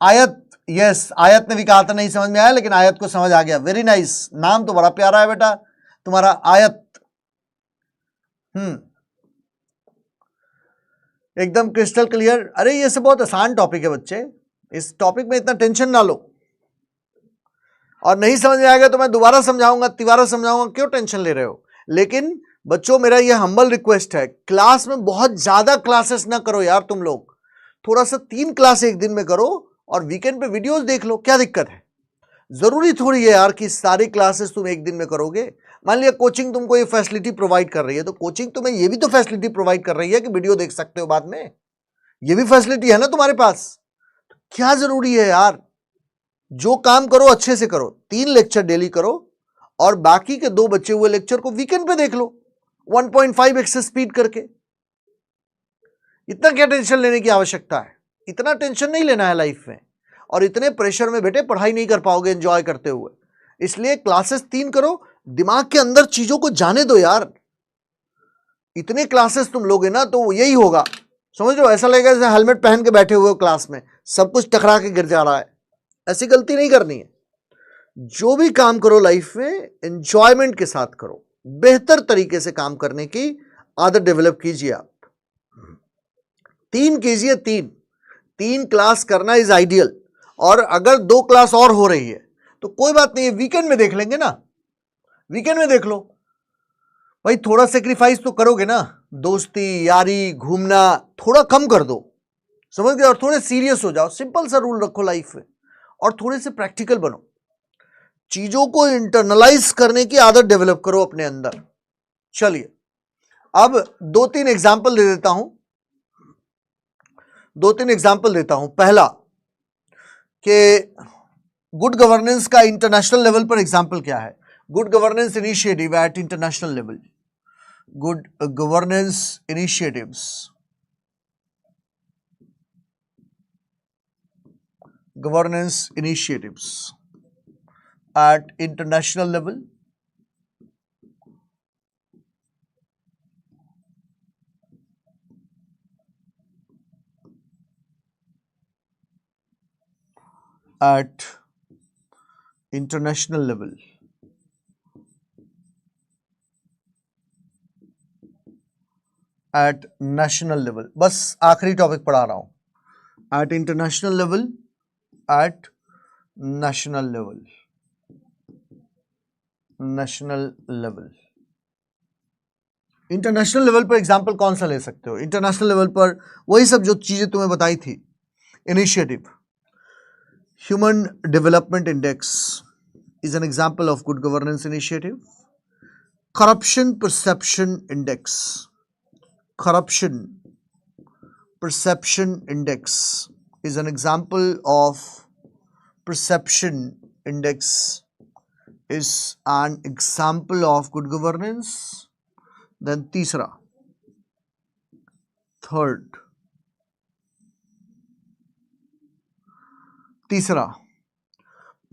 आयत, यस, आयत ने भी कहा था नहीं समझ में आया, लेकिन आयत को समझ आ गया। वेरी नाइस, नाम तो बड़ा प्यारा है बेटा तुम्हारा, आयत। एकदम क्रिस्टल क्लियर। अरे ये सब बहुत आसान टॉपिक है बच्चे, इस टॉपिक में इतना टेंशन ना लो। और नहीं समझ में आएगा तो मैं दोबारा समझाऊंगा, तिबारा समझाऊंगा, क्यों टेंशन ले रहे हो? लेकिन बच्चों, मेरा ये हम्बल रिक्वेस्ट है, क्लास में बहुत ज्यादा क्लासेस ना करो यार तुम लोग। थोड़ा सा 3 क्लास एक दिन में करो और वीकेंड पे वीडियोस देख लो, क्या दिक्कत है? जरूरी थोड़ी है यार कि सारी क्लासेस तुम एक दिन में करोगे। मान लिया कोचिंग तुमको ये फैसिलिटी प्रोवाइड कर रही है, तो कोचिंग तुम्हें ये भी तो फैसिलिटी प्रोवाइड कर रही है कि वीडियो देख सकते हो बाद में। ये भी फैसिलिटी है ना तुम्हारे पास। क्या जरूरी है यार? जो काम करो अच्छे से करो, 3 लेक्चर डेली करो और बाकी के 2 बचे हुए लेक्चर को वीकेंड पे देख लो 1.5x स्पीड करके। इतना क्या टेंशन लेने की आवश्यकता है? इतना टेंशन नहीं लेना है लाइफ में, और इतने प्रेशर में बेटे पढ़ाई नहीं कर पाओगे एंजॉय करते हुए। इसलिए क्लासेस 3 करो, दिमाग के अंदर चीजों को जाने दो यार। इतने क्लासेस तुम लोगे ना तो यही होगा, समझ लो, ऐसा लगेगा जैसे हेलमेट पहन के बैठे हुए हो क्लास में, सब कुछ टकरा के गिर जा रहा है। ऐसी गलती नहीं करनी है। जो भी काम करो लाइफ में एंजॉयमेंट के साथ करो, बेहतर तरीके से काम करने की आदत डेवलप कीजिए आप। 3 कीजिए, 3 क्लास करना इज आइडियल। और अगर 2 क्लास और हो रही है तो कोई बात नहीं है, वीकेंड में देख लेंगे ना, वीकेंड में देख लो भाई। थोड़ा सेक्रीफाइस तो करोगे ना, दोस्ती यारी घूमना थोड़ा कम कर दो, समझ गए? और थोड़े सीरियस हो जाओ, सिंपल सा रूल रखो लाइफ में, और थोड़े से प्रैक्टिकल बनो। चीजों को इंटरनलाइज करने की आदत डेवलप करो अपने अंदर। चलिए अब 2-3 एग्जाम्पल दे देता हूं, 2-3 एग्जाम्पल देता हूं। पहला कि गुड गवर्नेंस का इंटरनेशनल लेवल पर एग्जाम्पल क्या है? Good governance initiative eight international level, good governance initiatives, governance initiatives at international level, at international level, at national level। बस आखिरी टॉपिक पढ़ा रहा हूं। at international level, at national level, national level। International level पर example कौन सा ले सकते हो? इंटरनेशनल लेवल पर वही सब जो चीजें तुम्हें बताई थी, initiative. Human Development Index is an example of good governance initiative. Corruption Perception Index. Corruption Perception Index is an example of perception index is an example of good governance. Then तीसरा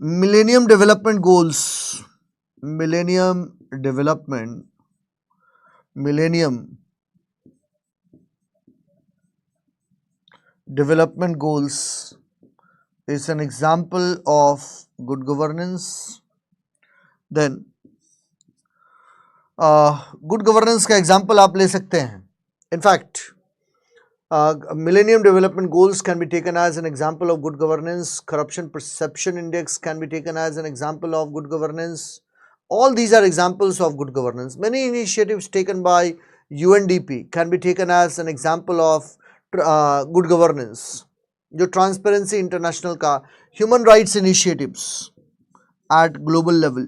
Millennium Development Goals. Millennium Development Goals is an example of good governance. Then good governance का example आप ले सकते हैं. In fact, Millennium Development Goals can be taken as an example of good governance. Corruption Perception Index can be taken as an example of good governance. All these are examples of good governance. Many initiatives taken by UNDP can be taken as an example of good governance. जो Transparency International का human rights initiatives at global level,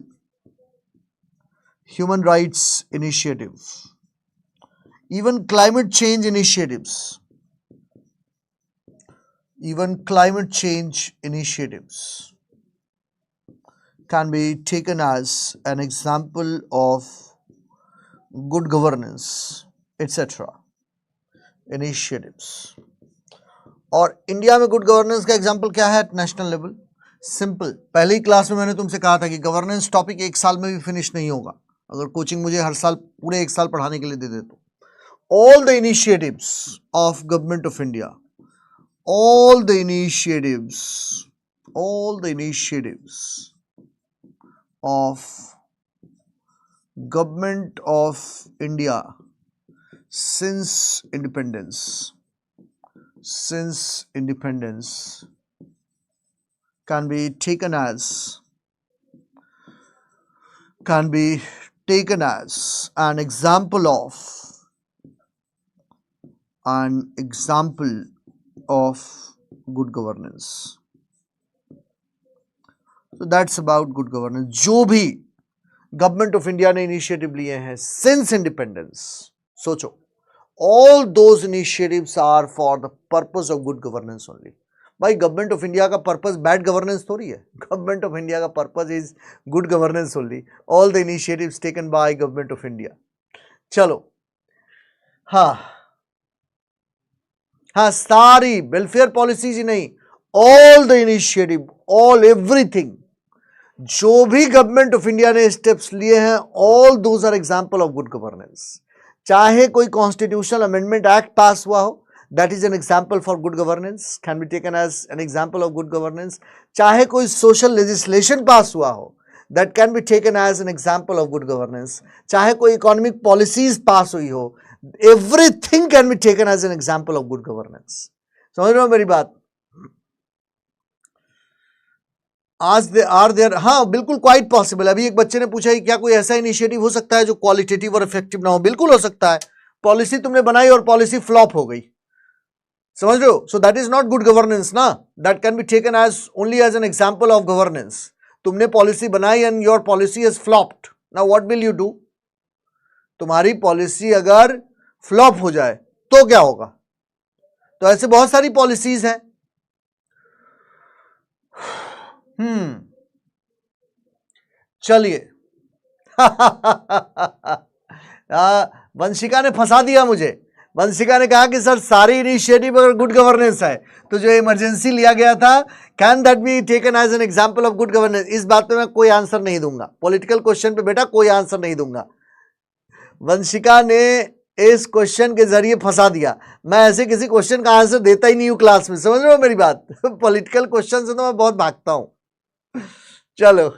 human rights initiatives, even climate change initiatives, can be taken as an example of good governance, etc. initiatives. और India में good governance का example क्या है eight national level? Simple, पहली class में मैंने तुमसे कहा था कि गवर्नेंस टॉपिक एक साल में भी फिनिश नहीं होगा अगर कोचिंग मुझे हर साल पूरे एक साल पढ़ाने के लिए दे दे तो. All the initiatives of government of India, all the initiatives of government of India since independence can be taken as an example of good governance. So that's about good governance. जो भी गवर्नमेंट ऑफ इंडिया ने initiative लिए हैं since independence, सोचो, all those initiatives are for the purpose of good governance only. भाई government of India का purpose bad governance थोड़ी है. गवर्नमेंट ऑफ इंडिया का purpose is good governance only. All the initiatives taken by government of India. चलो, हाँ, सारी welfare policies ही नहीं, all the initiative, all everything, जो भी गवर्नमेंट ऑफ इंडिया ने स्टेप्स लिए हैं, all those are example of good governance. चाहे कोई कॉन्स्टिट्यूशनल अमेंडमेंट एक्ट पास हुआ हो, that is an example for good governance, can be taken as an example of good governance. चाहे कोई social legislation pass हुआ हो, that can be taken as an example of good governance. चाहे कोई economic policies पास हुई हो, everything can be taken as an example of good governance. समझ रहे हो मेरी बात? आज देयर, हाँ बिल्कुल, क्वाइट पॉसिबल. अभी एक बच्चे ने पूछा कि क्या कोई ऐसा इनिशिएटिव हो सकता है जो क्वालिटेटिव और इफेक्टिव ना हो? बिल्कुल हो सकता है. पॉलिसी तुमने बनाई और पॉलिसी फ्लॉप हो गई, समझ रहे हो? So that is not good governance ना. That can be taken as only as an example of governance. तुमने पॉलिसी बनाई and your policy is flopped. Now what will you do? तुम्हारी पॉलिसी अगर फ्लॉप हो जाए तो क्या होगा? तो ऐसे बहुत सारी पॉलिसीज हैं. चलिए, वंशिका ने फंसा दिया मुझे. वंशिका ने कहा कि सर सारी इनिशिएटिव अगर गुड गवर्नेंस है तो जो इमरजेंसी लिया गया था, can that be taken as an example of good governance? इस बात पे मैं कोई आंसर नहीं दूंगा. पॉलिटिकल क्वेश्चन पे बेटा कोई आंसर नहीं दूंगा. वंशिका ने इस क्वेश्चन के जरिए फंसा दिया. मैं ऐसे किसी क्वेश्चन का आंसर देता ही नहीं हूं क्लास में, समझ रहे हो मेरी बात? पॉलिटिकल क्वेश्चन से तो मैं बहुत भागता हूं. चलो,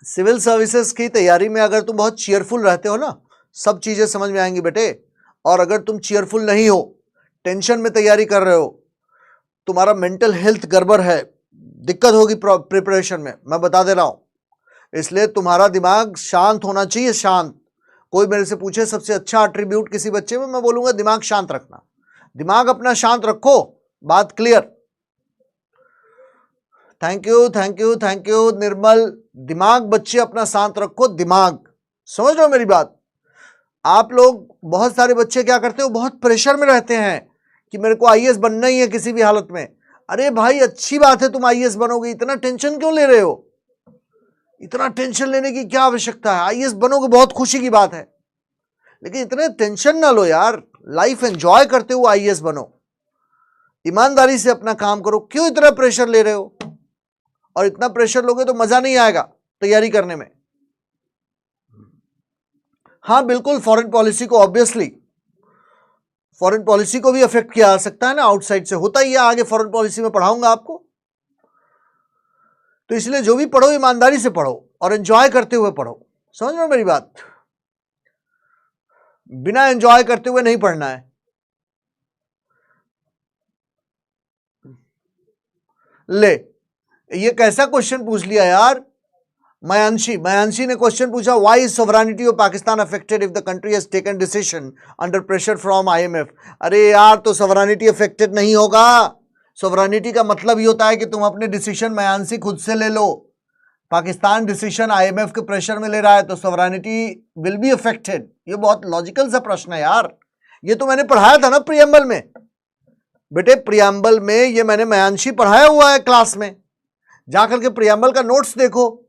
सिविल सर्विसेज की तैयारी में अगर तुम बहुत चीयरफुल रहते हो ना, सब चीजें समझ में आएंगी बेटे. और अगर तुम चीयरफुल नहीं हो, टेंशन में तैयारी कर रहे हो, तुम्हारा मेंटल हेल्थ गड़बड़ है, दिक्कत होगी प्रिपरेशन में, मैं बता दे रहा हूं. इसलिए तुम्हारा दिमाग शांत होना चाहिए, शांत. कोई मेरे से पूछे सबसे अच्छा एट्रीब्यूट किसी बच्चे में, मैं बोलूंगा दिमाग शांत रखना. दिमाग अपना शांत रखो, बात clear. Thank you thank you thank you Nirmal. दिमाग बच्चे अपना शांत रखो, दिमाग, समझ रहे हो मेरी बात। आप लोग बहुत सारे बच्चे क्या करते हो, बहुत प्रेशर में रहते हैं कि मेरे को आईएएस बनना ही है किसी भी हालत में। अरे भाई अच्छी बात है तुम आईएएस बनोगे, इतना टेंशन क्यों ले रहे हो? इतना टेंशन लेने की क्या आवश्यकता है? आईएएस बनोगे बहुत खुशी की बात है, लेकिन इतने टेंशन ना लो यार। लाइफ एंजॉय करते हुए आईएएस बनो, ईमानदारी से अपना काम करो। क्यों इतना प्रेशर ले रहे हो? और इतना प्रेशर लोगे तो मजा नहीं आएगा तैयारी करने में। हाँ बिल्कुल, फॉरेन पॉलिसी को ऑब्वियसली, फॉरेन पॉलिसी को भी अफेक्ट किया जा सकता है ना, आउटसाइड से होता ही है। आगे फॉरेन पॉलिसी में पढ़ाऊंगा आपको, तो इसलिए जो भी पढ़ो ईमानदारी से पढ़ो और एंजॉय करते हुए पढ़ो। समझ रहे हो मेरी बात? बिना एंजॉय करते हुए नहीं पढ़ना है। ले, ये कैसा क्वेश्चन पूछ लिया यार। मयांशी ने क्वेश्चन पूछा, why is sovereignty of Pakistan affected if the country has taken decision under pressure from IMF. अरे यार, तो सोवरेनिटी अफेक्टेड नहीं होगा। सोवरेनिटी का मतलब ये होता है कि तुम अपने डिसीजन मयांशी खुद से ले लो। पाकिस्तान डिसीजन आईएमएफ के प्रेशर में ले रहा है तो सोवरेनिटी विल बी अफेक्टेड। ये बहुत लॉजिकल सा प्रश्न है यार। ये तो मैंने पढ़ाया था ना प्रियम्बल में बेटे, प्रियम्बल में ये मैंने मयांशी पढ़ाया हुआ है क्लास में। जाकर के प्रियम्बल का नोट्स देखो,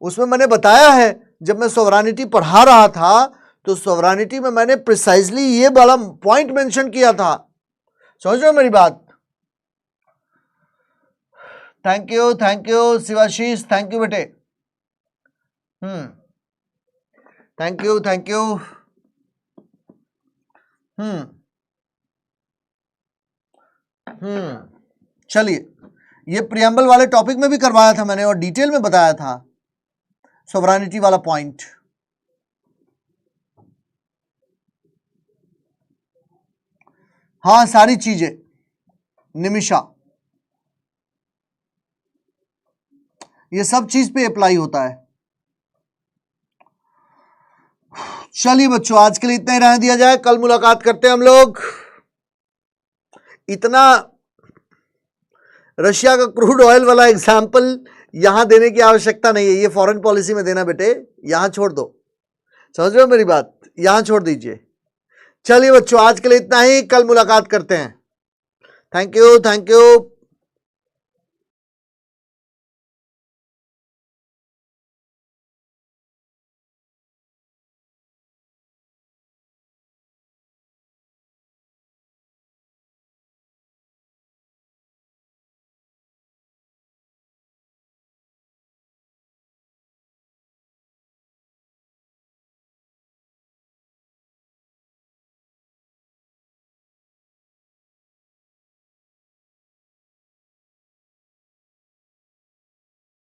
उसमें मैंने बताया है। जब मैं सोवरेनिटी पढ़ा रहा था तो सोवरेनिटी में मैंने प्रिसाइजली ये वाला पॉइंट मेंशन किया था। समझ रहे हो मेरी बात? Thank you Shivashish, thank you बेटे। थैंक यू चलिए, ये प्रियम्बल वाले टॉपिक में भी करवाया था मैंने और डिटेल में बताया था सोवरेनिटी वाला पॉइंट। हाँ, सारी चीजें निमिषा, ये सब चीज पे अप्लाई होता है। चलिए बच्चों, आज के लिए इतना ही रहने दिया जाए, कल मुलाकात करते हैं हम लोग। इतना रशिया का क्रूड ऑयल वाला एग्जाम्पल यहां देने की आवश्यकता नहीं है, ये फॉरेन पॉलिसी में देना बेटे, यहां छोड़ दो। समझ रहे हो मेरी बात? यहां छोड़ दीजिए। चलिए बच्चों, आज के लिए इतना ही, कल मुलाकात करते हैं। Thank you